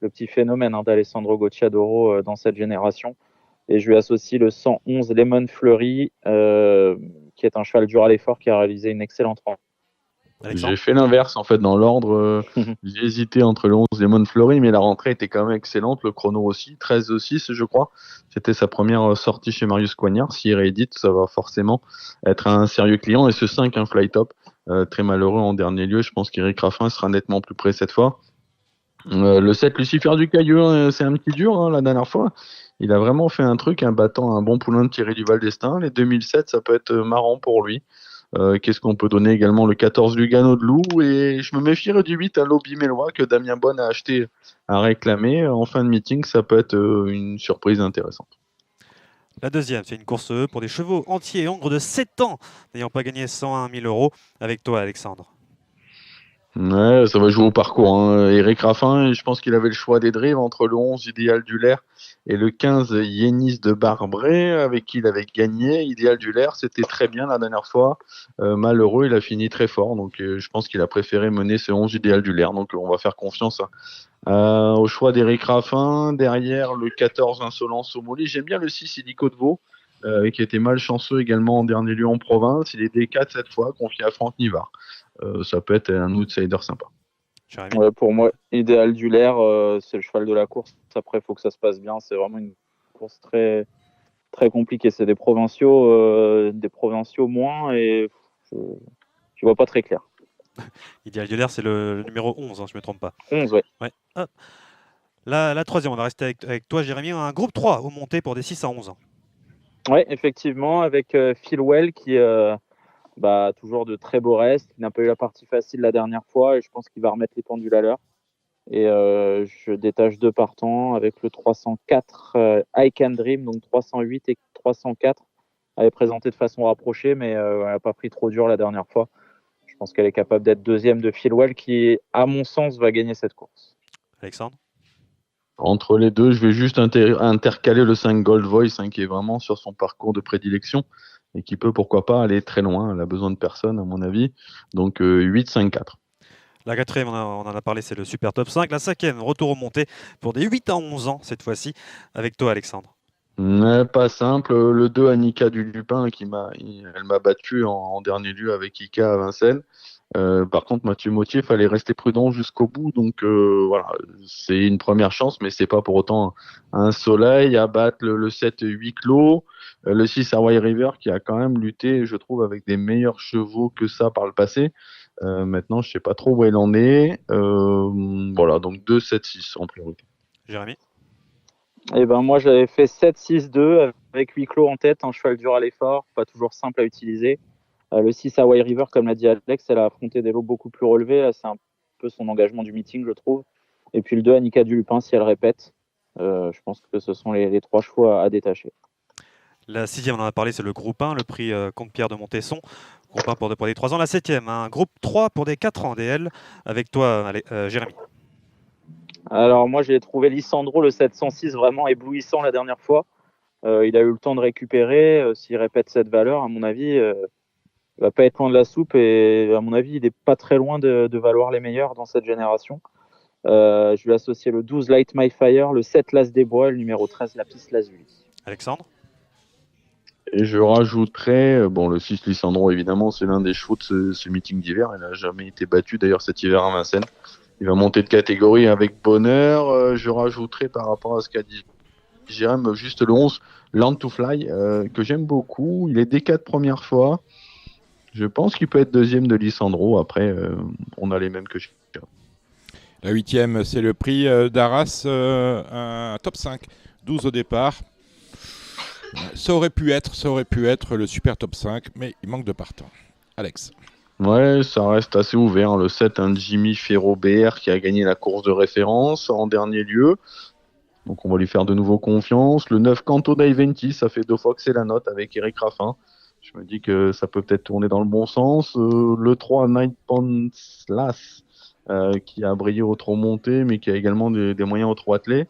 S7: le petit phénomène d'Alessandro Gocciadoro dans cette génération. Et je lui associe le 111 Lemon Fleury, qui est un cheval dur à l'effort, qui a réalisé une excellente rencontre.
S8: J'ai fait l'inverse en fait dans l'ordre. J'ai hésité entre le 11 Lemon Fleury, mais la rentrée était quand même excellente. Le chrono aussi, 13-6 je crois. C'était sa première sortie chez Marius Coignard. S'il réédite, ça va forcément être un sérieux client. Et ce 5, un Flytop, très malheureux en dernier lieu. Je pense qu'Éric Raffin sera nettement plus près cette fois. Le 7 Lucifer du Caillou, c'est un petit dur la dernière fois. Il a vraiment fait un truc, en battant un bon poulain de Thierry Duval d'Estaing. Les 2007, ça peut être marrant pour lui. Qu'est-ce qu'on peut donner également? Le 14 Lugano de Loup, et je me méfierais du 8 à Lobby Mélois que Damien Bonne a acheté à réclamer en fin de meeting. Ça peut être une surprise intéressante.
S5: La deuxième, c'est une course pour des chevaux entiers et hongres de 7 ans n'ayant pas gagné 101 000 euros. Avec toi, Alexandre.
S8: Ouais, ça va jouer au parcours. Éric Raffin, je pense qu'il avait le choix des drives entre le 11 Idéal du Lair et le 15 Yénis de Barbret, avec qui il avait gagné. Idéal du Lair, c'était très bien la dernière fois. Malheureux, il a fini très fort. Donc je pense qu'il a préféré mener ce 11 Idéal du Lair. Donc on va faire confiance au choix d'Éric Raffin. Derrière, le 14 Insolence au Molly. J'aime bien le 6 Illico de Vaux, qui était malchanceux également en dernier lieu en province. Il est D4 cette fois, confié à Franck Nivard. Ça peut être un outsider sympa.
S7: Ouais, pour moi, Idéal du Lair, c'est le cheval de la course. Après, il faut que ça se passe bien. C'est vraiment une course très, très compliquée. C'est des provinciaux moins, et je vois pas très clair.
S5: Idéal du Lair, c'est le numéro 11, je ne me trompe pas.
S7: 11, ouais.
S5: Ah. La troisième, on va rester avec toi, Jérémy. Un groupe 3 au monté pour des 6 à 11 ans.
S7: Oui, effectivement, avec Phil Well qui toujours de très beaux restes. Il n'a pas eu la partie facile la dernière fois et je pense qu'il va remettre les pendules à l'heure. Et je détache 2 partants avec le 304 I Can Dream, donc 308 et 304. Elle est présentée de façon rapprochée, mais elle n'a pas pris trop dur la dernière fois. Je pense qu'elle est capable d'être deuxième de Phil Well qui, à mon sens, va gagner cette course.
S5: Alexandre?
S8: Entre les deux, je vais juste intercaler le 5 Gold Voice, qui est vraiment sur son parcours de prédilection et qui peut, pourquoi pas, aller très loin. Elle a besoin de personne, à mon avis. Donc 8-5-4.
S5: La quatrième, on en a parlé, c'est le Super Top 5. La cinquième, retour au monté pour des 8 à 11 ans cette fois-ci. Avec toi, Alexandre.
S8: Pas simple. Le 2, Annika du Lupin, elle m'a battu en dernier lieu avec Ika à Vincennes. Par contre, Mathieu Mautier, fallait rester prudent jusqu'au bout. Donc voilà, c'est une première chance, mais c'est pas pour autant un soleil à battre. Le 7 huis clos, le 6 Hawaii River qui a quand même lutté, je trouve, avec des meilleurs chevaux que ça par le passé. Maintenant, je sais pas trop où elle en est. Voilà, donc 2, 7, 6 en priorité.
S5: Jérémy?
S7: Eh ben moi, j'avais fait 7-6-2 avec huis clos en tête, un cheval dur à l'effort, pas toujours simple à utiliser. Le 6 Hawaii River, comme l'a dit Alex, elle a affronté des lots beaucoup plus relevés. Là, c'est un peu son engagement du meeting, je trouve. Et puis le 2, Annika du Lupin, si elle répète. Je pense que ce sont les 3 chevaux à détacher.
S5: La sixième, on en a parlé, c'est le groupe 1, le prix Comte-Pierre de Montesson. Groupe 1 pour des 3 ans. La septième, un groupe 3 pour des 4 ans DL. Avec toi, Jérémy.
S7: Alors moi, j'ai trouvé Lissandro, le 706, vraiment éblouissant la dernière fois. Il a eu le temps de récupérer. S'il répète cette valeur, à mon avis... il va pas être loin de la soupe et à mon avis, il n'est pas très loin de valoir les meilleurs dans cette génération. Je vais associer le 12 Light My Fire, le 7 L'As des Bois, le numéro 13 Lapis Lazuli.
S5: Alexandre?
S8: Et je rajouterais, le 6 Lissandro, évidemment, c'est l'un des chevaux de ce meeting d'hiver. Il n'a jamais été battu d'ailleurs cet hiver à Vincennes. Il va monter de catégorie avec bonheur. Je rajouterais par rapport à ce qu'a dit Jérôme, juste le 11 Land to Fly, que j'aime beaucoup. Il est D4 première fois. Je pense qu'il peut être deuxième de Lissandro. Après, on a les mêmes que Jérôme.
S2: La huitième, c'est le prix d'Arras, un top 5, 12 au départ. Ça aurait pu être le super top 5, mais il manque de partants. Alex.
S8: Ouais, ça reste assez ouvert. Le 7, un Jimmy Ferro-BR qui a gagné la course de référence en dernier lieu. Donc on va lui faire de nouveau confiance. Le 9, Canto Daiventi, ça fait 2 fois que c'est la note avec Eric Raffin. Je me dis que ça peut peut-être tourner dans le bon sens. Le 3, Night Ponslas, qui a brillé au trot monté, mais qui a également des moyens au trot attelé.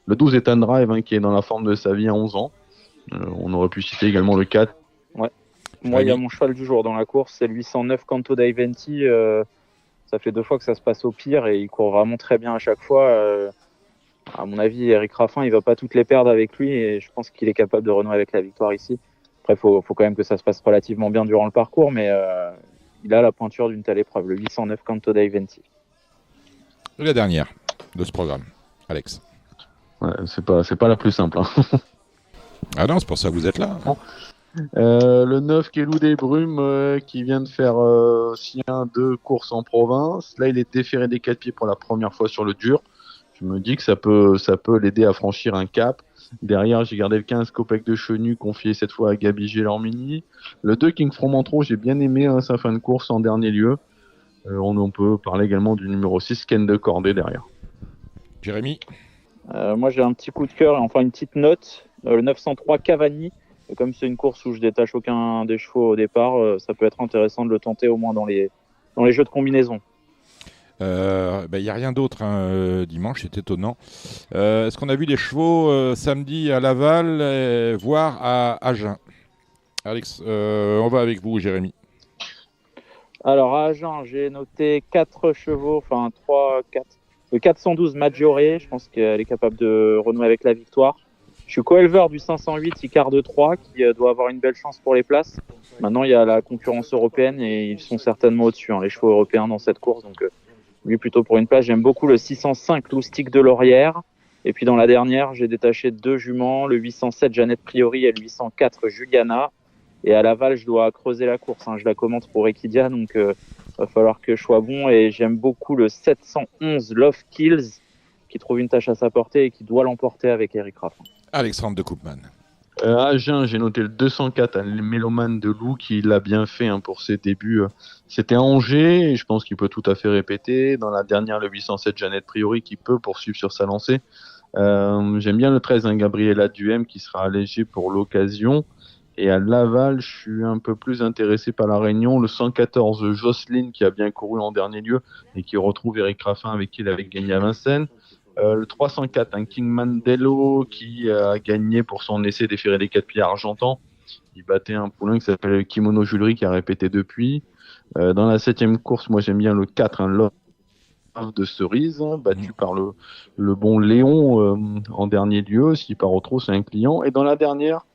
S8: Le 12, Ethan Drive, qui est dans la forme de sa vie à 11 ans. On aurait pu citer également le 4.
S7: Ouais. Moi, il y a mon cheval du jour dans la course, c'est le 809 Canto Daiventi. Ça fait 2 fois que ça se passe au pire et il court vraiment très bien à chaque fois. À mon avis, Eric Raffin, il va pas toutes les perdre avec lui et je pense qu'il est capable de renouer avec la victoire ici. Après, il faut quand même que ça se passe relativement bien durant le parcours, mais il a la pointure d'une telle épreuve, le 809 Canto Daiventi.
S2: Et la dernière de ce programme, Alex.
S8: Ouais, c'est pas la plus simple.
S2: Ah non, c'est pour ça que vous êtes là.
S8: Le 9, Kelou des Brumes, qui vient de faire 2 courses en province. Là, il est déféré des 4 pieds pour la première fois sur le dur. Je me dis que ça peut l'aider à franchir un cap. Derrière, j'ai gardé le 15, Copec de Chenu, confié cette fois à Gabi Gélormini. Le 2, King Fromentro, j'ai bien aimé sa fin de course en dernier lieu. On peut parler également du numéro 6, Ken de Cordée derrière.
S2: Jérémy.
S7: Moi, j'ai un petit coup de cœur et enfin une petite note. Le 903 Cavani. Et comme c'est une course où je détache aucun des chevaux au départ, ça peut être intéressant de le tenter au moins dans les jeux de combinaison.
S2: Il n'y a rien d'autre dimanche, c'est étonnant. Est-ce qu'on a vu des chevaux samedi à Laval, voire à Agen? Alex, on va avec vous, Jérémy.
S7: Alors à Agen, j'ai noté 4 chevaux, enfin 3, 4. Le 412 Maggiore, je pense qu'elle est capable de renouer avec la victoire. Je suis co-éleveur du 508 Icare de 3 qui doit avoir une belle chance pour les places. Maintenant, il y a la concurrence européenne et ils sont certainement au-dessus, les chevaux européens dans cette course. Donc, lui, plutôt pour une place. J'aime beaucoup le 605 Loustic de Laurière. Et puis, dans la dernière, j'ai détaché 2 juments, le 807 Jeannette Priori et le 804 Juliana. Et à Laval, je dois creuser la course. Je la commente pour Equidia, donc va falloir que je sois bon. Et j'aime beaucoup le 711 Love Kills qui trouve une tâche à sa portée et qui doit l'emporter avec Eric Raffin.
S2: Alexandre de Koopman.
S8: À Agen, j'ai noté le 204, le Mélomane de Loup, qui l'a bien fait pour ses débuts. C'était à Angers, et je pense qu'il peut tout à fait répéter. Dans la dernière, le 807 Jeannette Priori, qui peut poursuivre sur sa lancée. J'aime bien le 13, Gabriela Duhem, qui sera allégé pour l'occasion. Et à Laval, je suis un peu plus intéressé par la Réunion. Le 114 Jocelyne, qui a bien couru en dernier lieu, et qui retrouve Eric Raffin, avec qui il avait gagné à Vincennes. Le 304, un King Mandello qui a gagné pour son essai déféré des 4 pieds à Argentan. Il battait un poulain qui s'appelle Kimono Julery qui a répété depuis. Dans la 7e course, moi j'aime bien le 4, un Love de Cerise, battu par le bon Léon en dernier lieu. S'il part au trot, c'est un client. Et dans la dernière,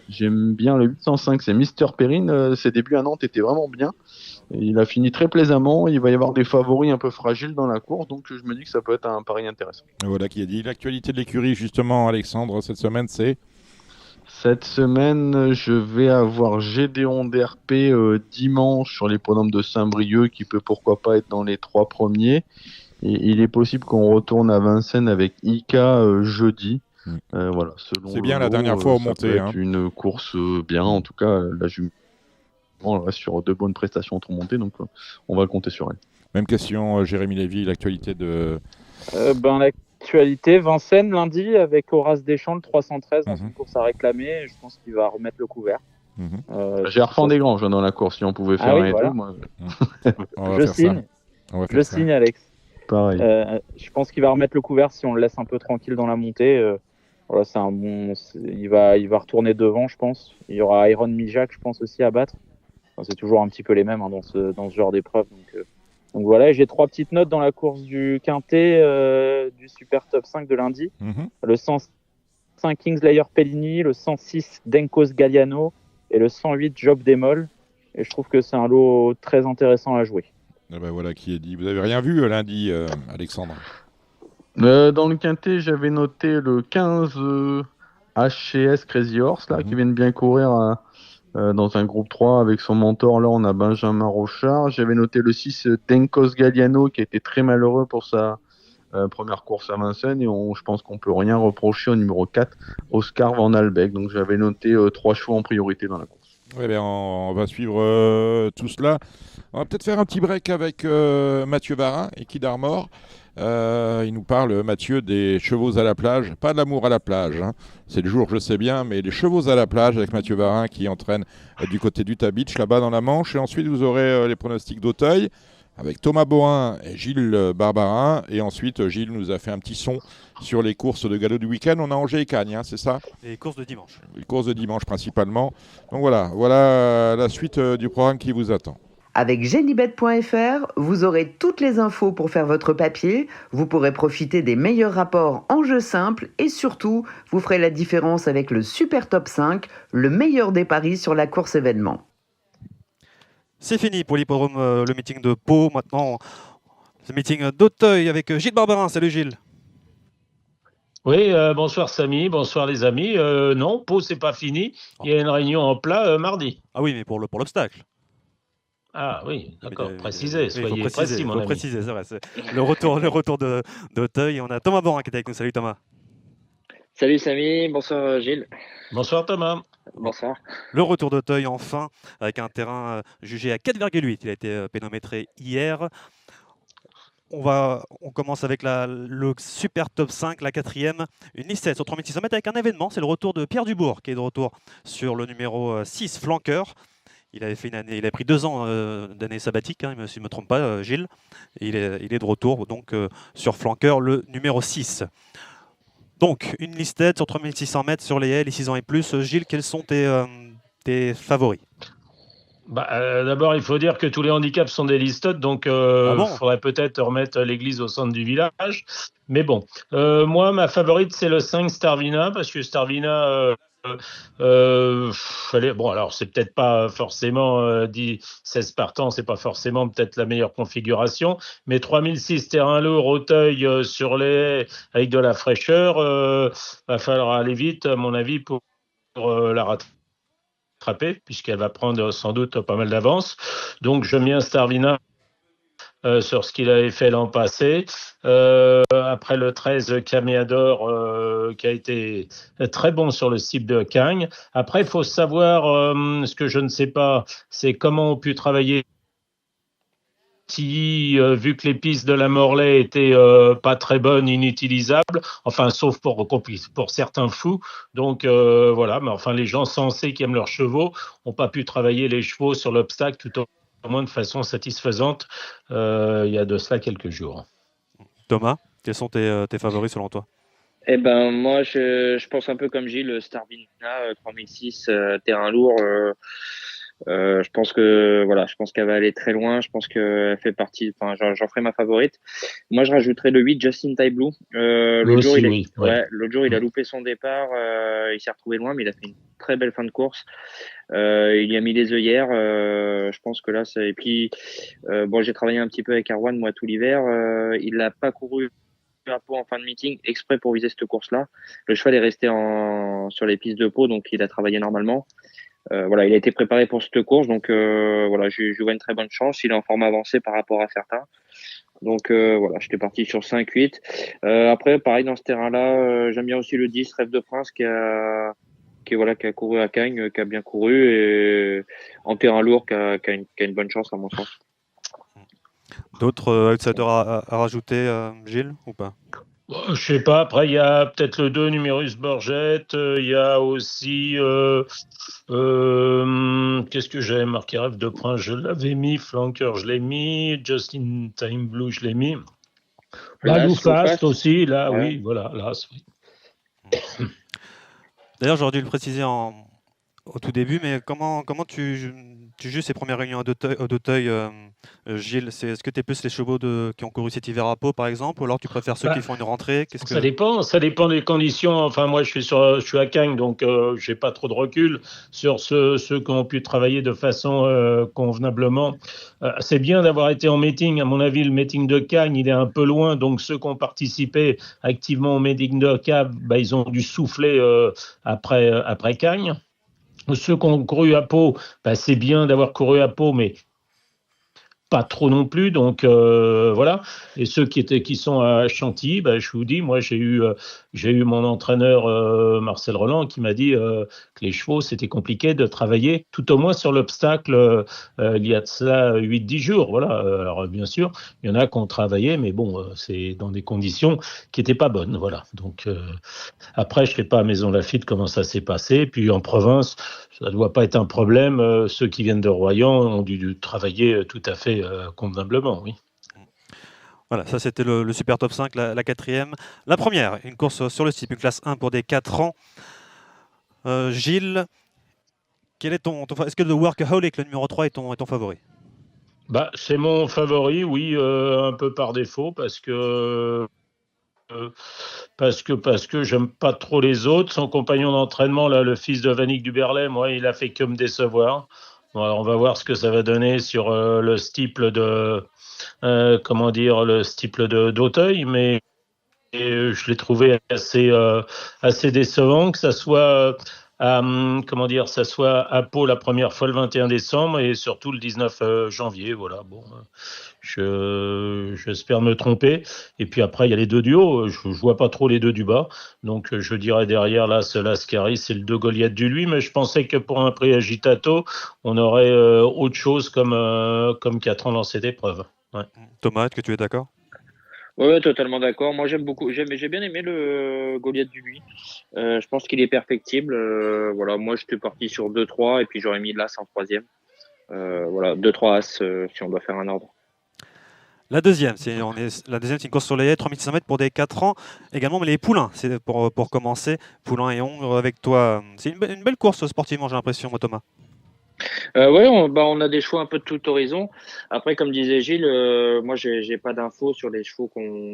S8: j'aime bien le 805, c'est Mister Perrine. Ses débuts à Nantes étaient vraiment bien. Il a fini très plaisamment. Il va y avoir des favoris un peu fragiles dans la course, donc je me dis que ça peut être un pari intéressant.
S2: Voilà qui est dit. L'actualité de l'écurie, justement, Alexandre, cette semaine, c'est?
S8: Cette semaine, je vais avoir Gédéon d'RP dimanche sur l'hippodrome de Saint-Brieuc, qui peut pourquoi pas être dans les 3 premiers. Et il est possible qu'on retourne à Vincennes avec Ika jeudi. Voilà,
S2: c'est bien la dernière fois au monté.
S8: Ça peut être une course bien, en tout cas, la jument. Elle reste sur 2 bonnes prestations entre montées, donc on va compter sur elle.
S2: Même question, Jérémy Lévy, l'actualité de...
S7: L'actualité, Vincennes lundi avec Horace Deschamps, le 313 dans une course à réclamer. Je pense qu'il va remettre le couvert.
S8: J'ai Arfan Desgranges dans la course, si on pouvait faire un et tout. Moi...
S7: Je signe, Alex.
S8: Pareil.
S7: Je pense qu'il va remettre le couvert si on le laisse un peu tranquille dans la montée. Voilà, c'est un bon. Il va retourner devant, je pense. Il y aura Iron Mijak, je pense aussi à battre. Enfin, c'est toujours un petit peu les mêmes dans ce genre d'épreuve. Donc voilà, j'ai 3 petites notes dans la course du Quintet du Super Top 5 de lundi. Le 105 Kingslayer Pellini, le 106 Denkos Galliano et le 108 Job Demol. Et je trouve que c'est un lot très intéressant à jouer.
S2: Ah ben voilà qui est dit. Vous avez rien vu lundi, Alexandre?
S8: Dans le Quintet, j'avais noté le 15 HCS Crazy Horse qui vient de bien courir dans un groupe 3 avec son mentor. Là, on a Benjamin Rochard. J'avais noté le 6 Denkos Galliano qui a été très malheureux pour sa première course à Vincennes. Et je pense qu'on peut rien reprocher au numéro 4, Oscar Van Albeck. Donc j'avais noté 3 chevaux en priorité dans la course.
S2: Eh bien, on va suivre tout cela. On va peut-être faire un petit break avec Mathieu Varin, Equid Armor. Il nous parle, Mathieu, des chevaux à la plage. Pas de l'amour à la plage, hein. C'est le jour, je sais bien, mais les chevaux à la plage avec Mathieu Varin qui entraîne du côté d'Utah Beach, là-bas dans la Manche. Et ensuite, vous aurez les pronostics d'Auteuil avec Thomas Bohin et Gilles Barbarin. Et ensuite, Gilles nous a fait un petit son sur les courses de galop du week-end. On a Angers et Cagnes, hein, c'est ça?
S5: Les courses de dimanche.
S2: Les courses de dimanche principalement. Donc voilà la suite du programme qui vous attend.
S1: Avec Genibet.fr, vous aurez toutes les infos pour faire votre papier, vous pourrez profiter des meilleurs rapports en jeu simple et surtout, vous ferez la différence avec le Super Top 5, le meilleur des paris sur la course événement.
S5: C'est fini pour l'hippodrome, le meeting de Pau. Maintenant, le meeting d'Auteuil avec Gilles Barbarin. Salut Gilles.
S4: Oui, bonsoir Samy, bonsoir les amis. Non, Pau, c'est pas fini. Il y a une réunion en plat mardi.
S5: Ah oui, mais pour l'obstacle.
S4: Ah oui, d'accord,
S5: Oui,
S4: précisez, soyez précis, mon
S5: faut
S4: ami.
S5: préciser, c'est vrai. C'est le retour d'Auteuil. On a Thomas Borin qui est avec nous. Salut Thomas.
S9: Salut Samy, bonsoir Gilles.
S4: Bonsoir Thomas.
S9: Bonsoir.
S5: Le retour d'Auteuil enfin, avec un terrain jugé à 4,8. Il a été pénométré hier. On commence avec le super top 5, la quatrième, une liste sur 3600 mètres avec un événement. C'est le retour de Pierre Dubourg qui est de retour sur le numéro 6, flanqueur. Il avait fait il a pris 2 ans d'année sabbatique, hein, si je ne me trompe pas, Gilles. Et il est de retour donc sur flanqueur, le numéro 6. Donc, une listed sur 3600 mètres sur les haies, les 6 ans et plus. Gilles, quels sont tes favoris?
S4: D'abord, il faut dire que tous les handicaps sont des listed, donc faudrait peut-être remettre l'église au centre du village. Mais bon, moi, ma favorite, c'est le 5 Starvina, parce que Starvina... bon, alors c'est peut-être pas forcément 16 partants, c'est pas forcément peut-être la meilleure configuration, mais 3006 terrain lourd, Auteuil sur les haies avec de la fraîcheur, va falloir aller vite, à mon avis, pour la rattraper, puisqu'elle va prendre sans doute pas mal d'avance. Donc je mets un Starvina sur ce qu'il avait fait l'an passé. Après le 13 Caméador qui a été très bon sur le cible de Cagnes. Après, il faut savoir, ce que je ne sais pas, c'est comment on pu travailler vu que les pistes de la Morlaix étaient pas très bonnes, inutilisables, enfin sauf pour certains fous. Donc voilà, mais enfin les gens sensés qui aiment leurs chevaux n'ont pas pu travailler les chevaux sur l'obstacle tout au moins de façon satisfaisante il y a de cela quelques jours.
S5: Thomas, quels sont tes favoris selon toi?
S9: Eh ben moi je pense un peu comme Gilles, Starvina 3006 terrain lourd. Je pense qu'elle va aller très loin. Je pense qu'elle fait partie. Enfin, j'en ferai ma favorite. Moi, je rajouterais le 8, Justin Tybloux. L'autre jour, il a loupé son départ. Il s'est retrouvé loin, mais il a fait une très belle fin de course. Il y a mis les œillères. Je pense que là, et puis j'ai travaillé un petit peu avec Arwan moi tout l'hiver. Il n'a pas couru à Pau en fin de meeting exprès pour viser cette course-là. Le cheval est resté sur les pistes de Pau, donc il a travaillé normalement. Il a été préparé pour cette course, donc je vois une très bonne chance. Il est en forme avancée par rapport à certains. Donc j'étais parti sur 5-8. Après, pareil, dans ce terrain-là, j'aime bien aussi le 10, Rêve de Prince, qui a couru à Cagnes, qui a bien couru, et en terrain lourd, qui a une bonne chance à mon sens.
S5: D'autres outsiders à rajouter, Gilles, ou pas?
S4: Je sais pas, après il y a peut-être le 2 Numerus Borgette, il y a aussi qu'est-ce que j'avais marqué, Rêve de Prince, je l'avais mis, Flanker je l'ai mis, Justin Time Blue je l'ai mis, Lou Fast aussi, là ouais. Oui, voilà, là oui.
S5: D'ailleurs j'aurais dû le préciser au tout début, mais comment tu juges ces premières réunions d'Auteuil, Gilles? Est-ce que tu es plus les chevaux qui ont couru cet hiver à Pau, par exemple, ou alors tu préfères ceux qui font une rentrée?
S4: Ça dépend des conditions. Enfin, moi, je suis à Cagnes, donc j'ai pas trop de recul sur ceux qui ont pu travailler de façon convenablement. C'est bien d'avoir été en meeting. À mon avis, le meeting de Cagnes, il est un peu loin, donc ceux qui ont participé activement au meeting de Cagnes, ils ont dû souffler après Cagnes. Ceux qui ont couru à Pau, c'est bien d'avoir couru à Pau, mais pas trop non plus, donc voilà. Et ceux qui sont à Chantilly, je vous dis, moi j'ai eu mon entraîneur Marcel Roland qui m'a dit que les chevaux c'était compliqué de travailler, tout au moins sur l'obstacle. Il y a de cela 8-10 jours, voilà. Alors bien sûr, il y en a qui ont travaillé, mais bon, c'est dans des conditions qui n'étaient pas bonnes, voilà. Donc après, je ne sais pas à Maison Lafitte comment ça s'est passé, puis en province, ça ne doit pas être un problème. Ceux qui viennent de Royan ont dû travailler tout à fait convenablement, oui.
S5: Voilà, ça c'était le Super Top 5, la quatrième. La première, une course sur le type, une classe 1 pour des 4 ans. Gilles, quel est est-ce que le Workaholic, le numéro 3, est ton favori?
S4: C'est mon favori, oui, un peu par défaut, parce que j'aime pas trop les autres. Son compagnon d'entraînement, là, le fils de Vanik Duberlet, moi, il a fait que me décevoir. Bon, alors, on va voir ce que ça va donner sur le steeple d'Auteuil, mais je l'ai trouvé assez décevant, que ça soit ça soit à Pau la première fois le 21 décembre et surtout le 19 janvier. Voilà, bon, j'espère me tromper. Et puis après, il y a les deux du haut. Je vois pas trop les deux du bas. Donc, je dirais derrière, là, ce Lascari, c'est le 2 Goliath du lui. Mais je pensais que pour un prix Agitato, on aurait autre chose comme 4 ans dans cette épreuve. Ouais.
S5: Thomas, est-ce que tu es d'accord?
S9: Ouais, totalement d'accord. Moi, j'ai bien aimé le Goliath du lui. Je pense qu'il est perfectible. Voilà, moi, j'étais parti sur 2-3 et puis j'aurais mis l'As en troisième. Voilà, 2-3 As si on doit faire un ordre.
S5: La deuxième, c'est une course sur les haies, 3600 mètres pour des 4 ans. Également, mais les poulains, c'est pour commencer. Poulain et Hongre avec toi. C'est une belle course sportivement, j'ai l'impression, moi, Thomas.
S9: Ouais, on a des chevaux un peu de tout horizon. Après, comme disait Gilles, moi, j'ai pas d'infos sur les chevaux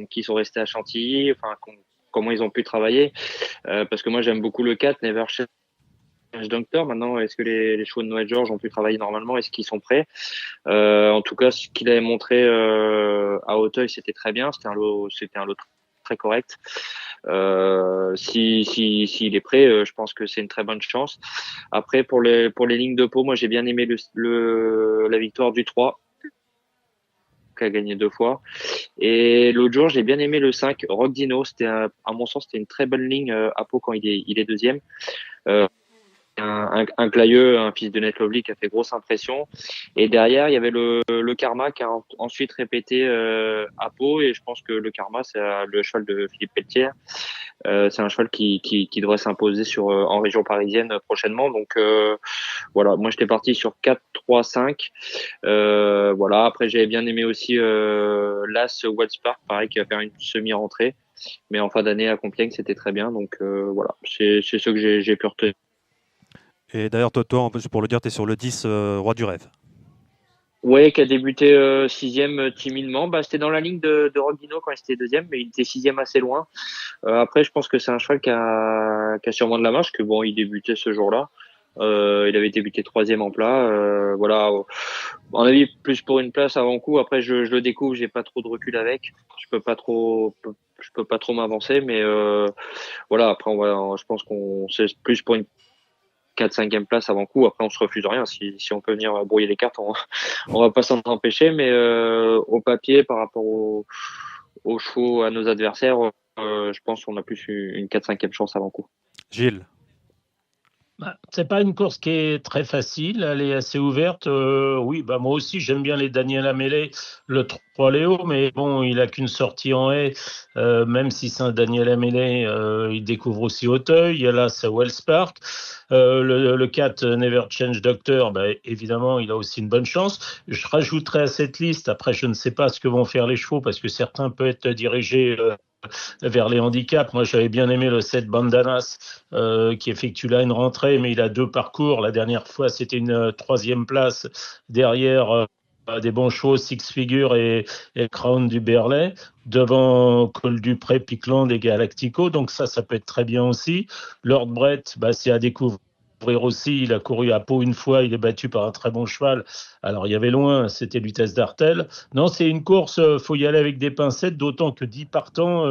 S9: qui sont restés à Chantilly, enfin, comment ils ont pu travailler. Parce que moi, j'aime beaucoup le 4, Never Change Doctor. Maintenant, est-ce que les chevaux de Noël Georges ont pu travailler normalement? Est-ce qu'ils sont prêts? En tout cas, ce qu'il avait montré à Auteuil, c'était très bien. C'était un lot très correct. S'il est prêt, je pense que c'est une très bonne chance. Après, pour les lignes de Pau, moi j'ai bien aimé la victoire du 3, qui a gagné 2 fois. Et l'autre jour, j'ai bien aimé le 5, Rock Dino. À mon sens, c'était une très bonne ligne à Pau quand il est deuxième. Un Clayeux, un fils de Net Lovely qui a fait grosse impression. Et derrière, il y avait le Karma qui a ensuite répété à Pau. Et je pense que le Karma, c'est le cheval de Philippe Pelletier. C'est un cheval qui devrait s'imposer en région parisienne prochainement. Donc voilà, moi j'étais parti sur 4-3-5. Voilà. Après, j'avais bien aimé aussi l'As Wellspark, pareil, qui va faire une semi-rentrée. Mais en fin d'année à Compiègne, c'était très bien. Donc voilà, c'est ce que j'ai pu retenir.
S5: Et d'ailleurs, toi, pour le dire, tu es sur le 10, Roi du Rêve.
S9: Ouais, qui a débuté 6e timidement. C'était dans la ligne de Roguino quand il était deuxième, mais il était 6e assez loin. Après, je pense que c'est un cheval qui a sûrement de la marche, que bon, il débutait ce jour-là. Il avait débuté 3e en plat. Voilà, à mon avis, plus pour une place avant coup. Après, je le découvre, j'ai pas trop de recul avec. Je peux pas trop m'avancer, mais voilà. Après, je pense qu'on c'est plus pour une 4-5e place avant coup. Après, on se refuse rien. Si on peut venir brouiller les cartes, on va pas s'en empêcher. Mais au papier, par rapport aux chevaux, à nos adversaires, je pense qu'on a plus une 4-5e chance avant coup.
S5: Gilles.
S4: C'est pas une course qui est très facile, elle est assez ouverte. Oui, moi aussi j'aime bien les Daniel Amélé, le 3 Léo, mais bon, il a qu'une sortie en haie, même si c'est un Daniel Amélé, il découvre aussi Auteuil. Il y a là, c'est Wellspark. Le 4 Never Change Doctor, évidemment, il a aussi une bonne chance. Je rajouterai à cette liste, après je ne sais pas ce que vont faire les chevaux, parce que certains peuvent être dirigés vers les handicaps. Moi, j'avais bien aimé le 7 Bandanas qui effectue là une rentrée, mais il a 2 parcours. La dernière fois, c'était une 3e place derrière des bons chevaux, Six Figure et Crown du Berlay, devant Col du Pré, Pickland et Galactico. Donc ça peut être très bien aussi. Lord Brett, c'est à découvrir aussi. Il a couru à Pau une fois, il est battu par un très bon cheval. Alors il y avait loin, c'était Lutèce d'Artel. Non, c'est une course, faut y aller avec des pincettes, d'autant que 10 partants,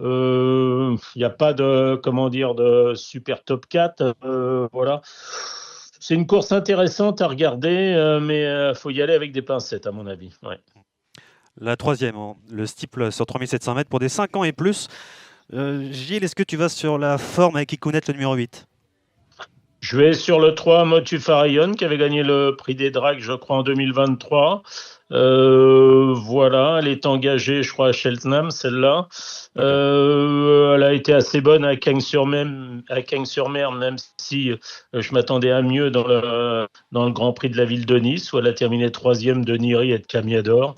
S4: il n'y a pas de super top 4. Voilà. c'est une course intéressante à regarder, mais faut y aller avec des pincettes, à mon avis. Ouais.
S5: La troisième, le steeple sur 3700 mètres pour des 5 ans et plus. Gilles, est-ce que tu vas sur la forme avec Icounet, le numéro 8?
S4: Je vais sur le 3 Motufarion qui avait gagné le prix des Dracs, je crois, en 2023. Voilà, elle est engagée, je crois, à Cheltenham, celle-là. Elle a été assez bonne à Cagnes-sur-Mer, même si je m'attendais à mieux dans le Grand Prix de la ville de Nice, où elle a terminé 3e de Niri et de Camiador.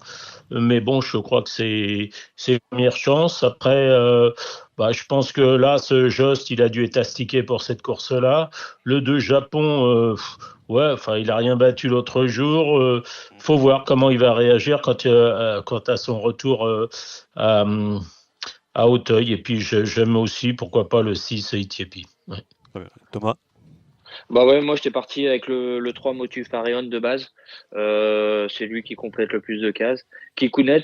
S4: Mais bon, je crois que c'est une première chance. Après, je pense que là, ce Jost, il a dû être astiqué pour cette course-là. Le 2 Japon, il a rien battu l'autre jour. Faut voir comment il va réagir quant à son retour à Auteuil. Et puis, j'aime aussi, pourquoi pas, le 6 Itiepi. Ouais.
S5: Thomas?
S9: Bah ouais, moi j'étais parti avec le 3 Motus Arion de base. C'est lui qui complète le plus de cases. Kikunet,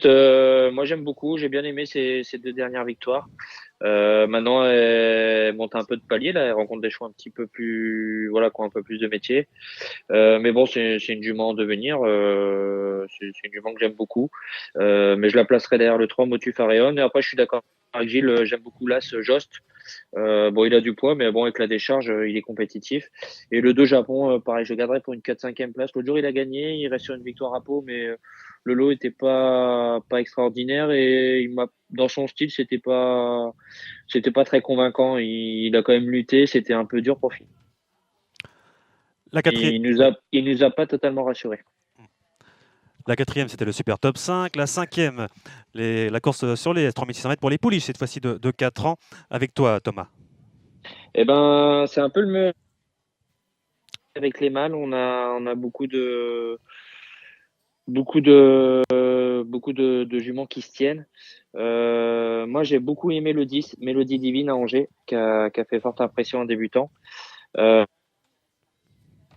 S9: moi j'aime beaucoup, j'ai bien aimé ses 2 dernières victoires. Maintenant elle monte un peu de palier là, elle rencontre des choix un petit peu plus, voilà quoi, un peu plus de métier. Mais bon, c'est une jument en devenir. C'est une jument que j'aime beaucoup. Mais je la placerai derrière le 3 Motus Arion. Et après je suis d'accord avec Gilles, j'aime beaucoup l'As Jost. Il a du poids, mais bon, avec la décharge, il est compétitif. Et le 2 Japon, pareil, je le garderai pour une 4-5e place. L'autre jour, il a gagné, il reste sur une victoire à Pau, mais le lot était pas extraordinaire et dans son style, c'était pas très convaincant. Il a quand même lutté, c'était un peu dur pour finir.
S5: La quatrième.
S9: Il nous a pas totalement rassurés.
S5: La 4e, c'était le Super Top 5. La 5e, la course sur les 3600 mètres pour les pouliches, cette fois-ci de 4 ans. Avec toi, Thomas.
S9: Eh ben, c'est un peu le même avec les mâles. On a beaucoup de juments qui se tiennent. Moi, j'ai beaucoup aimé le 10, Mélodie Divine à Angers, qui a fait forte impression en débutant.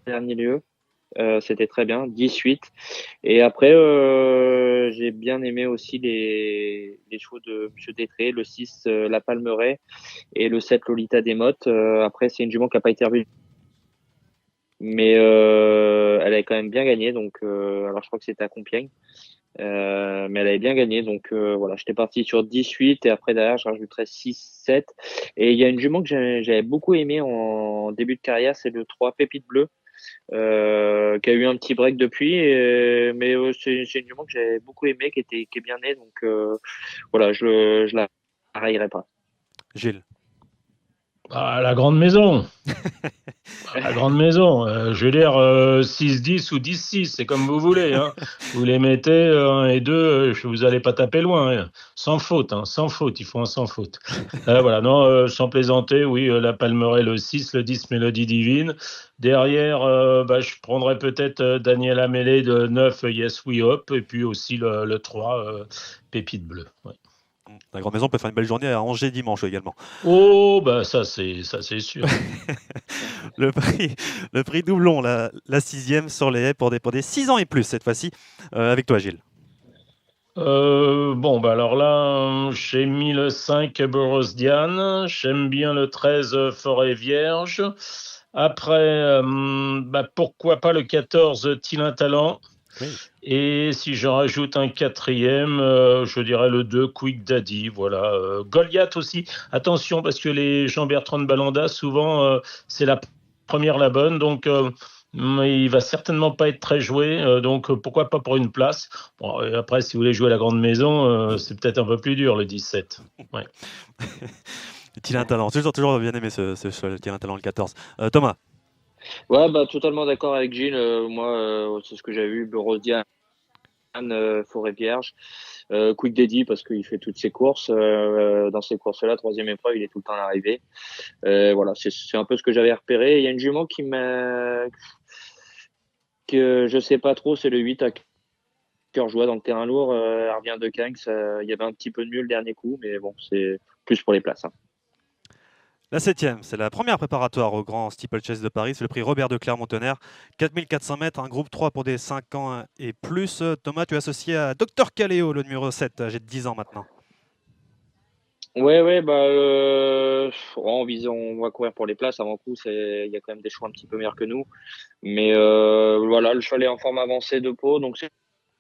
S9: Dernier lieu. C'était très bien, 18. Et après, j'ai bien aimé aussi les chevaux de M. Détré, le 6, La Palmeraie, et le 7, Lolita Desmottes. Après, c'est une jument qui n'a pas été revue, mais elle avait quand même bien gagné. Donc, alors je crois que c'était à Compiègne, mais elle avait bien gagné. Donc voilà, j'étais parti sur 18 et après derrière, je rajouterais 6, 7. Et il y a une jument que j'avais beaucoup aimé en début de carrière, c'est le 3 Pépite Bleue. Qui a eu un petit break depuis, mais c'est une jument que j'avais beaucoup aimé, qui est bien née, donc voilà, je la raillerai pas.
S5: Gilles.
S4: La grande maison. La grande maison. Je veux dire 6-10 ou 10-6, c'est comme vous voulez. Hein. Vous les mettez 1 et 2, vous n'allez pas taper loin. Hein. Sans faute, sans faute, il faut un sans faute. Voilà, non, sans plaisanter, oui, la Palmeraie, le 6, le 10, Mélodie Divine. Derrière, je prendrais peut-être Daniel Amélé de 9, Yes We Hope, et puis aussi le 3, Pépite Bleue. Ouais.
S5: La grande maison peut faire une belle journée à Angers dimanche également.
S4: Oh, ça c'est sûr.
S5: le prix doublon, la 6e sur les haies pour des 6 ans et plus cette fois-ci. Avec toi, Gilles.
S4: Alors là, j'ai mis le 5 Boros Diane, j'aime bien le 13 Forêt Vierge. Après, pourquoi pas le 14 Tilin Talent. Oui. Et si j'en rajoute un 4e, je dirais le 2 Quick Daddy. Voilà. Goliath aussi. Attention, parce que les Jean-Bertrand de Balanda, souvent, c'est la première la bonne. Donc, il va certainement pas être très joué. Donc, pourquoi pas pour une place. Bon, après, si vous voulez jouer à la grande maison, c'est peut-être un peu plus dur, le 17. Ouais.
S5: Tilin Talent. Toujours bien aimé ce Tilin Talent, le 14. Thomas.
S9: Ouais, totalement d'accord avec Gilles. Moi, c'est ce que j'ai vu. Borodian, Forêt Vierge, Quick Daddy parce qu'il fait toutes ses courses. Dans ces courses-là, 3e épreuve, il est tout le temps à l'arrivée. Voilà, c'est un peu ce que j'avais repéré. Il y a une jument que je sais pas trop, c'est le 8 à cœur joie dans le terrain lourd. Elle revient de Cagnes. Il y avait un petit peu de mieux le dernier coup, mais bon, c'est plus pour les places. Hein.
S5: La 7e, c'est la première préparatoire au Grand Steeplechase de Paris. C'est le prix Robert de Clermont-Tonnerre. 4400 mètres, un groupe 3 pour des 5 ans et plus. Thomas, tu es associé à Dr Caléo, le numéro 7, âgé de 10 ans maintenant.
S9: Ouais, bah, on va courir pour les places. Avant coup, il y a quand même des choix un petit peu meilleurs que nous. Mais voilà, le cheval est en forme avancée de peau, donc c'est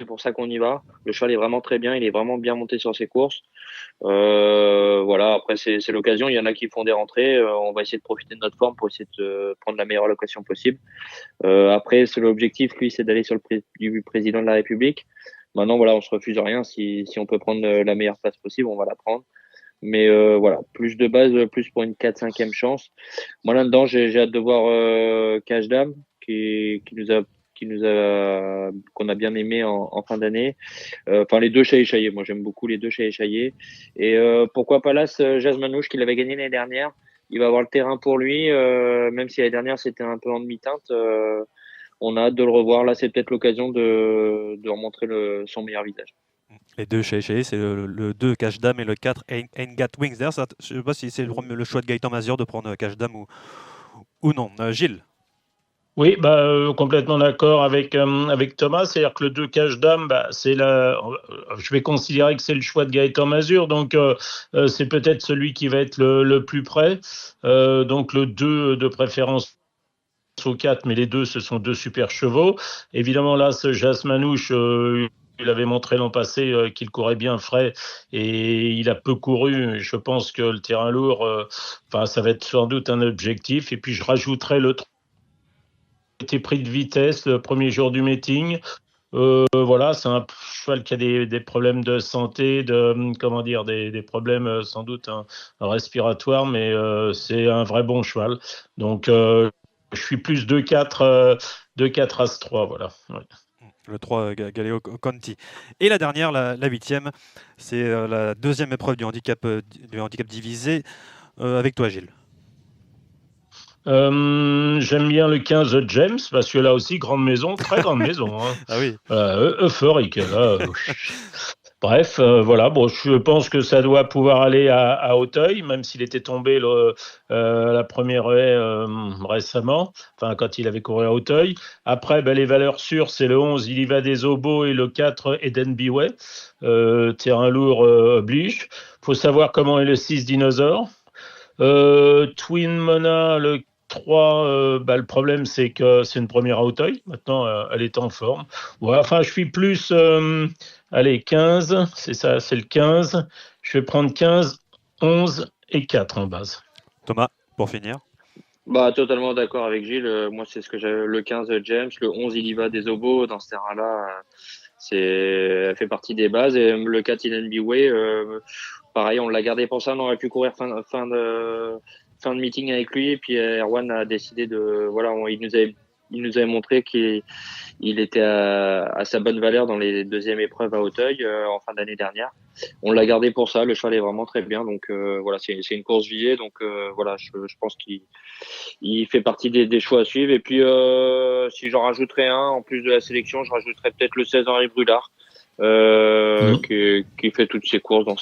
S9: pour ça qu'on y va. Le cheval est vraiment très bien, il est vraiment bien monté sur ses courses. Voilà, après c'est l'occasion. Il y en a qui font des rentrées. On va essayer de profiter de notre forme pour essayer de prendre la meilleure location possible. Après, c'est l'objectif, lui, c'est d'aller sur du président de la République. Maintenant, voilà, on se refuse rien. Si on peut prendre la meilleure place possible, on va la prendre. Mais voilà, plus de base, plus pour une 4-5e chance. Moi là-dedans, j'ai hâte de voir Cash Dame qu'on a bien aimé en fin d'année. Enfin, les deux chez Échaillé. Moi, j'aime beaucoup les deux chez Échaillé. Et pourquoi pas là, Jazz Manouche, qu'il avait gagné l'année dernière. Il va avoir le terrain pour lui, même si l'année dernière c'était un peu en demi-teinte. On a hâte de le revoir. Là, c'est peut-être l'occasion de remontrer son meilleur visage.
S5: Les deux chez c'est le 2 Cash Dame et le 4 Ain't Got Wings. D'ailleurs, je ne sais pas si c'est le choix de Gaëtan Mazur de prendre Cash Dame ou non. Gilles.
S4: Oui, bah, complètement d'accord avec Thomas. C'est-à-dire que le 2 Cash Dame, bah, je vais considérer que c'est le choix de Gaëtan Mazur. Donc, c'est peut-être celui qui va être le plus près. Donc, le 2 de préférence au 4, mais les deux, ce sont deux super chevaux. Évidemment, là, ce Jas Manouche, il avait montré l'an passé qu'il courait bien frais et il a peu couru. Je pense que le terrain lourd, ça va être sans doute un objectif. Et puis, je rajouterai le 3 qui était pris de vitesse le premier jour du meeting. Voilà, c'est un cheval qui a des problèmes de santé, des problèmes sans doute respiratoires, mais c'est un vrai bon cheval. Donc, je suis plus 2-4 As-3, voilà. Ouais.
S5: Le 3 Galeo Conti. Et la dernière, la 8e, c'est la deuxième épreuve du handicap divisé. Avec toi, Gilles.
S4: J'aime bien le 15 James, parce que là aussi, grande maison, très grande maison. Hein.
S5: Ah oui.
S4: Euphorique. Là. Bref, voilà. Bon, je pense que ça doit pouvoir aller à Auteuil, même s'il était tombé la première haie récemment, enfin quand il avait couru à Auteuil. Après, les valeurs sûres, c'est le 11, il y va des Obos et le 4, Eden Biway. Terrain lourd oblige. Faut savoir comment est le 6 Dinosaure. Twin Mona, le 3, le problème c'est que c'est une première à Auteuil. Maintenant, elle est en forme. Ouais, enfin, je suis plus... 15, c'est ça, c'est le 15. Je vais prendre 15, 11 et 4 en base.
S5: Thomas, pour finir.
S9: Bah, totalement d'accord avec Gilles. Moi, c'est ce que j'ai. Le 15 James, le 11 il y va des Obos. Dans ce terrain-là, elle fait partie des bases. Et le 4 Eden Biway, pareil, on l'a gardé pour ça. On aurait pu courir fin de meeting avec lui. Et puis Erwan a décidé il nous avait montré qu'il était à sa bonne valeur dans les deuxièmes épreuves à Auteuil en fin d'année dernière. On l'a gardé pour ça. Le cheval est vraiment très bien. Donc voilà, c'est une course visée. Donc voilà, je pense qu'il fait partie des choix à suivre. Et puis si j'en rajouterais un en plus de la sélection, je rajouterais peut-être le 16 Henri Brulard qui fait toutes ses courses dans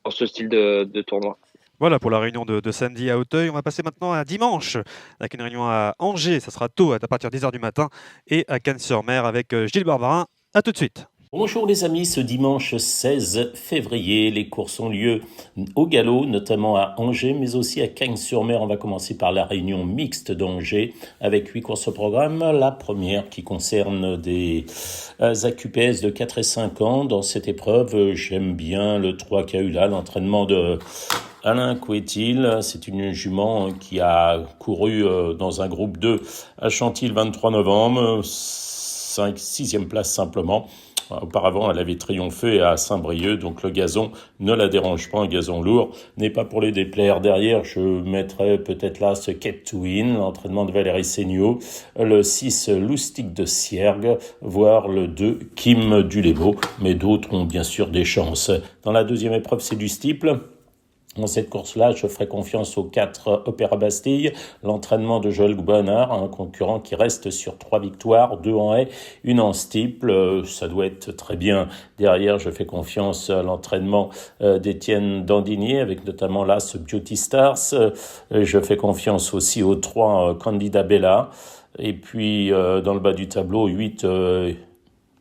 S9: ce style de tournoi.
S5: Voilà pour la réunion de samedi à Auteuil. On va passer maintenant à dimanche avec une réunion à Angers. Ça sera tôt à partir de 10h du matin et à Cannes-sur-Mer avec Gilles Barbarin. À tout de suite.
S10: Bonjour les amis, ce dimanche 16 février, les courses ont lieu au galop, notamment à Angers, mais aussi à Cagnes-sur-Mer. On va commencer par la réunion mixte d'Angers, avec 8 courses au programme. La première qui concerne des AQPS de 4 et 5 ans. Dans cette épreuve, j'aime bien le 3 qui a eu là, l'entraînement de Alain Couetil. C'est une jument qui a couru dans un groupe 2 à Chantilly le 23 novembre, 6e place simplement. Auparavant, elle avait triomphé à Saint-Brieuc, donc le gazon ne la dérange pas, un gazon lourd n'est pas pour les déplaire. Derrière, je mettrais peut-être là ce Cape to Win, l'entraînement de Valérie Seigneau, le 6 Loustic de Siergue, voire le 2 Kim Dulébo, mais d'autres ont bien sûr des chances. Dans la deuxième épreuve, c'est du steeple. Dans cette course-là, je ferai confiance aux 4 Opéra Bastille, l'entraînement de Joël Goubonard, un concurrent qui reste sur 3 victoires, 2 en haie, 1 en steeple, ça doit être très bien. Derrière, je fais confiance à l'entraînement d'Étienne Dandinier, avec notamment là ce Beauty Stars. Je fais confiance aussi aux 3 Candida Bella. Et puis, dans le bas du tableau, 8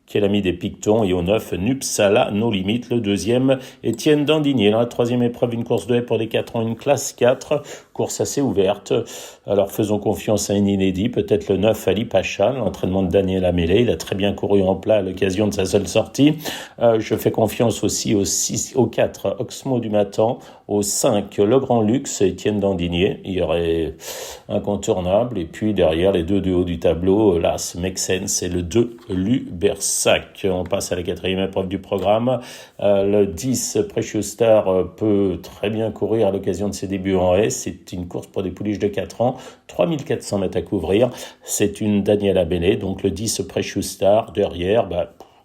S10: qui est l'ami des Pictons, et au 9, Nupsala, No Limit. Le deuxième, Étienne Dandigné. Dans la troisième épreuve, une course de haie pour les 4 ans, une classe 4, course assez ouverte. Alors faisons confiance à un inédit, peut-être le 9, Ali Pacha, l'entraînement de Daniel Amélé. Il a très bien couru en plat à l'occasion de sa seule sortie. Je fais confiance aussi au 4, Oxmo du Matan, au 5, Le Grand Luxe, Étienne Dandigné. Il y aurait incontournable. Et puis derrière, les deux du haut du tableau, l'As Make Sense et le 2, Lubersac. On passe à la quatrième épreuve du programme. Le 10, Precious Star, peut très bien courir à l'occasion de ses débuts en haie. C'est une course pour des pouliches de 4 ans, 3400 mètres à couvrir. C'est une Daniela Benet, donc le 10, Precious Star. Derrière,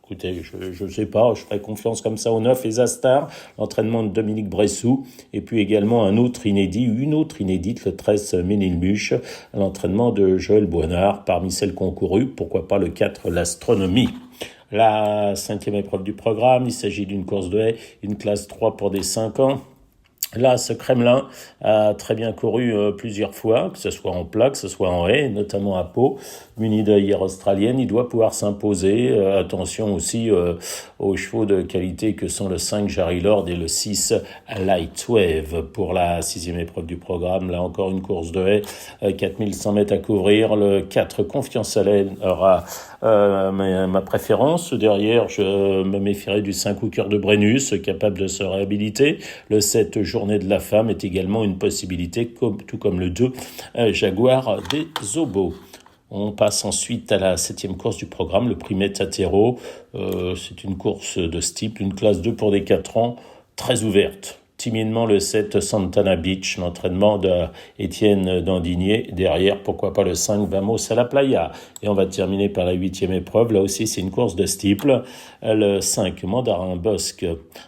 S10: écoutez, je ne sais pas, je ferai confiance comme ça au 9, Ezastar, l'entraînement de Dominique Bressou, et puis également une autre inédite, le 13, Ménilmuche, l'entraînement de Joël Boinard, parmi celles concourues, pourquoi pas le 4, l'Astronomie. La 5e épreuve du programme, il s'agit d'une course de haie, une classe 3 pour des 5 ans. Là, ce Kremlin a très bien couru plusieurs fois, que ce soit en plat, que ce soit en haie, notamment à Pau, muni d'œillères australienne. Il doit pouvoir s'imposer. Attention aussi aux chevaux de qualité que sont le 5 Jarry Lord et le 6 Light Wave. Pour la 6e épreuve du programme, là encore une course de haie, 4100 mètres à couvrir. Le 4 Confiance à l'aile aura ma préférence. Derrière, je me méfierai du 5 Hooker de Brennus, capable de se réhabiliter. Le 7 Journée de la femme est également une possibilité, tout comme le 2 Jaguar des Obos. On passe ensuite à la 7e course du programme, le prix Metatero. C'est une course de steeple, une classe 2 pour des 4 ans, très ouverte. Timidement le 7 Santana Beach, l'entraînement d'Étienne Dandigné. Derrière, pourquoi pas le 5 Vamos à la Playa. Et on va terminer par la 8e épreuve. Là aussi, c'est une course de steeple. Le 5 Mandarin Bosque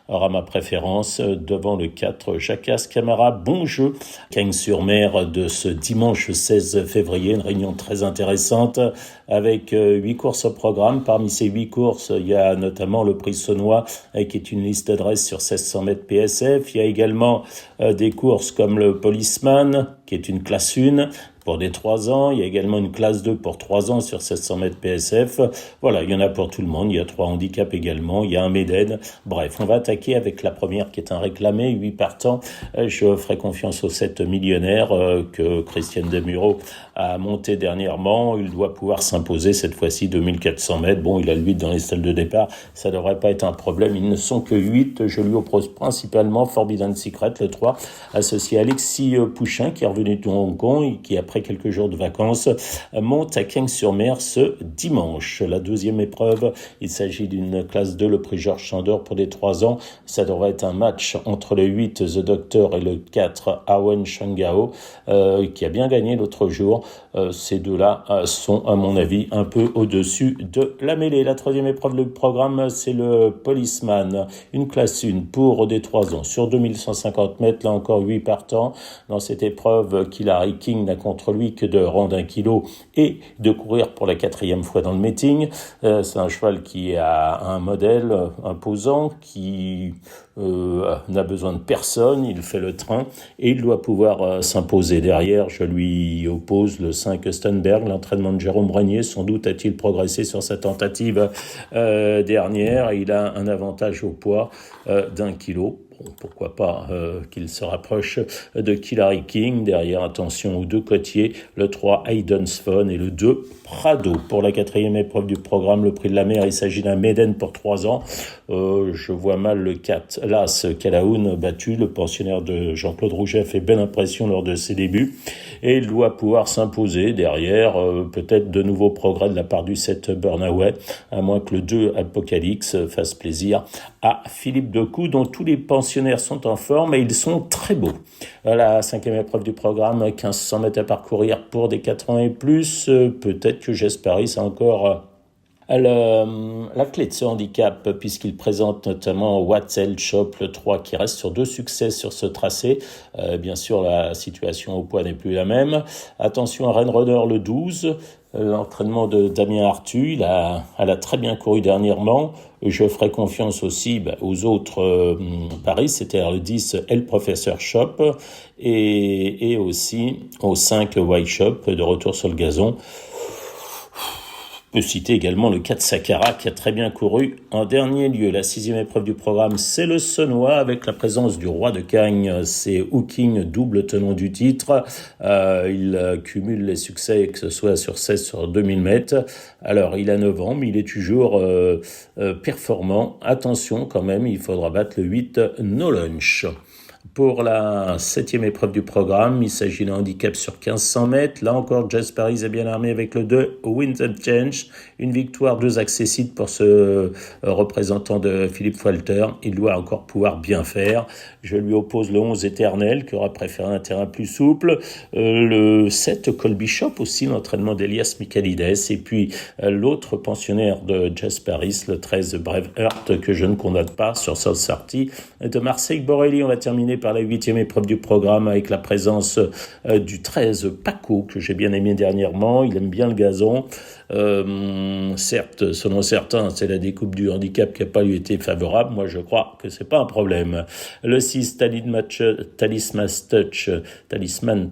S10: aura ma préférence devant le 4 Jacques Camara. Bon jeu. Cagnes-sur-Mer de ce dimanche 16 février. Une réunion très intéressante avec 8 courses au programme. Parmi ces 8 courses, il y a notamment le prix Saunois qui est une liste d'adresses sur 1600 mètres PSF. Il y a également des courses comme le Policeman, qui est une classe 1 pour des 3 ans. Il y a également une classe 2 pour 3 ans sur 700 mètres PSF. Voilà, il y en a pour tout le monde. Il y a 3 handicaps également. Il y a un Méden. Bref, on va attaquer avec la première qui est un réclamé, 8 partants. Je ferai confiance au 7 millionnaire que Christian Demuro a monté dernièrement. Il doit pouvoir s'imposer cette fois-ci 2400 mètres. Bon, il a le 8 dans les stalles de départ. Ça ne devrait pas être un problème. Ils ne sont que 8. Je lui oppose principalement Forbidden Secret, le 3, associé à Alexis Pouchin, qui est revenu de Hong Kong et qui, après quelques jours de vacances, monte à Cagnes-sur-Mer ce dimanche. La 2e épreuve, il s'agit d'une classe 2, le prix Georges Chandor pour les 3 ans. Ça devrait être un match entre le 8 The Doctor et le 4 Awen Shangao, qui a bien gagné l'autre jour. Ces deux-là sont, à mon avis, un peu au-dessus de la mêlée. La 3e épreuve du programme, c'est le Policeman, une classe 1 pour des 3 ans. Sur 2150 mètres, là encore 8 partants. Dans cette épreuve, Hillary King n'a contre lui que de rendre 1 kilo et de courir pour la 4e fois dans le meeting. C'est un cheval qui a un modèle imposant, qui n'a besoin de personne, il fait le train et il doit pouvoir s'imposer. Derrière, je lui oppose le 5 Stenberg, l'entraînement de Jérôme Régnier. Sans doute a-t-il progressé sur sa tentative dernière. Il a un avantage au poids d'1 kilo. Bon, pourquoi pas qu'il se rapproche de Hillary King. Derrière, attention aux 2 côtiers, le 3 Hayden's Fun et le 2 Prado. Pour la 4e épreuve du programme, le prix de la mer, il s'agit d'un Méden pour 3 ans. Je vois mal le 4 Las Calaoun battu. Le pensionnaire de Jean-Claude Rouget fait belle impression lors de ses débuts et il doit pouvoir s'imposer. Derrière, peut-être de nouveaux progrès de la part du 7 Burnaway, à moins que le 2 Apocalypse fasse plaisir à Philippe Decou, dont tous les pensionnaires sont en forme et ils sont très beaux. La 5e épreuve du programme, 1500 mètres à parcourir pour des 4 ans et plus. Peut-être que j'espérais, c'est encore la clé de ce handicap, puisqu'il présente notamment Watzel Shop, le 3, qui reste sur 2 succès sur ce tracé. Bien sûr, la situation au poids n'est plus la même. Attention à Ren Runner, le 12. L'entraînement de Damien Artu, elle a très bien couru dernièrement. Je ferai confiance aussi aux autres paris, c'est-à-dire le 10 El Professeur Shop et aussi au 5 White Shop de retour sur le gazon. On peut citer également le 4 Sakara qui a très bien couru en dernier lieu. La 6e épreuve du programme, c'est le Senois avec la présence du roi de Cagnes. C'est Hooking, double tenant du titre. Il cumule les succès, que ce soit sur 16, sur 2000 mètres. Alors, il a 9 ans, mais il est toujours performant. Attention quand même, il faudra battre le 8 No Lunch. Pour la 7e épreuve du programme, il s'agit d'un handicap sur 1500 mètres. Là encore, Jess Paris est bien armé avec le 2 Wind and Change. Une victoire, 2 accessibles pour ce représentant de Philippe Walter. Il doit encore pouvoir bien faire. Je lui oppose le 11 Éternel, qui aura préféré un terrain plus souple. Le 7 Colby Shop, aussi l'entraînement d'Elias Michaelides. Et puis l'autre pensionnaire de Jess Paris, le 13 Braveheart, que je ne condamne pas sur South Sarty de Marseille Borelli. On va terminer par la 8e épreuve du programme avec la présence du 13 Paco, que j'ai bien aimé dernièrement. Il aime bien le gazon. Certes, selon certains, c'est la découpe du handicap qui n'a pas lui été favorable. Moi, je crois que c'est pas un problème. Le 6 Talisman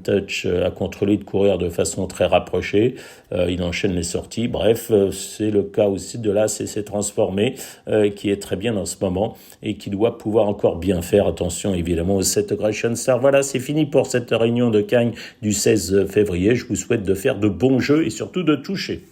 S10: Touch a contrôlé de courir de façon très rapprochée. Il enchaîne les sorties. Bref, c'est le cas aussi de l'ACC Transformé, qui est très bien en ce moment et qui doit pouvoir encore bien faire. Attention, évidemment, au 7 Gratian Star. Voilà, c'est fini pour cette réunion de Cagnes du 16 février. Je vous souhaite de faire de bons jeux et surtout de toucher.